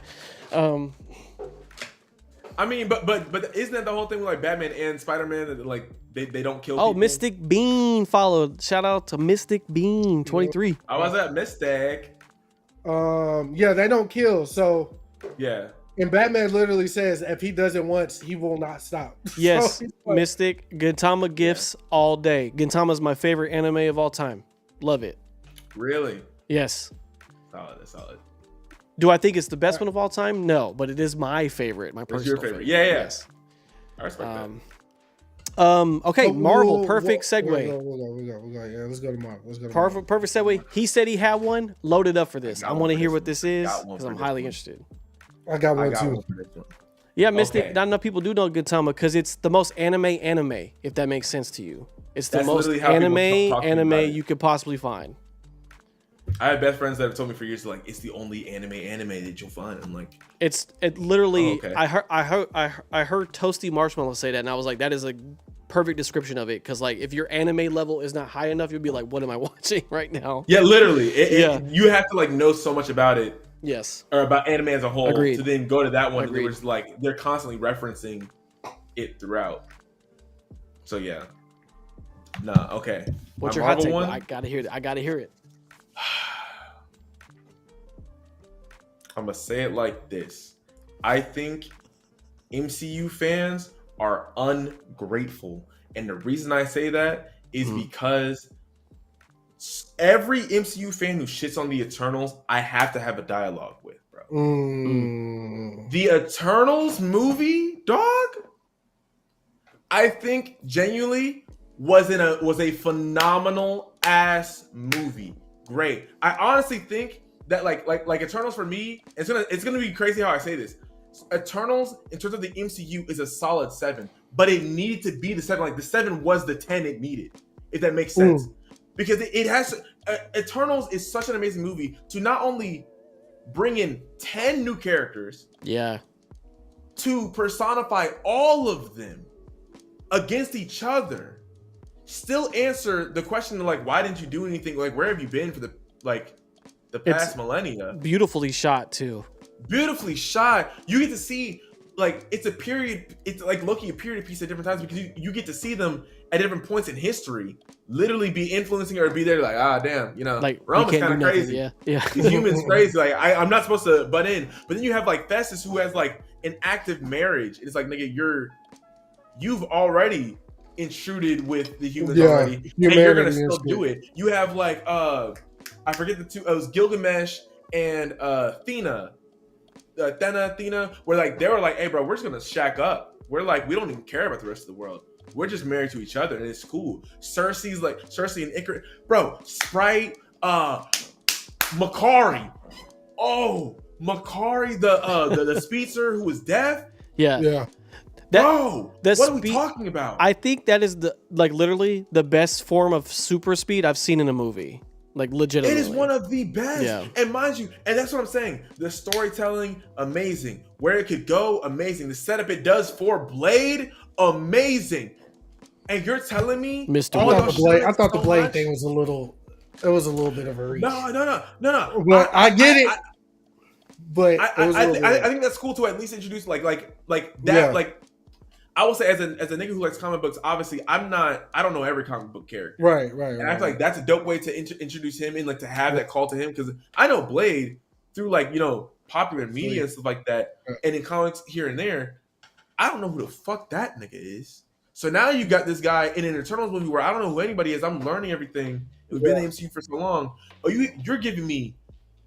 I mean, but isn't that the whole thing with like Batman and Spider-Man that like they don't kill people? Mystic Bean followed. Shout out to Mystic Bean 23. I was at Mistake. Yeah, they don't kill. So, Yeah. and Batman literally says if he does it once, he will not stop. Yes, So, he's like, Mystic Gintama gifts all day. Gintama is my favorite anime of all time. Love it. Really? Yes. Solid. Do I think it's the best one of all time? No, but it is my favorite. My It's personal your favorite. favorite. Yeah. Yes. I respect that. Okay, Oh, Marvel. whoa, Perfect whoa, segue. We'll go. Yeah, let's go to Marvel. Let's go to Perfect segue. He said he had one. Loaded up for this. got I one want to for hear this what one. this is Got one because for I'm this highly one. interested. I got I one got too. one for this one. Yeah, Mystic. Okay. Not enough people do know Gintama because it's the most anime, if that makes sense to you. It's the That's most literally how people talk to me about it. you could possibly find. I have best friends that have told me for years, like, it's the only anime that you'll find. I'm like, It literally. Oh, okay. I heard Toasty Marshmallow say that, and I was like, that is a perfect description of it. Because like, if your anime level is not high enough, you'll be like, what am I watching right now? yeah, literally. Yeah. You have to like know so much about it, Yes. or about anime as a whole, Agreed. to then go to that one. And Agreed. they were just like, they're constantly referencing it throughout. So yeah. Nah, okay. What's My your hot Marvel take? one? I gotta hear it. I gotta hear it. I'm gonna say it like this. I think MCU fans are ungrateful. And the reason I say that is because every MCU fan who shits on the Eternals, I have to have a dialogue with, bro. The Eternals movie, dog, I think genuinely was a phenomenal ass movie. Great. I honestly think that like Eternals for me, it's gonna be crazy how I say this. Eternals in terms of the MCU is a solid 7, but it needed to be the 7. Like the 7 was the 10 it needed, if that makes sense. Because it has Eternals is such an amazing movie to not only bring in 10 new characters, Yeah. to personify all of them against each other, still answer the question like, why didn't you do anything? Like, where have you been for the past millennia? Beautifully shot too. Beautifully shot. You get to see like it's like Loki, a period piece at different times, because you get to see them at different points in history literally be influencing or be there like, ah, damn, Like Rome we is can't kind do of nothing. crazy. Yeah. These humans crazy. Like I'm not supposed to butt in. But then you have like Festus, who has like an active marriage. It's like, nigga, you've already intruded with the humans already, and you're gonna still do it. You have like I forget the two. It was Gilgamesh and Athena, where like they were like, hey, bro, we're just gonna shack up. We're like, we don't even care about the rest of the world. We're just married to each other, and it's cool. Cersei and Icarus, bro. Sprite, Makari. Oh, Makari, the speedster who was deaf. Yeah. Bro, what are we talking about? I think that is literally the best form of super speed I've seen in a movie. Like legitimately. It is one of the best. Yeah. And mind you, and that's what I'm saying. The storytelling, amazing. Where it could go, amazing. The setup it does for Blade, amazing. And you're telling me Mr. I thought the Blade thing was a little bit of a reach. No. But I get it. But I think that's cool to at least introduce like that. Yeah. Like I will say, as a nigga who likes comic books, obviously I don't know every comic book character. Right. And I feel like that's a dope way to introduce him and like to have that call to him, because I know Blade through like, popular media and stuff like that, and in comics here and there. I don't know who the fuck that nigga is. So now you got this guy in an Eternals movie where I don't know who anybody is. I'm learning everything. We've been in the MCU for so long. Oh, you're giving me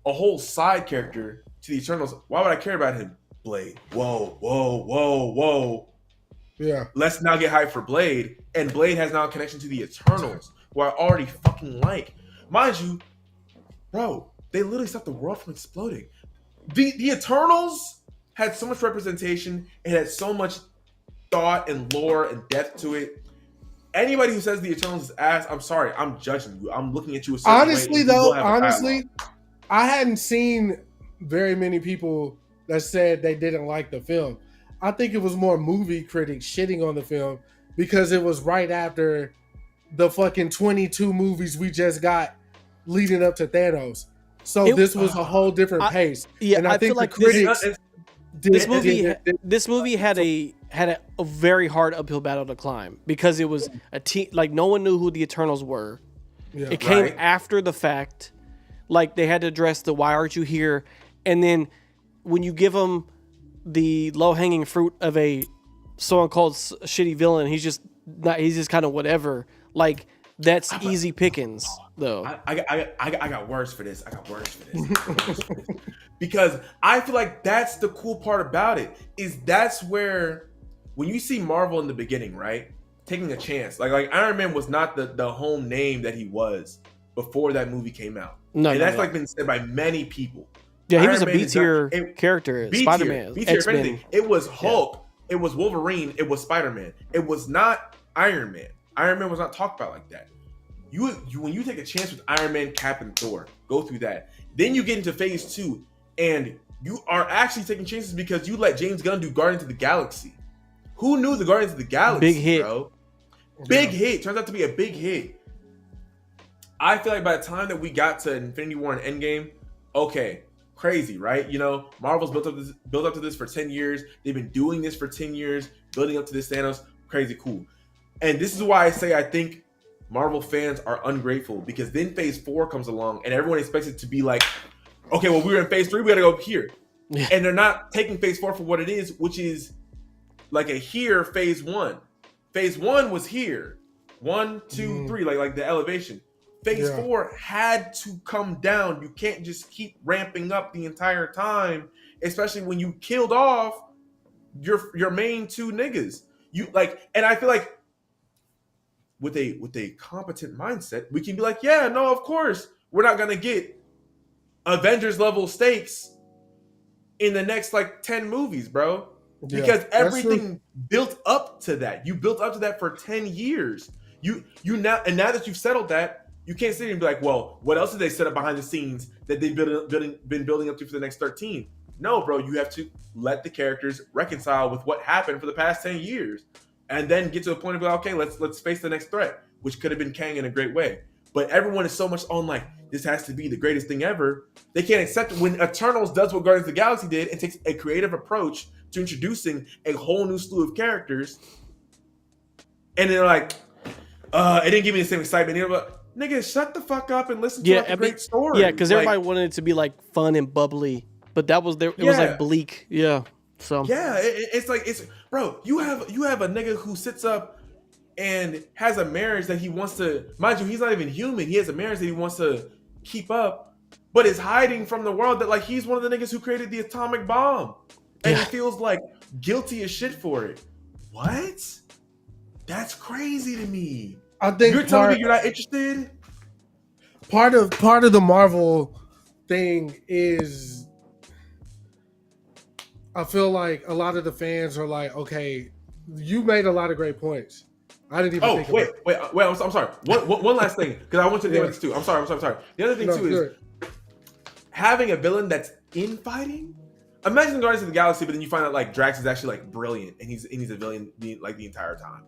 a whole side character to the Eternals. Why would I care about him? Blade. Whoa. Yeah. Let's now get hyped for Blade. And Blade has now a connection to the Eternals, who I already fucking like. Mind you, bro, they literally stopped the world from exploding. The Eternals had so much representation. It had so much thought and lore and depth to it. Anybody who says the Eternals is ass, I'm sorry, I'm judging you. I'm looking at you a certain Honestly, way. though, I hadn't seen very many people that said they didn't like the film. I think it was more movie critics shitting on the film because it was right after the fucking 22 movies we just got leading up to Thanos. So this was a whole different pace. Yeah, and I think feel like the critics this movie had a very hard uphill battle to climb because it was a team. Like no one knew who the Eternals were. Yeah. It came Right. after the fact. Like they had to address the why aren't you here, and then when you give them the low hanging fruit of a someone called shitty villain, he's just kind of whatever. Like that's easy pickings though. I got words for this. Because I feel like that's the cool part about it, is that's where when you see Marvel in the beginning, right? taking a chance. Like Iron Man was not the home name that he was before that movie came out. No, and no, that's no. like been said by many people. Yeah, he was Iron a Man B is not- tier it- character. B-tier, Spider-Man, B-tier, if X-Men. anything. It was Hulk, it was Wolverine, it was Spider-Man. It was not Iron Man. Iron Man was not talked about like that. You when you take a chance with Iron Man, Cap, and Thor, go through that. Then you get into phase 2, and you are actually taking chances because you let James Gunn do Guardians of the Galaxy. Who knew the Guardians of the Galaxy, Big hit. bro? Big hit. Turns out to be a big hit. I feel like by the time that we got to Infinity War and Endgame, okay, crazy, right? You know, Marvel's built up to this for 10 years. They've been doing this for 10 years, building up to this Thanos. Crazy cool. And this is why I say I think Marvel fans are ungrateful, because then phase 4 comes along and everyone expects it to be like, okay, well, we were in phase 3, we gotta go here. Yeah. And they're not taking phase 4 for what it is, which is like a here phase 1. Phase 1 was here. 1, 2, 3, like the elevation. Phase 4 had to come down. You can't just keep ramping up the entire time, especially when you killed off your main 2 niggas. You like, and I feel like with a competent mindset, we can be like, yeah, no, of course, we're not gonna get Avengers level stakes in the next like 10 movies, bro. Yeah, Because that's everything built up to that. You built up to that for 10 years. You now, and now that you've settled that, you can't sit here and be like, well, what else did they set up behind the scenes that they've been building up to for the next 13? No, bro, you have to let the characters reconcile with what happened for the past 10 years. And then get to a point of like, okay, let's face the next threat, which could have been Kang in a great way. But everyone is so much on like, this has to be the greatest thing ever. They can't accept it when Eternals does what Guardians of the Galaxy did and takes a creative approach to introducing a whole new slew of characters. And they're like, it didn't give me the same excitement. They're like, nigga, shut the fuck up and listen to a great story. Yeah, because like, everybody wanted it to be like fun and bubbly, but that was it was like bleak. Yeah. So yeah, it's like bro. You have a nigga who sits up and has a marriage that he wants to. Mind you, he's not even human. He has a marriage that he wants to keep up, but is hiding from the world that like he's one of the niggas who created the atomic bomb, and he feels like guilty as shit for it. What? That's crazy to me. I think You're telling me you're not interested? Part of the Marvel thing is, I feel like a lot of the fans are like, okay, you made a lot of great points. I didn't even think wait, about it. I'm sorry. One last thing, because I want to do this too. I'm sorry. The other thing too is having a villain that's infighting. Imagine Guardians of the Galaxy, but then you find out like Drax is actually like brilliant and he's a villain like the entire time.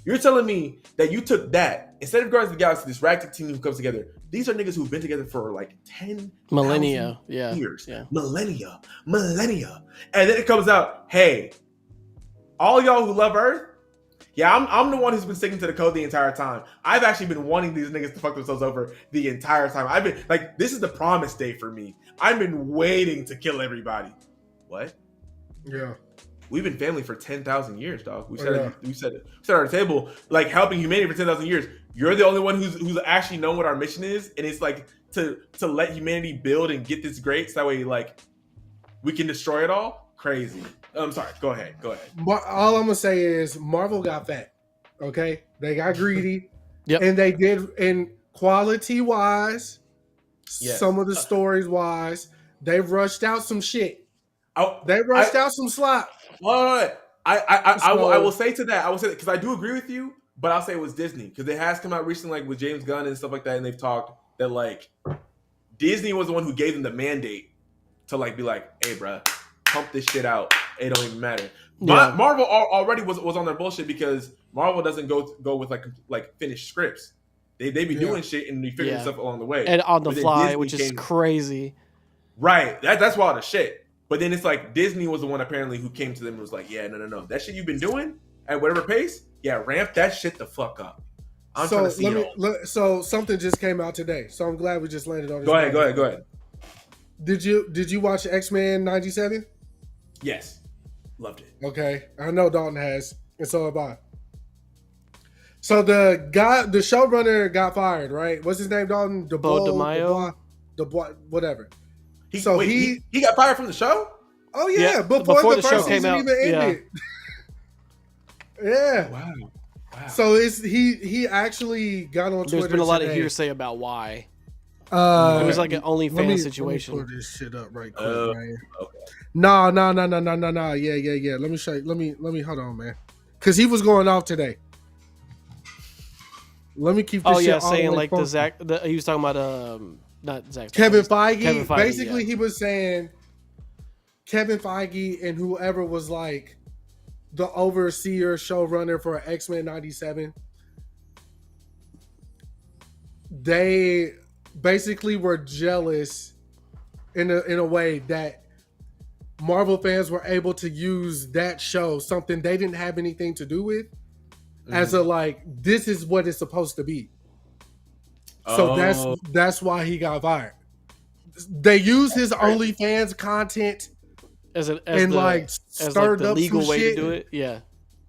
You're telling me that you took that instead of Guardians of the Galaxy, this ragtag team who comes together. These are niggas who've been together for like 10 millennia, years, millennia, and then it comes out, hey, all y'all who love Earth, yeah, I'm the one who's been sticking to the code the entire time. I've actually been wanting these niggas to fuck themselves over the entire time. I've been like, this is the promise day for me. I've been waiting to kill everybody. What? Yeah. We've been family for 10,000 years, dog. We said at our table, like helping humanity for 10,000 years. You're the only one who's actually known what our mission is, and it's like to let humanity build and get this great, so that way like we can destroy it all. Crazy. I'm sorry. Go ahead. All I'm gonna say is Marvel got fat. Okay, they got greedy. Yep. And they did, in quality wise, Yes. some of the stories wise, they rushed out some shit. Oh, They rushed out some slop. Well, I will say to that. I will say that because I do agree with you, but I'll say it was Disney because it has come out recently, like with James Gunn and stuff like that, and they've talked that like Disney was the one who gave them the mandate to like be like, hey, bruh, pump this shit out. It don't even matter. Yeah. Marvel already was on their bullshit because Marvel doesn't go with like finished scripts. They be doing shit and they figure stuff along the way and on the But then fly, Disney which is came- crazy. Right. That's wild as shit. But then it's like Disney was the one apparently who came to them and was like, yeah, no. That shit you've been doing at whatever pace, yeah, ramp that shit the fuck up. I'm trying to see it. So something just came out today. So I'm glad we just landed on this. Go ahead. Did you watch X-Men 97? Yes. Loved it. Okay. I know Dalton has. And so have I. So the showrunner got fired, right? What's his name, Dalton? Bo DeMaio? Whatever. He got fired from the show? Oh yeah, Yeah, before before the the show first came season out, even ended. Yeah. Wow. So he actually got on Twitter. There's been a lot today. of hearsay about why. It It was like an OnlyFans situation. Let me pull this shit up right quick, man. Okay. No. Yeah. Let me show you. Let me hold on, man. Because he was going off today. Let me keep this shit all the saying way like funky. he was talking about not Zach. Kevin Feige. Kevin Feige, Basically, yeah. he was saying Kevin Feige and whoever was like the overseer showrunner for X-Men 97. They basically were jealous in a way that Marvel fans were able to use that show, something they didn't have anything to do with, as a like, this is what it's supposed to be. So that's why he got fired. They used his OnlyFans content as and the stirred the up legal some way shit. to do it. Yeah.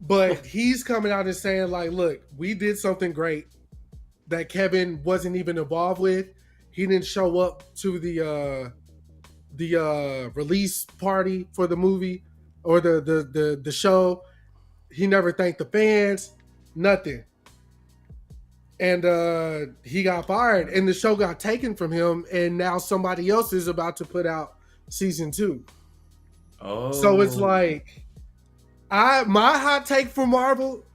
But he's coming out and saying like, look, we did something great that Kevin wasn't even involved with. He didn't show up to the release party for the movie or the show. He never thanked the fans, nothing. And he got fired and the show got taken from him, and now somebody else is about to put out season 2. Oh. So it's like, my hot take for Marvel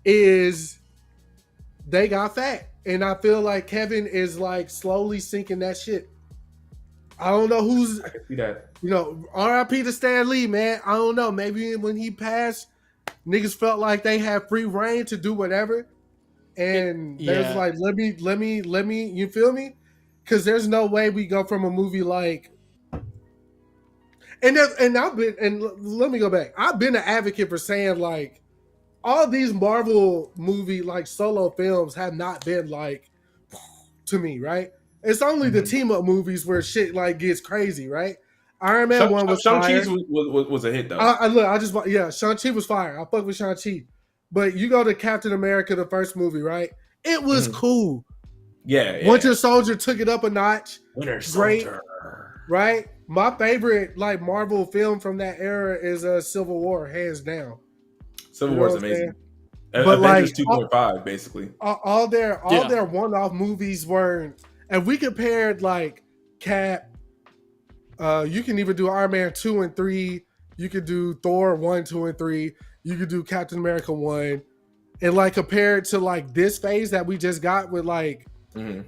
is they got fat. And I feel like Kevin is like slowly sinking that shit. I don't know who's, I can see that. RIP to Stan Lee, man. I don't know. Maybe when he passed, niggas felt like they had free reign to do whatever. And there's like, let me, you feel me? Because there's no way we go from a movie like, and let me go back. I've been an advocate for saying like, all these Marvel movie like solo films have not been like, to me, right? It's only the team up movies where shit like gets crazy, right? Iron Man 1 was Shang-Chi fire. was a hit though. Shang-Chi was fire. I fuck with Shang-Chi. But you go to Captain America, the first movie, right? It was cool. Yeah. Winter Soldier took it up a notch. Winter Great. Soldier. Right? My favorite like Marvel film from that era is Civil War, hands down. Civil War's amazing. But Avengers like 2.5, basically. All their one-off movies were, and we compared like Cap. You can even do Iron Man 2 and 3. You could do Thor 1, 2, and 3. You could do Captain America 1, and like compare it to like this phase that we just got with like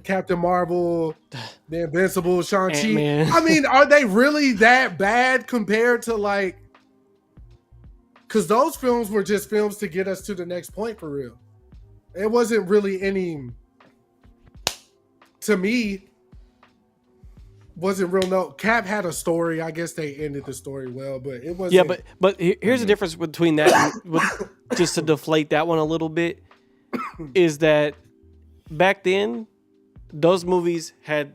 Captain Marvel, The Invincible, Shang-Chi. Ant-Man. I mean, are they really that bad compared to like? Because those films were just films to get us to the next point for real. It wasn't really any, to me, wasn't real. No, Cap had a story. I guess they ended the story well, but it wasn't. Yeah, but here's the difference between that and just to deflate that one a little bit, is that back then, those movies had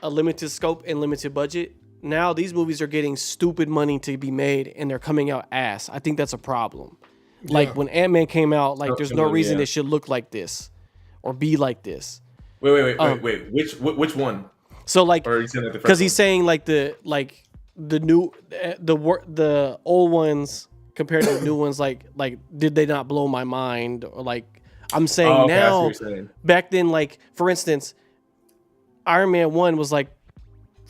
a limited scope and limited budget. Now these movies are getting stupid money to be made and they're coming out ass. I think that's a problem. Like when Ant-Man came out, like there's no reason it should look like this or be like this. Wait. Which one? So like, Or you said that the first because he's one? saying like the old ones compared to the new ones, like did they not blow my mind? Or like I'm saying Oh, okay, I see now, what you're saying. back then, like for instance, Iron Man 1 was like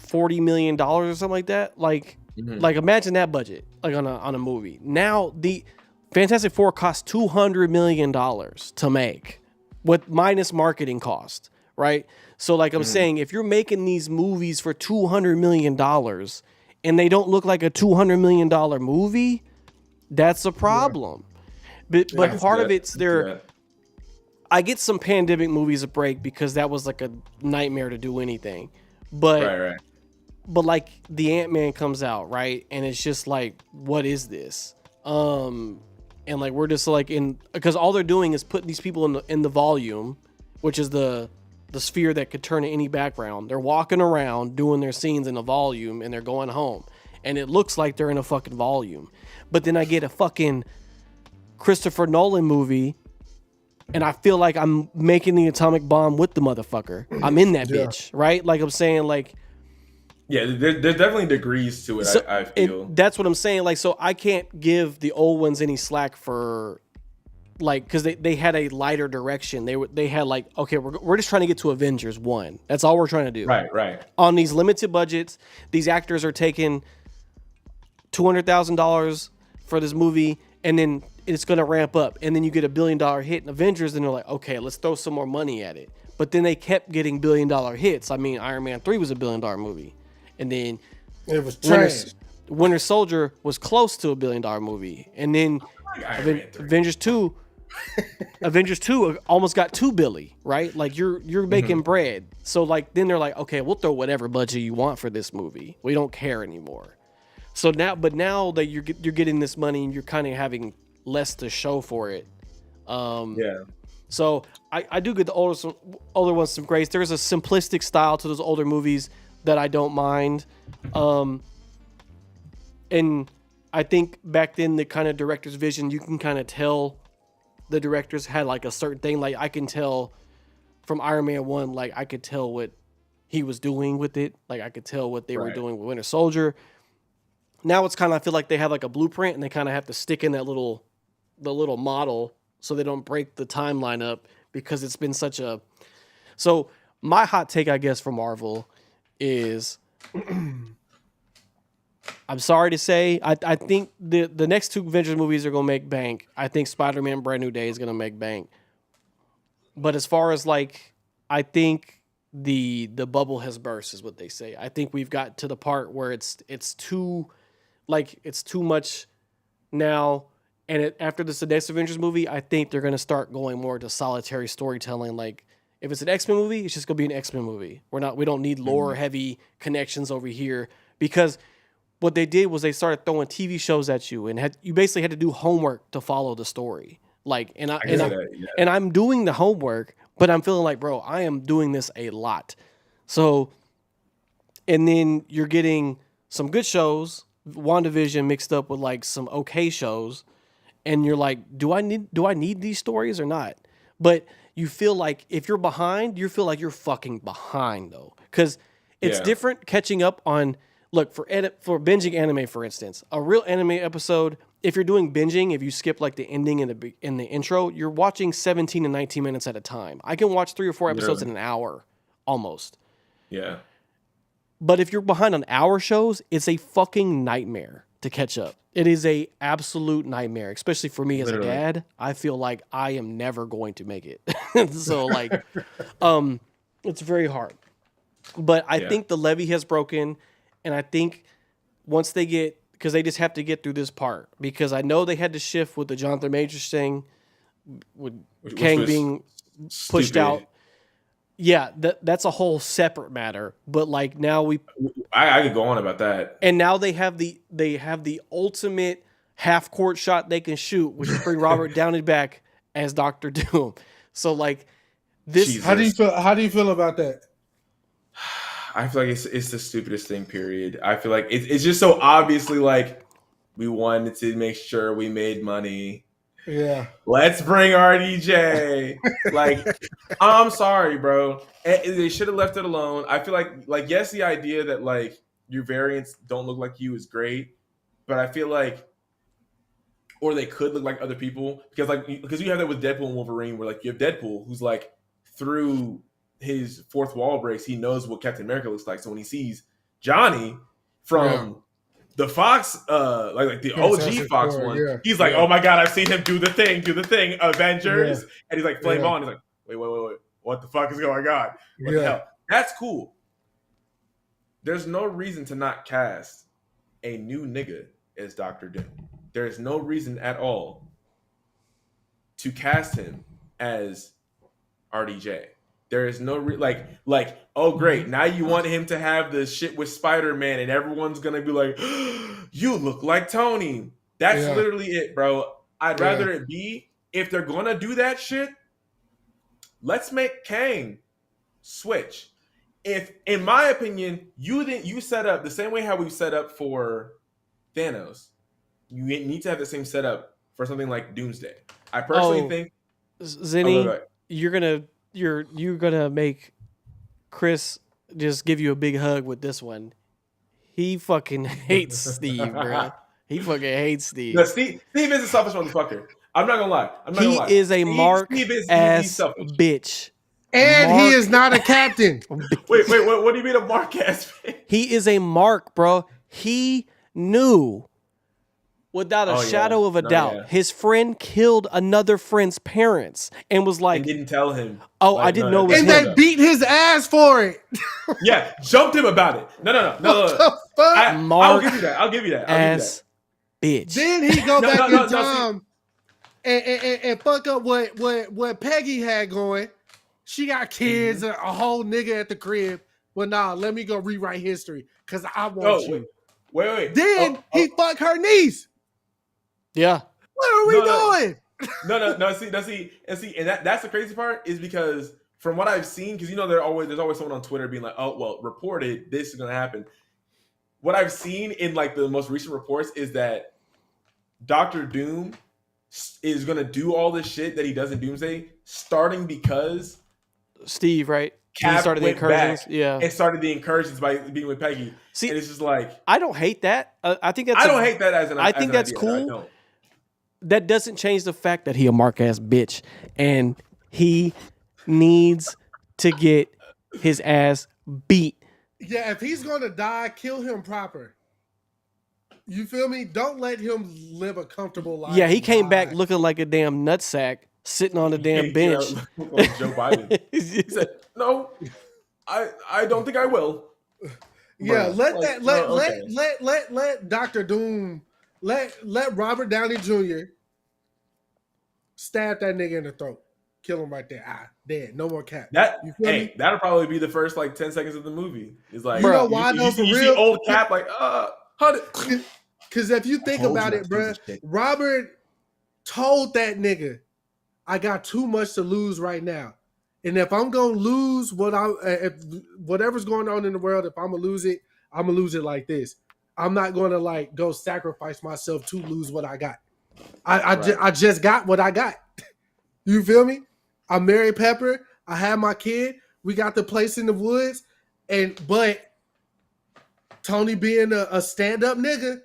$40 million or something like that. Like imagine that budget like on a movie. Now the Fantastic Four cost $200 million to make, with minus marketing cost, right? So like I'm saying, if you're making these movies for $200 million and they don't look like a $200 million movie, that's a problem. But part of it's I get some pandemic movies a break because that was like a nightmare to do anything. But Right. but like the Ant-Man comes out, right? And it's just like, what is this? And like we're just like because all they're doing is putting these people in the volume, which is the sphere that could turn to any background. They're walking around doing their scenes in a volume and they're going home. And it looks like they're in a fucking volume. But then I get a fucking Christopher Nolan movie and I feel like I'm making the atomic bomb with the motherfucker. I'm in that bitch, right? Like I'm saying, like, Yeah, there's definitely degrees to it. so, I feel and that's what I'm saying. Like, so I can't give the old ones any slack for like because they had a lighter direction. They had like, okay, we're just trying to get to Avengers 1. That's all we're trying to do. Right. On these limited budgets, these actors are taking $200,000 for this movie, and then it's going to ramp up, and then you get $1 billion hit in Avengers, and they're like, okay, let's throw some more money at it. But then they kept getting $1 billion hits. I mean, Iron Man 3 was a $1 billion movie, and then It was trash. Winter Soldier was close to $1 billion movie, and then Avengers 2 almost got $2 billion, right? Like you're making bread. So like then they're like, okay, we'll throw whatever budget you want for this movie. We don't care anymore. So now that you're getting this money and you're kind of having less to show for it. So I do get the older ones some grace. There's a simplistic style to those older movies that I don't mind. And I think back then the kind of director's vision, you can kind of tell the directors had like a certain thing. Like I can tell from Iron Man 1, like I could tell what he was doing with it. Like I could tell what they were doing with Winter Soldier. Now it's kind of, I feel like they have like a blueprint and they kind of have to stick in the little model so they don't break the timeline up because it's been such a... So my hot take, I guess, for Marvel is... I'm sorry to say, I think the next two Avengers movies are going to make bank. I think Spider-Man Brand New Day is going to make bank. But as far as like, I think the bubble has burst is what they say. I think we've got to the part where it's too much now. And after this next Avengers movie, I think they're going to start going more to solitary storytelling. Like if it's an X-Men movie, it's just going to be an X-Men movie. We don't need lore heavy connections over here because what they did was they started throwing TV shows at you and you basically had to do homework to follow the story. Like, and I'm doing the homework, but I'm feeling like, bro, I am doing this a lot. So, and then you're getting some good shows, WandaVision mixed up with like some okay shows. And you're like, do I need these stories or not? But you feel like if you're behind, you feel like you're fucking behind though. Cause it's different catching up on, look, for binging anime, for instance, a real anime episode, if you're doing binging, if you skip like the ending in the intro, you're watching 17 and 19 minutes at a time. I can watch 3 or 4 episodes in an hour, almost. Yeah. But if you're behind on hour shows, it's a fucking nightmare to catch up. It is a absolute nightmare, especially for me as a dad. I feel like I am never going to make it. So like, it's very hard. But I think the levee has broken. And I think once they get, because they just have to get through this part, because I know they had to shift with the Jonathan Majors thing, with Kang being pushed out. Yeah, that's a whole separate matter. But like now I could go on about that. And now they have the ultimate half court shot they can shoot, which is bring Robert Downey back as Dr. Doom. So like this. Jesus. How do you feel about that? I feel like it's the stupidest thing, period. I feel like it's just so obviously like we wanted to make sure we made money. Yeah. Let's bring RDJ. Like, I'm sorry, bro. They should have left it alone. I feel like yes, the idea that like your variants don't look like you is great, but I feel like, or they could look like other people because you have that with Deadpool and Wolverine, where like you have Deadpool who's like through his fourth wall breaks, he knows what Captain America looks like. So when he sees Johnny from the Fox, like the OG Fox one, he's like, "Oh my god, I've seen him do the thing, Avengers," and he's like, "Flame on!" He's like, "Wait, what the fuck is going on? What the hell?" That's cool. There's no reason to not cast a new nigga as Dr. Doom. There is no reason at all to cast him as RDJ. There is no like, oh great, now you want him to have the shit with Spider-Man and everyone's gonna be like, you look like Tony. That's literally it, bro. I'd rather it be, if they're gonna do that shit, let's make Kang switch. If, in my opinion, you set up the same way how we set up for Thanos, you need to have the same setup for something like Doomsday. I personally think Zinni, you're gonna make Chris just give you a big hug with this one. He fucking hates Steve, bro. He fucking hates Steve. No, Steve is a selfish motherfucker. I'm not gonna lie. He is a mark he's ass selfish. bitch. And Mark- he is not a captain. Wait, what do you mean a mark ass? He is a mark, bro. He knew without a Oh, yeah. shadow of a No, doubt yeah. his friend killed another friend's parents and was And like, didn't tell him. oh, I didn't know it was And him. they beat his ass for it. Yeah, jumped him about it. No. What the fuck? I'll Mark give you that. I'll give you that. ass bitch. Then he go No, back no, in no, see- time and fuck up what Peggy had going. She got kids, Mm-hmm. a whole nigga at the crib. Well, nah, let me go rewrite history because I want Oh, you. wait. Then Oh, he fuck her niece. Yeah. What are we No. doing? No. See, and that's the crazy part is because from what I've seen, because there's always someone on Twitter being like, oh, well, reported this is gonna happen. What I've seen in like the most recent reports is that Doctor Doom is gonna do all this shit that he does in Doomsday, starting because Steve, right? He Cap started the went incursions. back Yeah. and started the incursions by being with Peggy. See, and it's just like I don't hate that. I think that's I don't hate that as an. I think as an that's idea. I cool. don't. That doesn't change the fact that he a mark ass bitch and he needs to get his ass beat. Yeah, if he's gonna die, kill him proper. You feel me? Don't let him live a comfortable life. Yeah, he came back Die. looking like a damn nutsack sitting on a damn He bench. looked like Joe Biden. He said, "No, I don't think I will." Yeah, Bruh. let Like, that no, okay. let Dr. Doom let Robert Downey Jr. stab that nigga in the throat. Kill him right there. Dead. No more cap. You feel me? That'll probably be the first like 10 seconds of the movie. It's like You know why though, for you see real? old Cap like honey. Because if you think Told you about not it, to do bruh, this shit. Robert told that nigga, I got too much to lose right now. And if I'm gonna lose if whatever's going on in the world, if I'm gonna lose it, I'm gonna lose it like this. I'm not gonna like go sacrifice myself to lose what I got. I just got what I got. You feel me? I married Pepper. I had my kid. We got the place in the woods. But Tony being a stand-up nigga,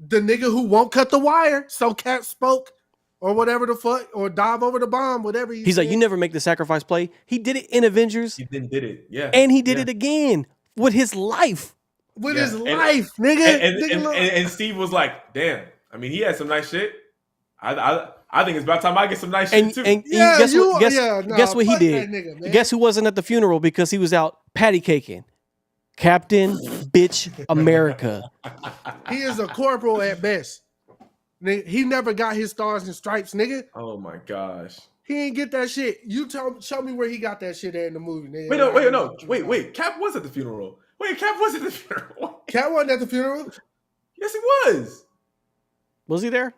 the nigga who won't cut the wire, so Cap spoke, or whatever the fuck, or dive over the bomb, whatever He's like, you never make the sacrifice play. He did it in Avengers, He then did it. Yeah. and he did Yeah. it again with his life. with Yeah. his And- life, nigga. And Steve was like, "Damn, I mean, he had some nice shit. I think it's about time I get some nice And shit too." and Yeah, guess you- what? Guess, yeah, nah, guess what he fuck did? that nigga, man. Guess who wasn't at the funeral because he was out patty caking? Captain Bitch America. He is a corporal at best. Nigga, he never got his stars and stripes, nigga. Oh my gosh. He ain't get that shit. You show me where he got that shit at in the movie, nigga. Wait. Cap was at the funeral. Cap was at the funeral. Cat wasn't at the funeral. Yes, he was. Was he there?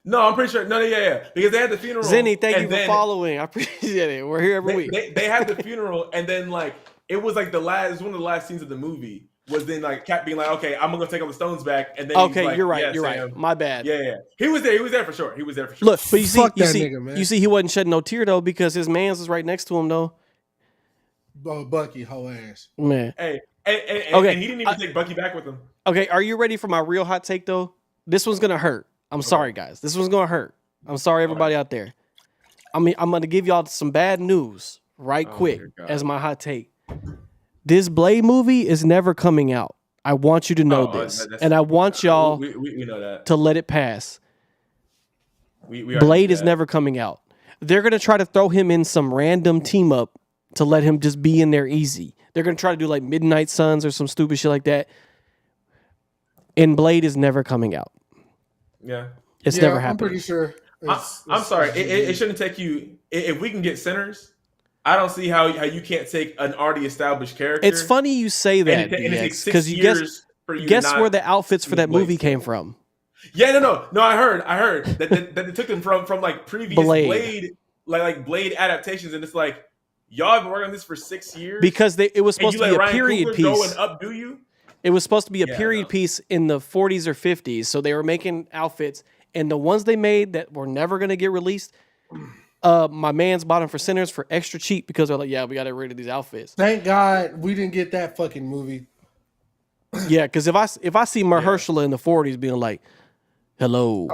No, I'm pretty sure. No, yeah. Because they had the funeral. Zenny, thank and you for then following. I appreciate it. We're here every week. They had the funeral, and then like it was like it was one of the last scenes of the movie. Was then like Cap being like, "Okay, I'm gonna take all the stones back," and then Okay, he's like, you're right. "Yeah, You're Sam." right. My bad. Yeah. He was there for sure. Look, but you see, Fuck that nigga, man. you see, he wasn't shedding no tear though because his man's was right next to him though. Oh, Bucky, whole ass. Man. Hey, Okay, and he didn't even take Bucky back with him. Okay, are you ready for my real hot take though? This one's gonna hurt. I'm sorry, guys. This one's gonna hurt. I'm sorry, everybody out there. I mean, I'm gonna give y'all some bad news right Oh, quick dear God. as my hot take. This Blade movie is never coming out. I want you to know this, that's- and I want y'all We know that. to let it pass. We already Blade knew is that. never coming out. They're gonna try to throw him in some random team up to let him just be in there easy. They're gonna try to do like Midnight Suns or some stupid shit like that. And Blade is never coming out. Yeah. It's Yeah, never I'm happening. pretty sure. I'm sorry. It shouldn't take you. If we can get Sinners, I don't see how you can't take an already established character. It's funny you say that and it takes 6 because you years for you guess to not where the outfits for that Blade. movie came from. Yeah, no. I heard that they took them from like previous Blade. Blade adaptations, and it's like y'all have been working on this for 6 years Because it was and supposed you to let be a Ryan period Coogler go piece. and updo you. It was supposed to be a Yeah, period no. piece in the 40s or 50s. So they were making outfits, and the ones they made that were never going to get released, my man's bought them for Sinners for extra cheap because they're like, yeah, we got to get rid of these outfits. Thank God we didn't get that fucking movie. Yeah, because if I see Mahershala in the 40s being like, Hello.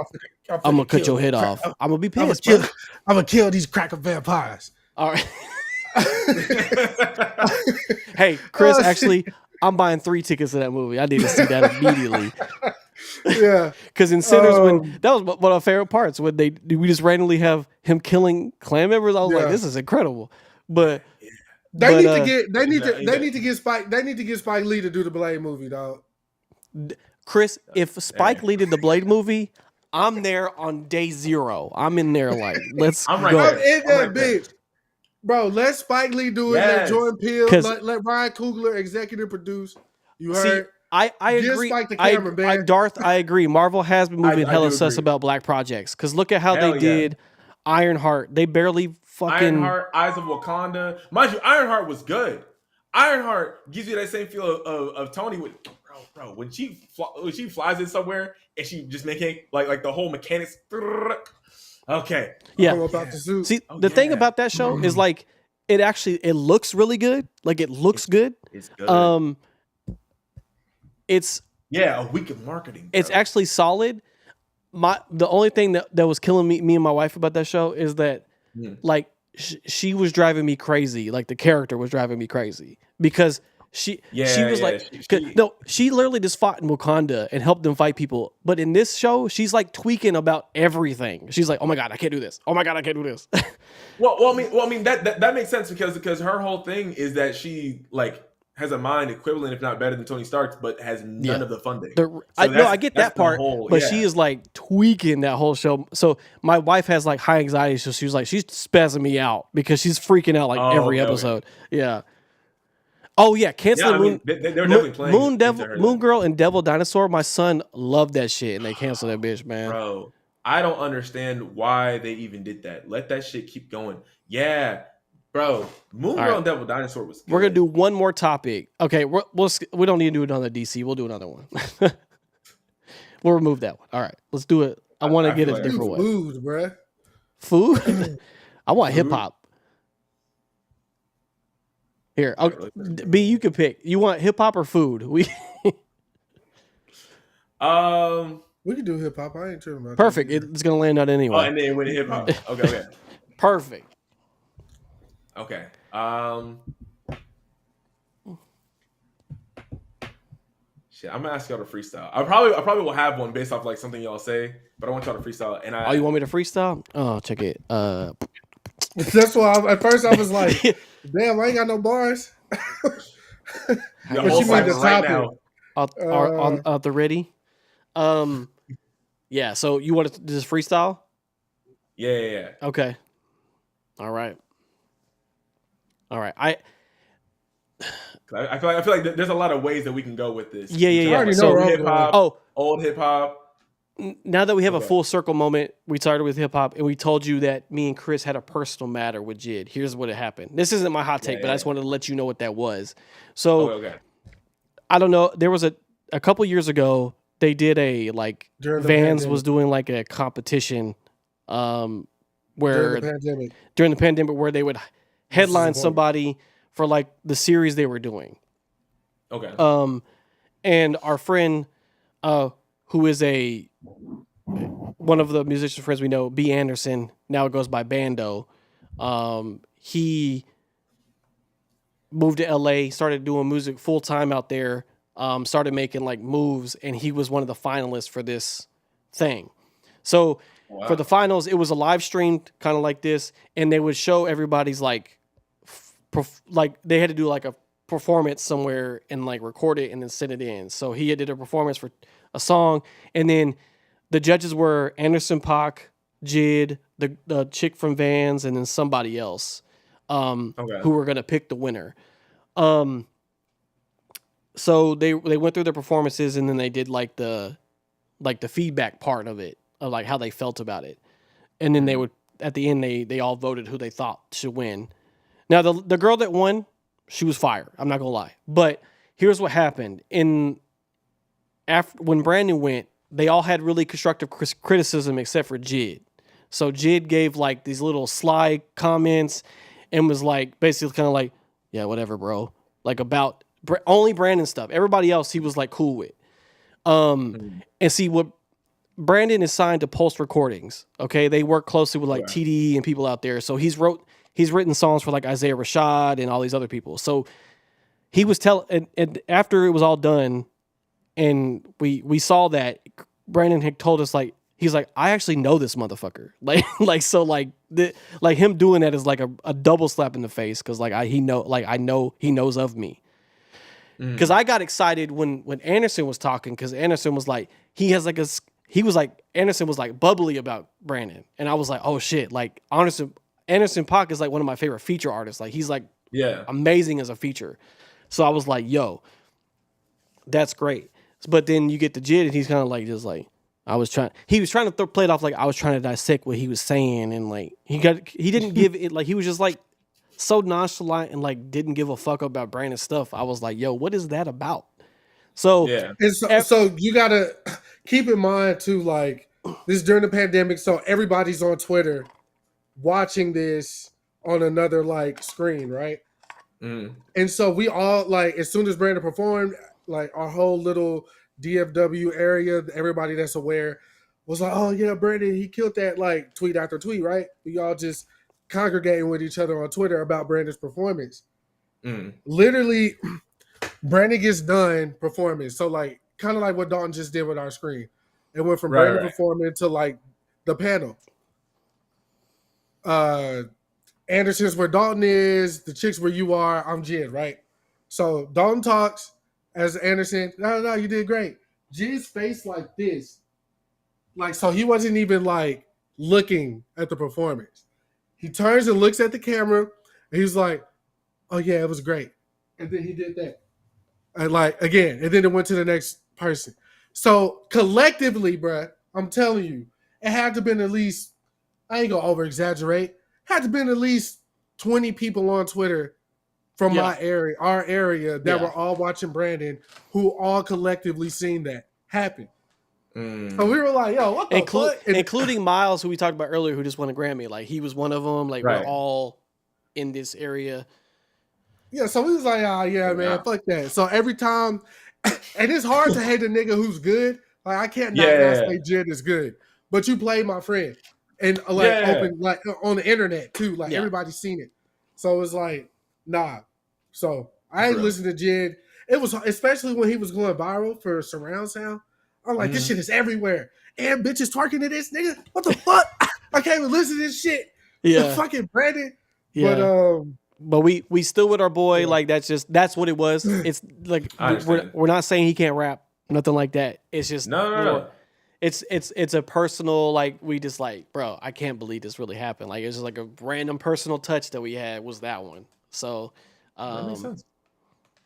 I'm gonna cut your head off. I'm gonna be I'm pissed, bro. gonna kill these cracker vampires. All right. Hey, Chris, Oh, actually, I'm buying 3 tickets to that movie. I need to see that immediately. Yeah. Because in Sinners, when that was one of my favorite parts when we just randomly have him killing clan members. I was like, Yeah. this is incredible. But They need uh, to get Spike Lee to do the Blade movie, dog. Chris, if Spike Lee did the Blade movie, I'm there on day 0. I'm in there like, let's I'm right go. I'm there. in that right there. bitch. Bro, let Spike Lee do it. Let Yes. Jordan Peele, 'Cause- let Ryan Coogler executive produce. You See, heard? I Give agree. Spike the camera, man. Darth, I agree. Marvel has been moving I hella do sus agree. about black projects. Because look at how Hell they yeah. did Ironheart. They barely fucking. Ironheart, Eyes of Wakanda. Mind you, Ironheart was good. Ironheart gives you that same feel of Tony with bro. When she flies in somewhere and she just making like the whole mechanics. Okay. Yeah. All about the suit. See, Oh, the thing yeah. about that show is like it looks really good. Like it looks good. It's good. It's yeah, a week of marketing. It's bro. actually solid. The only thing that was killing me and my wife about that show is that like she was driving me crazy. Like the character was driving me crazy because she was like she literally just fought in Wakanda and helped them fight people. But in this show, she's like tweaking about everything. She's like, oh my god, I can't do this. Oh my god, I can't do this. Well, I mean that makes sense because her whole thing is that she like has a mind equivalent, if not better, than Tony Stark's, but has none of the funding. I get that part, but yeah. she is like tweaking that whole show. So my wife has like high anxiety, so she was like she's spazzing me out because she's freaking out like every episode. Yeah. Oh yeah, canceling Moon. They were definitely playing Moon Girl and Devil Dinosaur. My son loved that shit, and they canceled that bitch, man. Bro, I don't understand why they even did that. Let that shit keep going. Yeah, bro. Moon Girl and Devil Dinosaur was good. We're gonna do one more topic. Okay, we don't need to do another DC. We'll do another one. We'll remove that one. All right, let's do it. I want to get it a different way. Food, bruh. Food? I want hip hop. Here, B, you can pick. You want hip hop or food? We can do hip hop. I ain't tripping about perfect. that. It's gonna land out anyway. Oh, and then with hip hop. Okay. Perfect. Okay. Shit, I'm gonna ask y'all to freestyle. I probably will have one based off like something y'all say, but I want y'all to freestyle. And Oh, you want me to freestyle? Oh, check it. That's why at first I was like, damn, I ain't got no bars. the But whole you made the cycle right topic. now. On the ready. Yeah. So you want to just freestyle? Yeah. Okay. All right. I feel like there's a lot of ways that we can go with this. Yeah. already know So where I'm hip hop, oh, old hip hop. now that we have a Okay. full circle moment, we started with hip hop and we told you that me and Chris had a personal matter with Jid. Here's what happened. This isn't my hot take, but I just wanted to let you know what that was. So Okay. I don't know. There was a couple years ago, they did a like During the Vans pandemic. was doing like a competition where During the pandemic. during the pandemic where they would headline important. somebody for like the series they were doing. Okay. And our friend, who is one of the musician friends we know, B. Anderson, now it goes by Bando. He moved to LA, started doing music full time out there, started making like moves, and he was one of the finalists for this thing. So for the finals, it was a live stream kind of like this, and they would show everybody's like they had to do like a performance somewhere and like record it and then send it in. So he did a performance for a song, and then the judges were Anderson .Paak, Jid, the chick from Vans, and then somebody else who were gonna pick the winner. So they went through their performances, and then they did like the feedback part of it, of like how they felt about it, and then they would at the end they all voted who they thought should win. Now the girl that won, she was fire. I'm not gonna lie, but here's what happened when Brandon went. They all had really constructive criticism except for Jid. So Jid gave like these little sly comments and was like basically kind of like, yeah, whatever, bro. Like about only Brandon stuff. Everybody else he was like cool with. And see what Brandon is signed to Pulse Recordings. Okay, they work closely with like Right. TDE and people out there. So he's written songs for like Isaiah Rashad and all these other people. So he was and after it was all done, and we saw that, Brandon had told us like he's like, I actually know this motherfucker. Like him doing that is like a double slap in the face because I know he knows of me. Because I got excited when Anderson was talking because Anderson was like Anderson was like bubbly about Brandon, and I was like, oh shit, like Anderson .Paak is like one of my favorite feature artists. Like he's like amazing as a feature. So I was like, yo, that's great. But then you get to Jid and he's kind of like just like he was trying to play it off like I was trying to dissect what he was saying, and like he didn't give it, like he was just like so nonchalant and like didn't give a fuck about Brandon's stuff. I was like, yo, what is that about? So and so you gotta keep in mind too, like this is during the pandemic, so everybody's on Twitter watching this on another like screen, right? And so we all like, as soon as Brandon performed, like our whole little DFW area, everybody that's aware was like, oh yeah, Brandon, he killed that, like tweet after tweet, right? We all just congregating with each other on Twitter about Brandon's performance. Literally, Brandon gets done performing. So like kind of like what Dalton just did with our screen. It went from Brandon performing to like the panel. Anderson's where Dalton is, the chicks where you are, I'm Jid, right? So Dalton talks as Anderson. No, you did great. Jid's face like this. Like, so he wasn't even like looking at the performance. He turns and looks at the camera, and he's like, oh yeah, it was great. And then he did that. And like, again, and then it went to the next person. So collectively, bruh, I'm telling you, it had to been at least, I ain't gonna over exaggerate, had to been at least 20 people on Twitter from our area that were all watching Brandon, who all collectively seen that happen. So we were like, yo, what the fuck? Including Miles, who we talked about earlier, who just won a Grammy. Like he was one of them. Like we're all in this area. Yeah, so we was like, oh yeah, man, fuck that. So every time, and it's hard to hate a nigga who's good. Like I can't not say Jid is good, but you played my friend, and like open like on the internet too. Like everybody's seen it, so it's like nah. So I ain't listened to Jid. It was especially when he was going viral for surround sound. I'm like, this shit is everywhere, and bitches twerking to this nigga. What the fuck? I can't even listen to this shit. Yeah, fucking Brandon. Yeah. But we still with our boy. Like that's what it was. It's like we're not saying he can't rap, nothing like that. It's just no. It's a personal, like we just like, bro, I can't believe this really happened. Like it's just like a random personal touch that we had was that one. So that makes sense.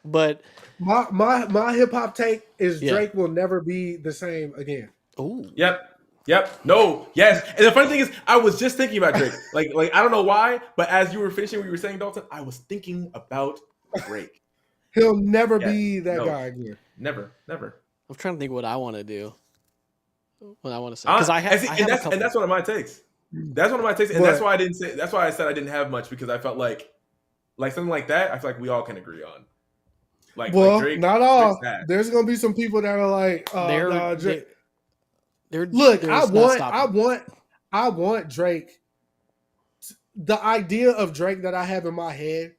But my hip hop take is Drake will never be the same again. Oh. Yep. No. Yes. And the funny thing is, I was just thinking about Drake. like I don't know why, but as you were finishing what you were saying, Dalton, I was thinking about Drake. He'll never be that guy again. Never. I'm trying to think what I want to do. What I want to say, because I have and that's one of my takes. That's one of my takes, and that's why I didn't say. That's why I said I didn't have much, because I felt like something like that. I feel like we all can agree on. Like, Drake, not all. There's gonna be some people that are like, Drake. Look, I want Drake. The idea of Drake that I have in my head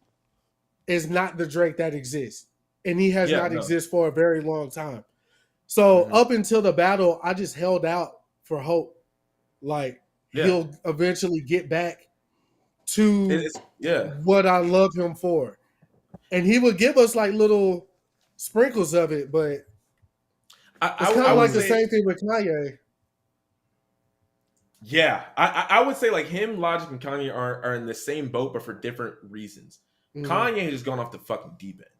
is not the Drake that exists, and he has not existed for a very long time. So up until the battle, I just held out for hope, like he'll eventually get back to what I love him for, and he would give us like little sprinkles of it, but it's kind of like the same thing with Kanye. Yeah, I would say like him, Logic, and Kanye are in the same boat, but for different reasons. Kanye has just gone off the fucking deep end.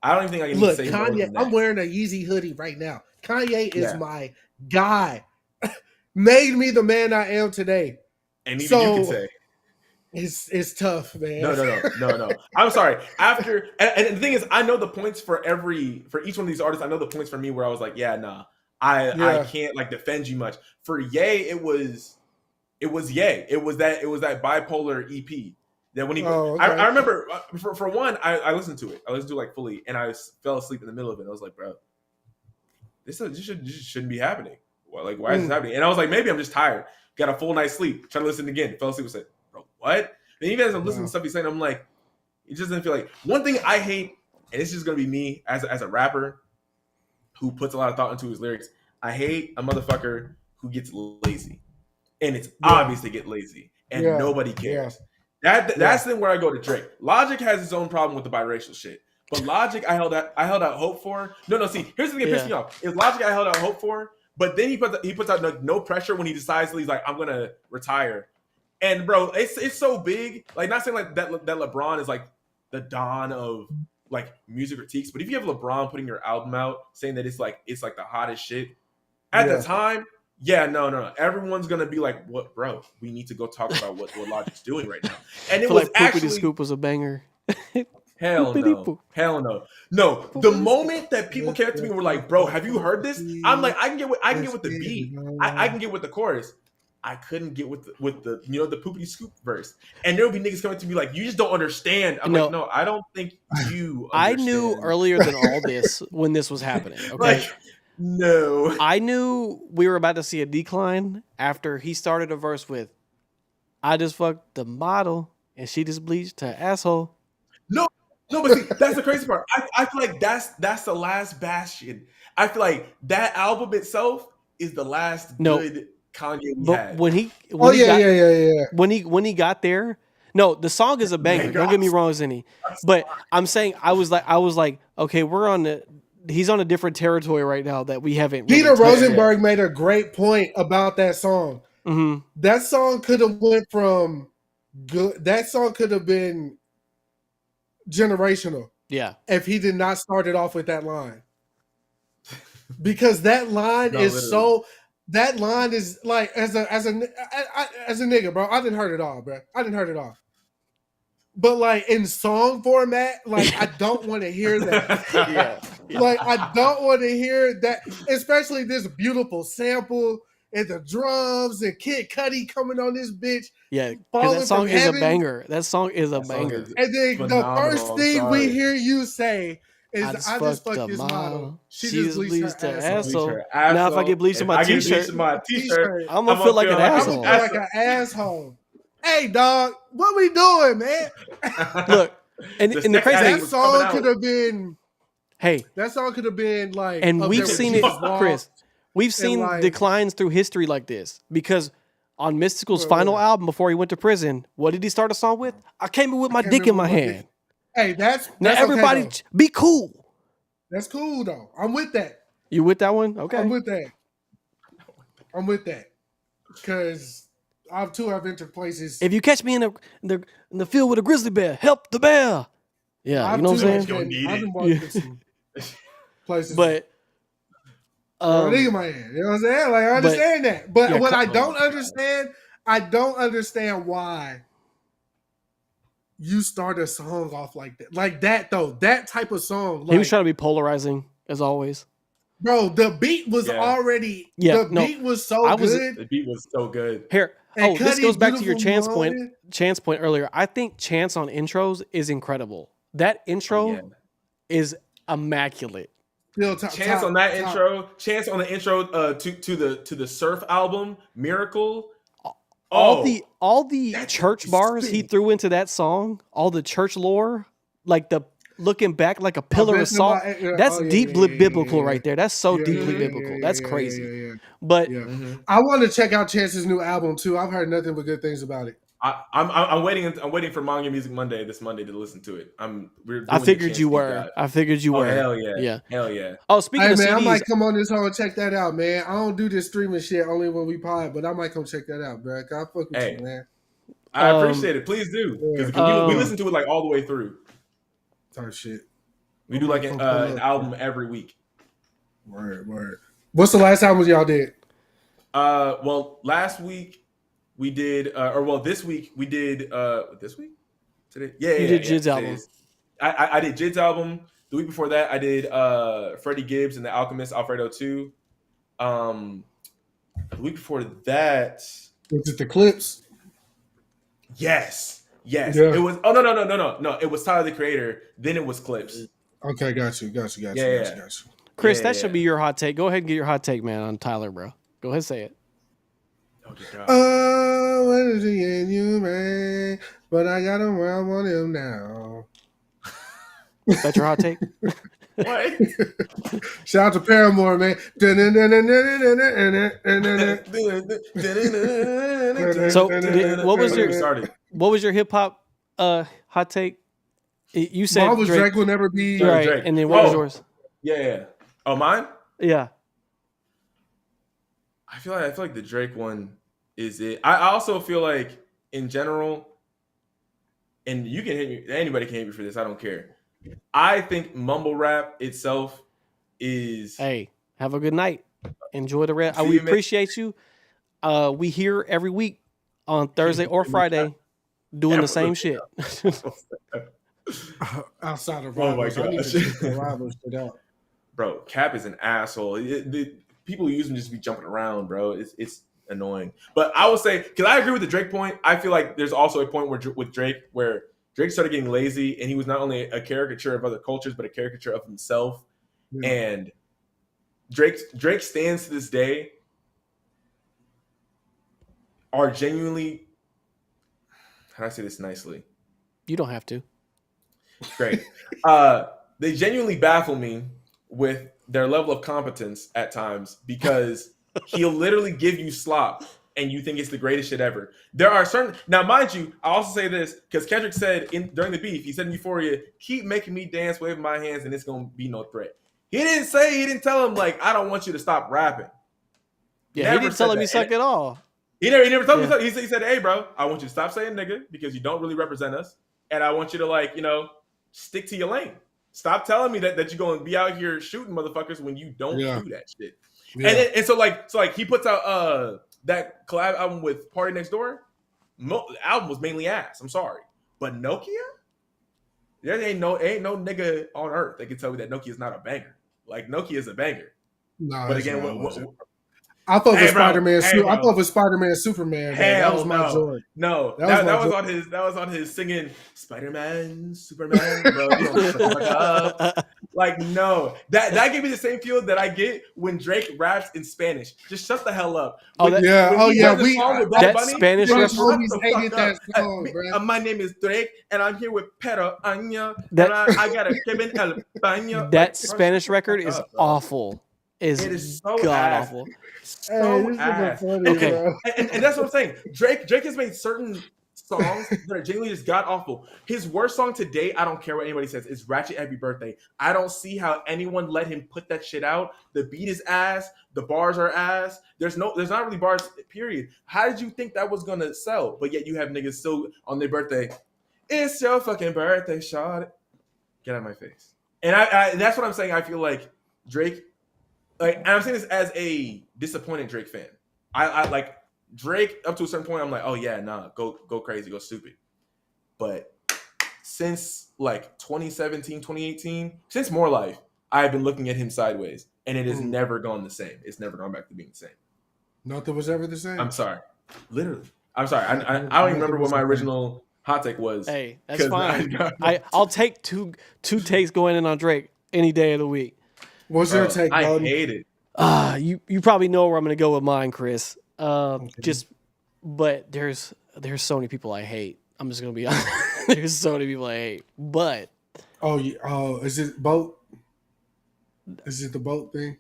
I don't even think I can say Kanye. I'm wearing a Yeezy hoodie right now. Kanye is my guy. Made me the man I am today. And even you can say it's tough, man. No. I'm sorry. After and the thing is, I know the points for each one of these artists. I know the points for me where I was like, I can't like defend you much. For Ye, it was Ye. It was that bipolar EP. That when he, I remember for one, I listened to it. I listened to it like fully, and I fell asleep in the middle of it. I was like, bro, this shouldn't be happening. Like, why is this happening? And I was like, maybe I'm just tired. Got a full night's sleep. Tried to listen again. Fell asleep. Said, bro, what? And even as I'm listening to stuff he's saying, I'm like, it just doesn't feel like. One thing I hate, and it's just gonna be me as a rapper who puts a lot of thought into his lyrics. I hate a motherfucker who gets lazy, and it's obvious they get lazy, and nobody cares. That's then where I go to Drake. Logic has his own problem with the biracial shit, but Logic I held out hope for. No. See, here's the thing that pissed me off. Is Logic I held out hope for, but then he puts out no pressure when he decides he's like, I'm gonna retire. And bro, it's so big. Like, not saying like that LeBron is like the dawn of like music critiques, but if you have LeBron putting your album out saying that it's like the hottest shit at the time, no. Everyone's gonna be like, "What, bro? We need to go talk about what Logic's doing right now." And it was like actually Scoop was a banger. Hell no. No, the moment that people came up to me and were like, "Bro, have you heard this?" I'm like, I can get with the beat. I can get with the chorus. I couldn't get with the the Poopity Scoop verse. And there would be niggas coming to me like, you just don't understand. I'm like, no, I don't think you understand. I knew earlier than all this when this was happening. Okay. Like, no. I knew we were about to see a decline after he started a verse with, I just fucked the model and she just bleached her asshole. No, but see, that's the crazy part. I feel like that's the last bastion. I feel like that album itself is the last good Kanye we had. When he got there, no, the song is a banger. Don't get me wrong, Zenny. But I'm saying I was like, okay, he's on a different territory right now that we haven't. Peter Rosenberg made a great point about that song. Mm-hmm. That song could have went from good. That song could have been generational. Yeah. If he did not start it off with that line, because that line is so. That line is like as a nigga, bro. I didn't heard it all, bro. But like in song format, like I don't want to hear that. Like I don't want to hear that, especially this beautiful sample and the drums and Kid Cudi coming on this bitch. Yeah, that song is a banger. That song is a banger. And then the first thing we hear you say is I just fucked this model. She just bleached her asshole. Now if I get bleached in my t-shirt, I'm gonna feel like an asshole. Like an asshole. Hey dog, what we doing, man? Look, and the crazy thing, that song could have been. Hey, that song could have been like, and we've seen it, Chris. We've seen declines through history like this because on Mystical's final album before he went to prison, what did he start a song with? I came in with my dick in my hand. Hey, that's now everybody okay, be cool. That's cool though. I'm with that. You with that one? Okay. I'm with that. Because I've entered places. If you catch me in the field with a grizzly bear, help the bear. Yeah, you know what I'm saying? I've been walking some places. But in my hand. You know what I'm saying? Like I understand that. But what I don't understand why you start a song off like that. Like that though. That type of song. Like, he was trying to be polarizing as always. Bro, the beat was already beat was so good. The beat was so good. Here. And this goes back to your Chance point earlier. I think Chance on intros is incredible. That intro is immaculate. Chance on the intro to the Surf album, Miracle. All the church bars he threw into that song, all the church lore, like the looking back like a pillar of salt. That's deeply biblical right there. That's so deeply biblical. That's crazy. But I want to check out Chance's new album too. I've heard nothing but good things about it. I'm waiting for Manga Music Monday this Monday to listen to it. I figured you were. Hell yeah. Hell yeah. Oh, speaking of CDs, I might come on this hole and check that out, man. I don't do this streaming shit only when we pod, but I might come check that out, bro. I fuck with you, man. I appreciate it. Please do, because we listen to it like all the way through. Type shit. We do like an album every week. Word. What's the last album y'all did? Well, last week we did, this week we did. This week today, you did Jid's album. I did Jid's album. The week before that, I did Freddie Gibbs and the Alchemist Alfredo 2. The week before that, was it the Clips? Yes. Yeah. It was. Oh no! It was Tyler the Creator. Then it was Clips. Okay, got you. Chris, that should be your hot take. Go ahead and get your hot take, man, on Tyler, bro. Go ahead, say it. Oh, dear God. Oh, when is the end you man? But I got him where I want him now. Is that your hot take? What? Shout out to Paramore, man. So, what was Don't get your me started. what was your hip hop hot take? You said Mine was Drake, Drake will never be. Sorry, right? Drake. And then what was Oh. yours? Yeah. Oh, mine? Yeah. I feel like the Drake one is it. I also feel like in general, and you can hit me. Anybody can hit me for this. I don't care. I think mumble rap itself is. Hey, have a good night. Enjoy the rest. See We you, man. appreciate you. We here every week on Thursday or Friday doing the same shit. Outside of Oh my rivals, I need to gosh. check the rivals shit out. Bro, Cap is an asshole. The people who use him just be jumping around, bro. It's annoying. But I will say, because I agree with the Drake point, I feel like there's also a point with Drake where Drake started getting lazy, and he was not only a caricature of other cultures, but a caricature of himself. Yeah. And Drake stands to this day are genuinely, how do I say this nicely? You don't have to. Great. They genuinely baffle me with their level of competence at times because he'll literally give you slop and you think it's the greatest shit ever. There are certain, now mind you, I also say this because Kendrick said during the beef, he said in Euphoria, keep making me dance, waving my hands, and it's gonna be no threat. He didn't tell him like I don't want you to stop rapping. Yeah, Never he didn't said tell him that. he sucked at all. He never told me. Yeah. He said, "Hey, bro, I want you to stop saying nigga because you don't really represent us, and I want you to like, stick to your lane. Stop telling me that you're going to be out here shooting motherfuckers when you don't Yeah. do that shit." Yeah. And so he puts out that collab album with Party Next Door. The album was mainly ass. I'm sorry, but Nokia, there ain't no nigga on earth that can tell me that Nokia is not a banger. Like Nokia is a banger. No, But it's again, not. what I thought Hey, with bro. Spider-Man. Hey, bro. I thought with Spider-Man, Superman. Man. That was my no. joy. No, That that was was my on his singing Spider-Man, Superman, bro. You don't shut the fuck up. Like, no. That gave me the same feel that I get when Drake raps in Spanish. Just shut the hell up. Oh, When- that- Yeah. when Oh he yeah. does the song with Bad that Bunny, Spanish bro, reference- shut homies the hated fuck that up. song, bro. My name is Drake, and I'm here with Pero Aña, That- and I got a Kevin El Baño. That Like, bro, Spanish shut the record fuck is up, bro. awful. It is so god ass. awful. So Hey, this ass. is funny, Okay. bro. And that's what I'm saying. Drake has made certain songs that are genuinely just god awful. His worst song to date, I don't care what anybody says, is Ratchet Happy Birthday. I don't see how anyone let him put that shit out. The beat is ass. The bars are ass. There's not really bars, period. How did you think that was gonna sell? But yet you have niggas still on their birthday. It's your fucking birthday, shot. Get out of my face. And I that's what I'm saying. I feel like Drake, and I'm saying this as a disappointed Drake fan. I like Drake up to a certain point. I'm like, oh yeah, nah, go crazy, go stupid. But since like 2017, 2018, since More Life, I've been looking at him sideways, and it has never gone the same. It's never gone back to being the same. Nothing was ever the same. I'm sorry, literally. I'm sorry. I don't even remember what my original hot take was. Hey, that's 'cause fine. I'll take two takes going in on Drake any day of the week. What's your take, I Bowden? hate it. You probably know where I'm going to go with mine, Chris. But there's so many people I hate. I'm just going to be honest. There's so many people I hate. But Oh, is it boat? Is it the boat thing?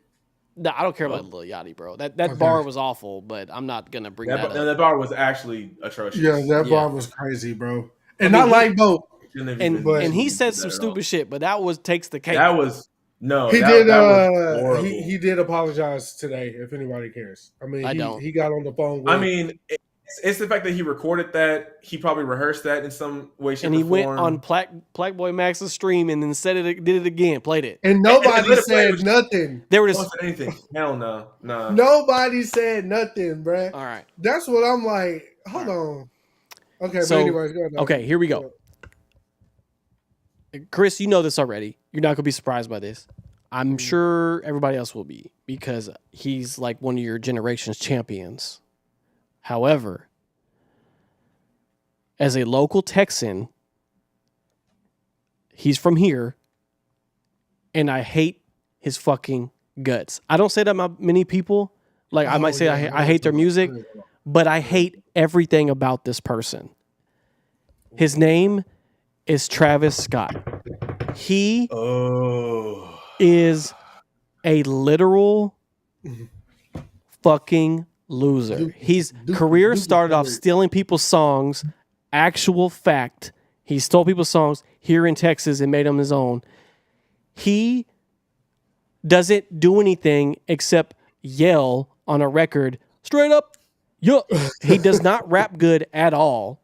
no, I don't care about Lil Yachty, bro. That Okay. bar was awful, but I'm not going to bring that up. That bar was actually atrocious. Yeah, that Yeah. bar was crazy, bro. And mean, I like boat. And he said some stupid shit, but that takes the cake. That was no. He that, did. That was horrible. He did apologize today. If anybody cares, I mean, I don't. He got on the phone. With, I mean, it's the fact that he recorded that. He probably rehearsed that in some way, shape, and he or went form. on Plaque Max's stream and then did it again, played it. and and nobody let it play said with- nothing. They were Don't just say anything. Hell no, no. Nobody said nothing, bruh. all right. That's what I'm like. Hold on. Okay, So, but anyways, go ahead. Okay, here we go. Chris, you know this already. You're not gonna be surprised by this. I'm sure everybody else will be because he's like one of your generation's champions. However, as a local Texan, he's from here, and I hate his fucking guts. I don't say that about many people, Like I might say I hate their music, but I hate everything about this person. His name is Travis Scott. He is a literal fucking loser. His career started off stealing people's songs. Actual fact. He stole people's songs here in Texas and made them his own. He doesn't do anything except yell on a record straight up. Yeah. He does not rap good at all.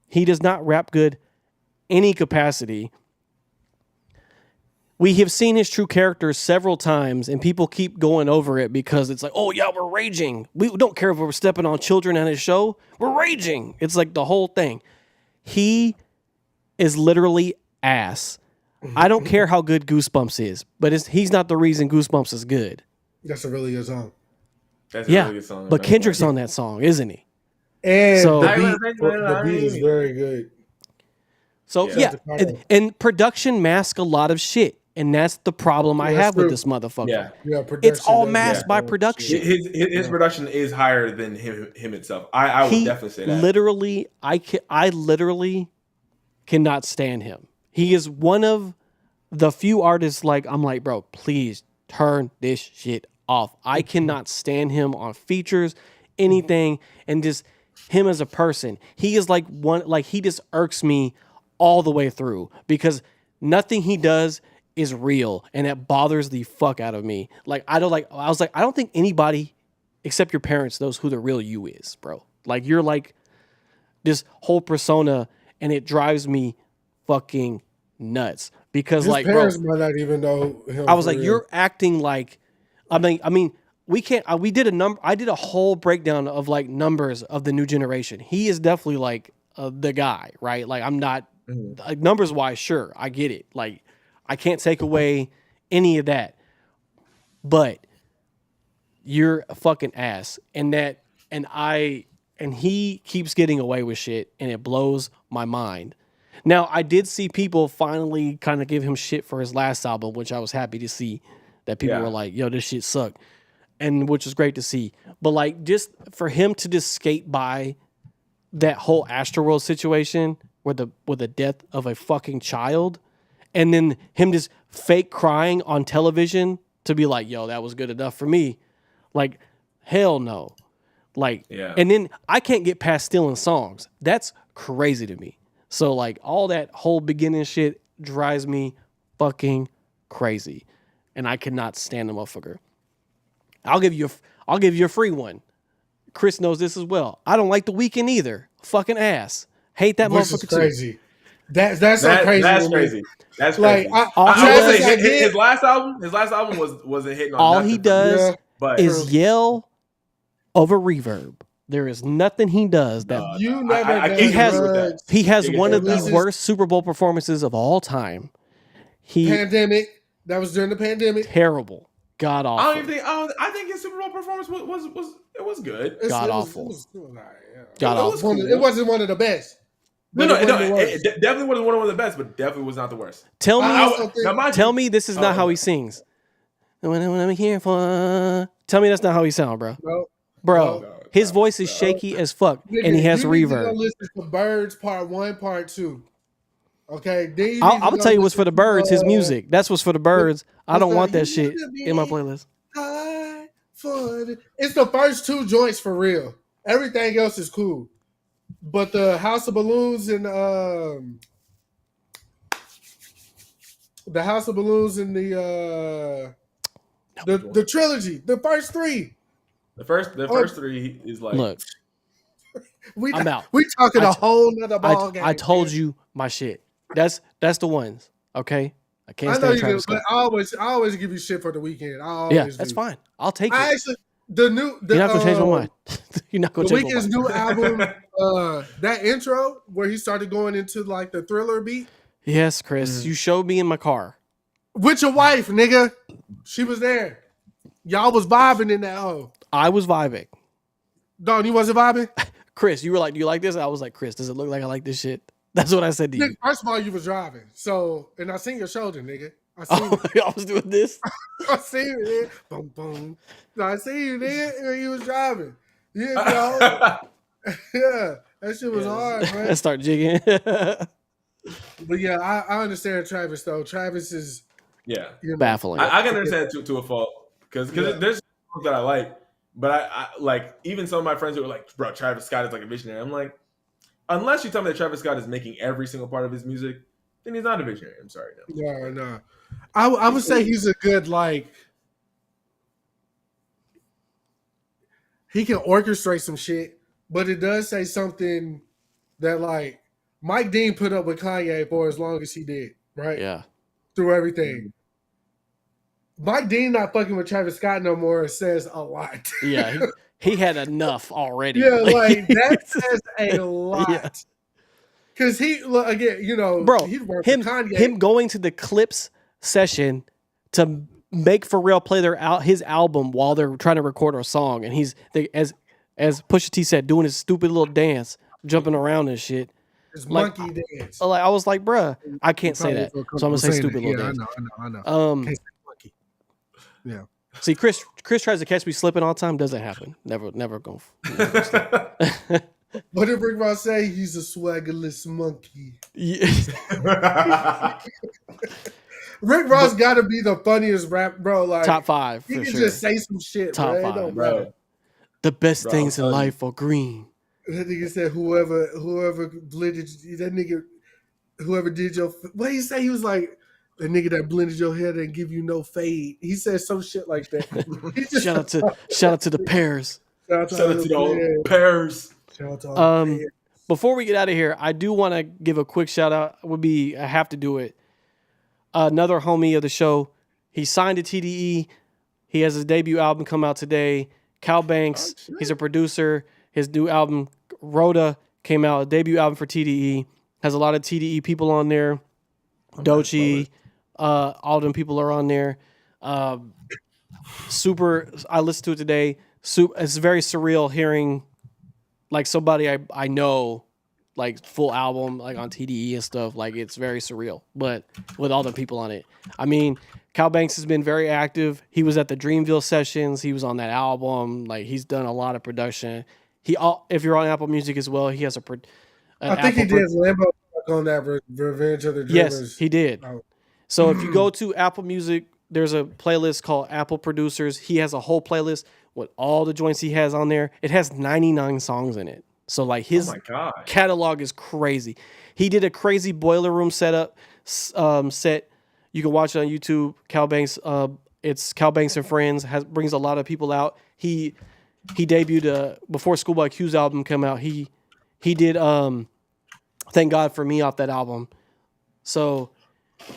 He does not rap good any capacity. We have seen his true character several times, and people keep going over it because it's like, oh, yeah, we're raging. We don't care if we're stepping on children on his show. We're raging. It's like the whole thing. He is literally ass. I don't care how good Goosebumps is, but he's not the reason Goosebumps is good. That's a really good song. That's a really good song. But Kendrick's on that song, isn't he? And So- the beat is very good. So, yeah. And production masks a lot of shit. And that's the problem I that's have with true. this motherfucker. Yeah. Yeah, production It's all does masked that. by production. His production is higher than him itself. I would He definitely say that. literally, I literally cannot stand him. He is one of the few artists I'm like, bro, please turn this shit off. I cannot stand him on features, anything, and just him as a person. He is he just irks me all the way through because nothing he does is real, and it bothers the fuck out of me. I don't think anybody except your parents knows who the real you is, bro. Like you're like this whole persona, and it drives me fucking nuts because His parents bro, might not even know him. I was for like, real. you're acting like, I mean, we can't. I did a whole breakdown of numbers of the new generation. He is definitely the guy, right? Like I'm not numbers wise, sure, I get it. Like I can't take away any of that, but you're a fucking ass, and he keeps getting away with shit, and it blows my mind. Now, I did see people finally kind of give him shit for his last album, which I was happy to see that people were like, yo, this shit sucked. And which was great to see. But just for him to just skate by that whole Astroworld situation with the death of a fucking child, and then him just fake crying on television to be like, yo, that was good enough for me. Hell no. And then I can't get past stealing songs. That's crazy to me. So all that whole beginning shit drives me fucking crazy, and I cannot stand the motherfucker. I'll give you a free one. Chris knows this as well. I don't like The Weeknd either. Fucking ass. Hate that Which motherfucker is crazy. too. That's so crazy. That's to me. crazy. That's Like crazy. I I will say did- his last album wasn't hitting on All nothing he for me, does Yeah. but is yell over reverb. There is nothing he does that You never. I done can't has- agree with that. drugs. he has one of This the is- worst Super Bowl performances of all time. Pandemic. That was during the pandemic. Terrible. God awful. I think his Super Bowl performance was good. It's- God it was- awful. It was all right, yeah. God It was awful. cool. It wasn't one of the best. No, but it wasn't the it worst. definitely wasn't one of the best, but definitely was not the worst. Tell me, I also think- Now, mind tell you- me this is not how he sings. When I'm here for, tell me that's not how he sounds, bro. No. Bro, No. his voice is shaky as fuck, Nigga, and he has you need to go reverb. listen to Birds Part 1, Part 2. Okay, then you need I'm to gonna go tell you what's for the listen birds. His to, music. That's what's for the birds. I don't what's want that? that shit You in my need- playlist. High for the- It's the first two joints for real. Everything else is cool, but the House of Balloons and the House of Balloons and the trilogy, the first three. The first three is like Look, I'm out. We talking I a t- whole nother ball game. I told man. you my shit. That's the ones. Okay, I can't I know stand you do, Travis but Scott. I always give you shit for the weekend. I always Yeah, do. that's fine. I'll take I it. actually the You're not gonna change my mind. You're not gonna The change my Weeknd's mind. new album, that intro where he started going into the thriller beat Yes, Chris. You showed me in my car. with your wife, nigga. She was there. Y'all was vibing in that hole. I was vibing. Dog, you wasn't vibing? Chris, you were like, "Do you like this?" I was like, "Chris, does it look like I like this shit?" That's what I said to you. Nigga, first of all, you was driving. So, and I seen your shoulder, nigga. I seen Oh, I was doing this. I seen you there. Boom, boom. No, I seen you there when he was driving. Yeah, no. Yeah, that shit was hard, man. I start jigging. But yeah, I understand Travis though. Travis is Yeah, Baffling. I can understand it to a fault because Yeah. there's songs that I like, but I like even some of my friends who are like, bro, Travis Scott is like a visionary. I'm like, unless you tell me that Travis Scott is making every single part of his music, then he's not a visionary. I'm sorry, no. no. I would say he's a good like. He can orchestrate some shit, but it does say something that like Mike Dean put up with Kanye for as long as he did, right? Yeah. Through everything. Mike Dean not fucking with Travis Scott no more says a lot. Yeah. He had enough already. Yeah, like that says a lot. Yeah. Cause he again, you know, Bro, he worked with him Kanye. going to the Clips session to make Pharrell play his album while they're trying to record a song, and as Pusha T said, doing his stupid little dance, jumping around and shit. His like- monkey dance. Like I was like, bruh, I can't say that, so I'm gonna say stupid little Yeah, dance. I know. Can't say monkey. Yeah. See, Chris tries to catch me slipping all the time. Doesn't happen. Never gonna. What did Rick Ross say? He's a swaggerless monkey. Yeah. Rick Ross got to be the funniest rap, bro. Like Top 5 he for can sure. just say some shit, Top bro. It 5, don't bro. matter. The best Bro, things in I'm telling life are green. That nigga said whoever blended that nigga, whoever did your what he say? He was like the nigga that blended your hair and give you no fade. He said some shit like that. He just- Shout out to the pears. shout out to Shout all out to the the old players. Pears. Shout out to all the players. Before we get out of here, I do want to give a quick shout out. I have to do it. Another homie of the show. He signed to TDE. He has his debut album come out today. Cal Banks. He's a producer. His new album, Rhoda, came out. A debut album for TDE. Has a lot of TDE people on there. Doechii. All them people are on there. Super. I listened to it today. It's very surreal hearing like somebody I know, like full album, like on TDE and stuff. Like it's very surreal, but with all the people on it. I mean, Cal Banks has been very active. He was at the Dreamville sessions. He was on that album. Like he's done a lot of production. If you're on Apple Music as well, he has I think he did Lambo on that Revenge of the Dreamers. Yes, he did. Oh. So if you go to Apple Music, there's a playlist called Apple Producers. He has a whole playlist with all the joints he has on there. It has 99 songs in it. So like his Oh my god. catalog is crazy. He did a crazy boiler room setup set. You can watch it on YouTube. Cal Banks. It's Cal Banks and Friends. Brings a lot of people out. He debuted before Schoolboy Q's album came out. He did Thank God for Me off that album. So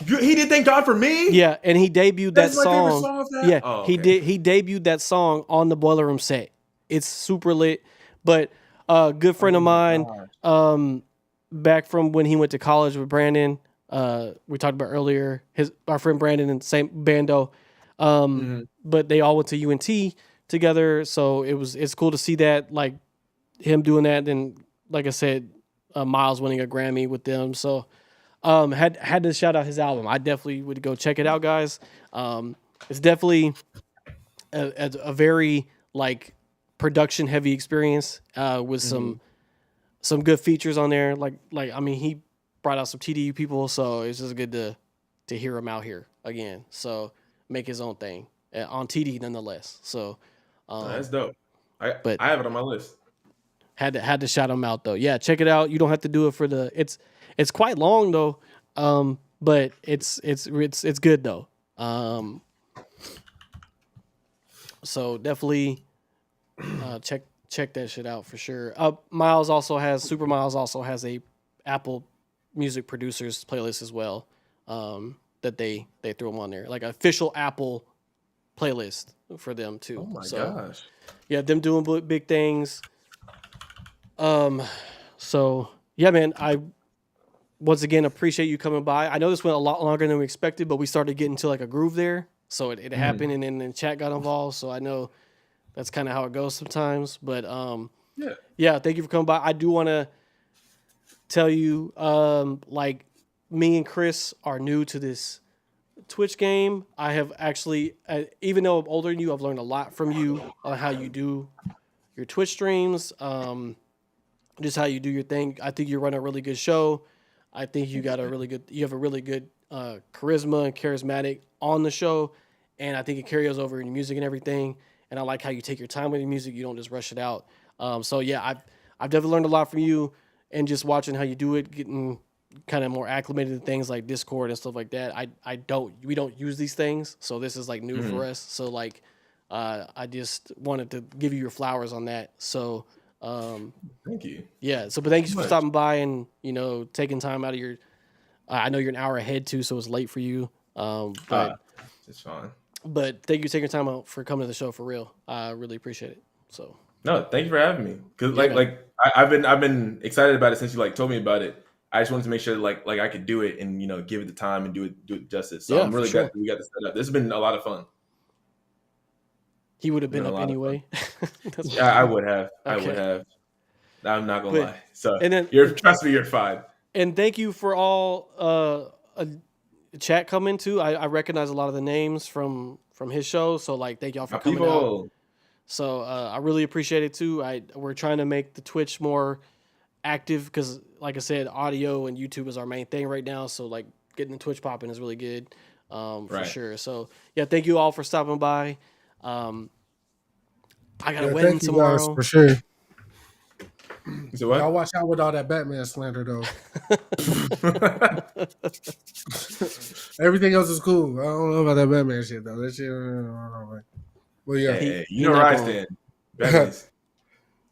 He did Thank God for Me? yeah, and he debuted That's that my favorite song. song off that? Yeah, Oh, he okay. did. He debuted that song on the Boiler Room set. It's super lit. But a good friend of mine, back from when he went to college with Brandon, we talked about earlier, our friend Brandon and same bando. But they all went to UNT together, so it's cool to see that, like him doing that. And like I said, Miles winning a Grammy with them. So had to shout out his album. I definitely would go check it out, guys. It's definitely a very like production heavy experience with some good features on there. Like I mean, he brought out some TDU people, so it's just good to hear him out here again. So make his own thing on TD nonetheless. So That's dope. I But- have it on my list. had to shout him out though. Yeah, check it out. You don't have to do it for the. It's quite long though, but it's good though. So definitely check that shit out for sure. Super Miles also has a Apple Music producers playlist as well. That they threw them on there, like official Apple playlist for them too. Oh my So, gosh. yeah, them doing big things. So yeah, man, I once again appreciate you coming by. I know this went a lot longer than we expected, but we started getting to like a groove there. So it happened, and then chat got involved. So I know that's kind of how it goes sometimes. But yeah, thank you for coming by. I do want to tell you, like me and Chris are new to this Twitch game. I have actually, even though I'm older than you, I've learned a lot from you on how you do your Twitch streams, just how you do your thing. I think you run a really good show. I think you have a really good charisma and charismatic on the show, and I think it carries over in your music and everything. And I like how you take your time with your music. You don't just rush it out. So yeah, I've definitely learned a lot from you, and just watching how you do it, getting kind of more acclimated to things like Discord and stuff like that. We don't use these things, so this is like new for us. So like, I just wanted to give you your flowers on that. So Thank you. yeah. So, but thank you for stopping by and taking time out of your. I know you're an hour ahead too, so it's late for you. But It's fine. But thank you for taking time out for coming to the show for real. I really appreciate it. So No, thank you for having me. Because man. I've been excited about it since you told me about it. I just wanted to make sure like I could do it and give it the time and do it justice. So Yeah, I'm really for sure. glad that we got this set up. This has been a lot of fun. he would have been Been a up lot of anyway. That's Yeah, I would have. I Okay. would have. I'm not gonna But- lie. So and then- trust me, you're fine. And thank you for all chat coming too. I recognize a lot of the names from his show. So like, thank y'all for My coming out. people. So I really appreciate it too. We're trying to make the Twitch more active because, like I said, audio and YouTube is our main thing right now. So like, getting the Twitch popping is really good for Right. sure. So yeah, thank you all for stopping by. I got a Yeah, wedding thank you guys tomorrow. for sure. So what? Y'all watch out with all that Batman slander though. Everything else is cool. I don't know about that Batman shit though. That shit, I don't know. Well, yeah, Hey, he you know not where I gonna- stand. Batman's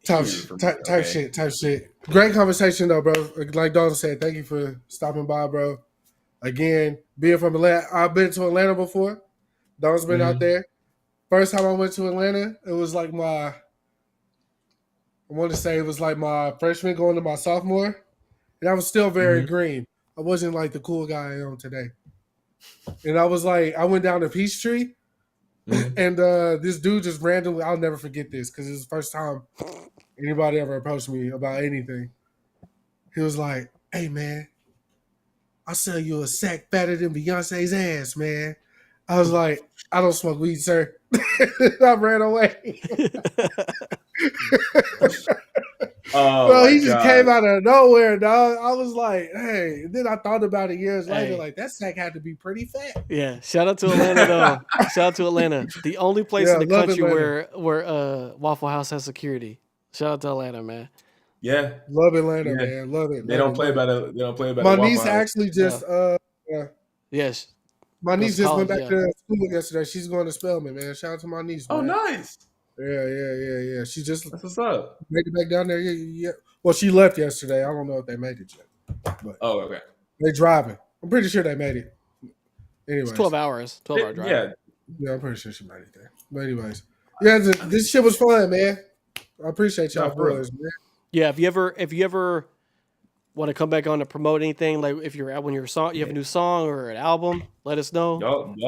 type huge for me, type okay? shit. Great conversation though, bro. Like Dalton said, thank you for stopping by, bro. Again, being from Atlanta, I've been to Atlanta before. Dalton's been out Mhm. there. First time I went to Atlanta, it was like my freshman going to my sophomore, and I was still very green. I wasn't like the cool guy I am today. And I went down to Peachtree, and this dude just randomly, I'll never forget this because it's the first time anybody ever approached me about anything. He was like, "Hey man, I'll sell you a sack fatter than Beyonce's ass, man." I was like, "I don't smoke weed, sir." I ran away. Oh, Bro, my he just God. came out of nowhere, dog. I was like, "Hey." And then I thought about it years later, Hey. like that sack had to be pretty fat. Yeah, shout out to Atlanta though. Shout out to Atlanta, the only place Yeah, in the love country Atlanta. where Waffle House has security. Shout out to Atlanta, man. Yeah, Love Atlanta, Yeah. man. Love it. they love don't play love about it. They don't play it. about My the Waffle niece House. actually just Yes, my Goes niece to just went college, back to school yesterday. She's going to Spelman, man. Shout out to my niece. Oh, man. nice. Yeah. She just That's what's up. made it back down there. Yeah. Well, she left yesterday. I don't know if they made it yet. Oh, okay. They driving. I'm pretty sure they made it. Anyways, it's 12 hours. 12-hour drive. Yeah, yeah, I'm pretty sure she made it there. But anyways, yeah, this shit was fun, man. I appreciate y'all Nah, for real. boys, man. Yeah, if you ever want to come back on to promote anything, like if you're when you're song, you have a new song or an album, let us know.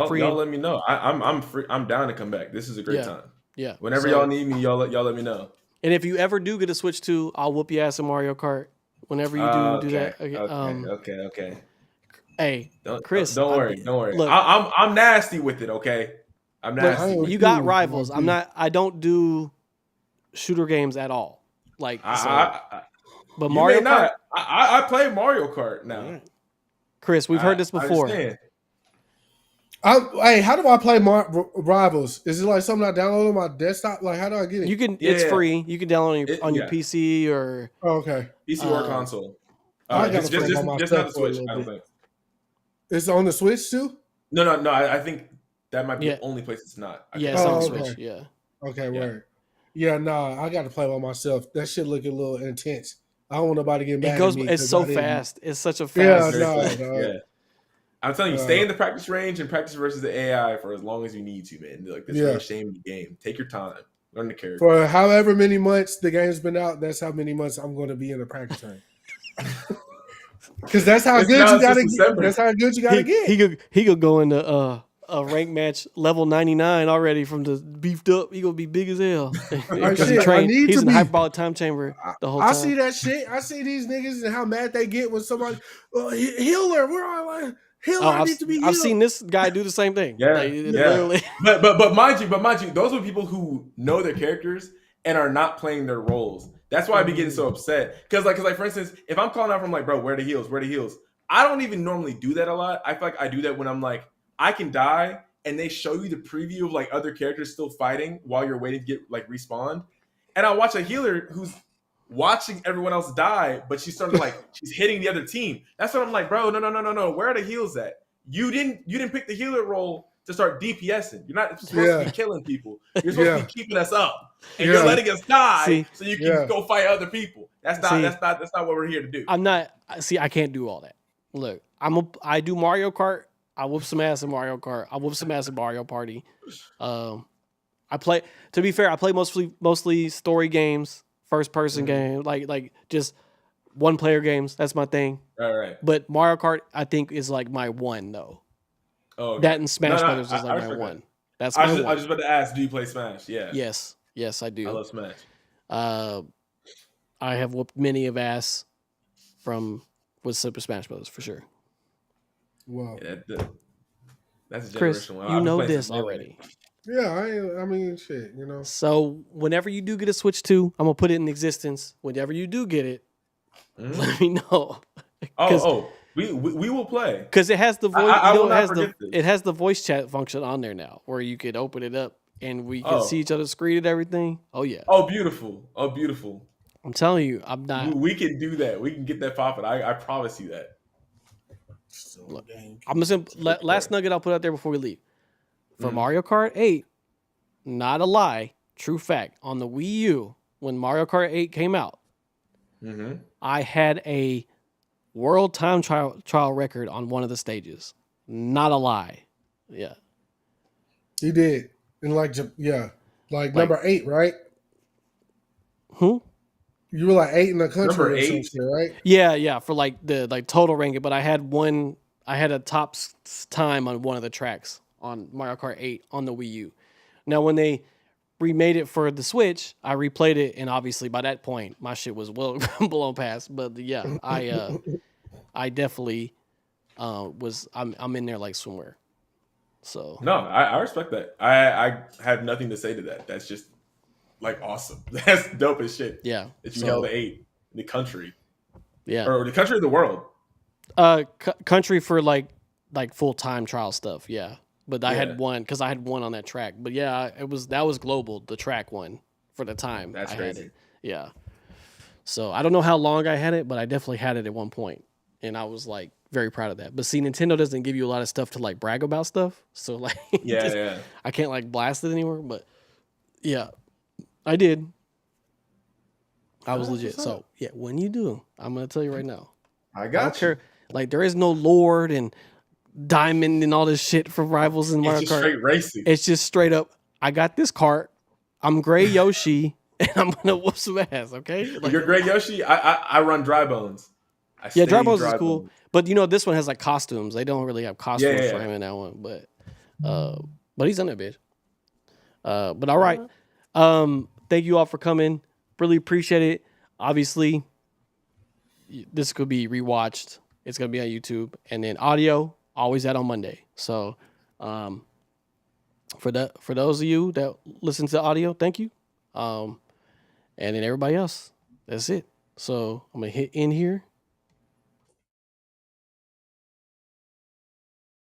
Free. y'all let me know. I'm free. I'm down to come back. This is a great Yeah. time. Yeah. Whenever So- y'all need me, y'all let me know. And if you ever do get a Switch 2, I'll whoop your ass in Mario Kart. Whenever you do that. Okay. Hey, Don't, Chris, don't I- worry. Don't worry. look- I'm nasty with it. Okay, I'm Look, nasty. ain't- you got Dude, rivals. dude. I don't do shooter games at all. Like, but You Mario may Kart. not. I play Mario Kart now. Chris, we've heard this I before. understand. Hey, how do I play Rivals? Is it like something I download on my desktop? Like, how do I get it? You can. It's Yeah. free. You can download on your Yeah. PC or. Oh, okay. PC or Um, console. I gotta Just play by not myself the for a Switch. little I don't bit. think. It's on the Switch too. No. I think that might be Yeah. the only place it's not. I Yeah, think it's on Oh, the okay. Switch. Yeah. Okay, Yeah. word. Yeah, nah, I got to play by myself. That shit look a little intense. I don't want nobody to get mad It goes. at me. It's 'cause so I didn't- fast. It's such a Yeah, fast. Very no, fast. no. Yeah. I'm telling you, Uh, stay in the practice range and practice versus the AI for as long as you need to, man. Like, there's Yeah. no shame in the game. Take your time. Learn the character. For however many months the game's been out, that's how many months I'm going to be in the practice range. Because that's how It's good not you got to since get. December. That's how good you got to get. He could go into a rank match level 99 already from the beefed up. He gonna be big as hell. Because shit, I need he's to in the be- hyperbolic time chamber the whole time. I see that shit. I see these niggas and how mad they get when somebody healer. We're all like, Heal Oh, her needs to be healed. I've seen this guy do the same thing. Yeah, Like, yeah. literally. But mind you, those are people who know their characters and are not playing their roles. That's why I be getting so upset. Cause like for instance, if I'm calling out from like, bro, where the heals? I don't even normally do that a lot. I feel like I do that when I'm like, I can die, and they show you the preview of like other characters still fighting while you're waiting to get like respawned. And I watch a healer who's watching everyone else die, but she's starting to like she's hitting the other team. That's what I'm like, bro. No. Where are the heals at? You didn't pick the healer role to start DPSing. You're not supposed to be killing people. You're supposed to be keeping us up, and you're letting us die so you can go fight other people. That's not what we're here to do. I'm not. See, I can't do all that. Look, I do Mario Kart. I whoop some ass in Mario Kart. I whoop some ass in Mario Party. I play. To be fair, I play mostly story games, first person game, like just one player games. That's my thing. All right. But Mario Kart, I think, is like my one though. Oh, okay. That and Smash Brothers is like my one. That's my one. I was just about to ask, do you play Smash? Yeah. Yes, I do. I love Smash. I have whooped many of ass with Super Smash Brothers for sure. Wow. Yeah, that's a Chris, generational one. you know this already. Yeah, I mean, shit, you know. So whenever you do get a Switch 2, I'm gonna put it in existence. Whenever you do get it, let me know. We will play because it has the voice. I it has the voice chat function on there now, where you could open it up and we can see each other's screen and everything. Oh yeah. Oh beautiful. I'm telling you, I'm not. We can do that. We can get that popping. I promise you that. Look, I'm just last nugget I'll put out there before we leave. For Mario Kart 8, not a lie, true fact. On the Wii U, when Mario Kart 8 came out, I had a world time trial record on one of the stages. Not a lie. Yeah. You did. And like number 8, right? Who? You were like 8 in the country Number or some 8? shit, right? Yeah, for like the total ranking, but I had a top time on one of the tracks on Mario Kart 8 on the Wii U. Now, when they remade it for the Switch, I replayed it, and obviously by that point, my shit was well blown past. But yeah, I definitely I'm in there like swimwear. So no, I respect that. I have nothing to say to that. That's just like awesome. That's dope as shit. Yeah, that you held the 8 in the country. Yeah, or the country of the world. Country for like full time trial stuff. Yeah. But I had one because I had one on that track. But yeah, that was global, the track one for the time. That's crazy. Yeah. So I don't know how long I had it, but I definitely had it at one point, and I was like very proud of that. But see, Nintendo doesn't give you a lot of stuff to like brag about stuff, so like I can't like blast it anymore. But yeah, I did. I was legit. So yeah, when you do, I'm gonna tell you right now. I don't care. Like there is no Lord and Diamond and all this shit from Rivals in Mario Kart. It's just straight racing. It's just straight up. I got this cart. I'm Gray Yoshi, and I'm gonna whoop some ass. Okay. Like, you're Gray Yoshi. I run Dry Bones. Dry Bones is cool, but you know this one has like costumes. They don't really have costumes for him in that one, but he's in that bitch. But all right. Thank you all for coming. Really appreciate it. Obviously, this could be rewatched. It's gonna be on YouTube, and then audio always out on Monday. So, for those of you that listen to audio, thank you. And then everybody else, that's it. So I'm gonna hit in here.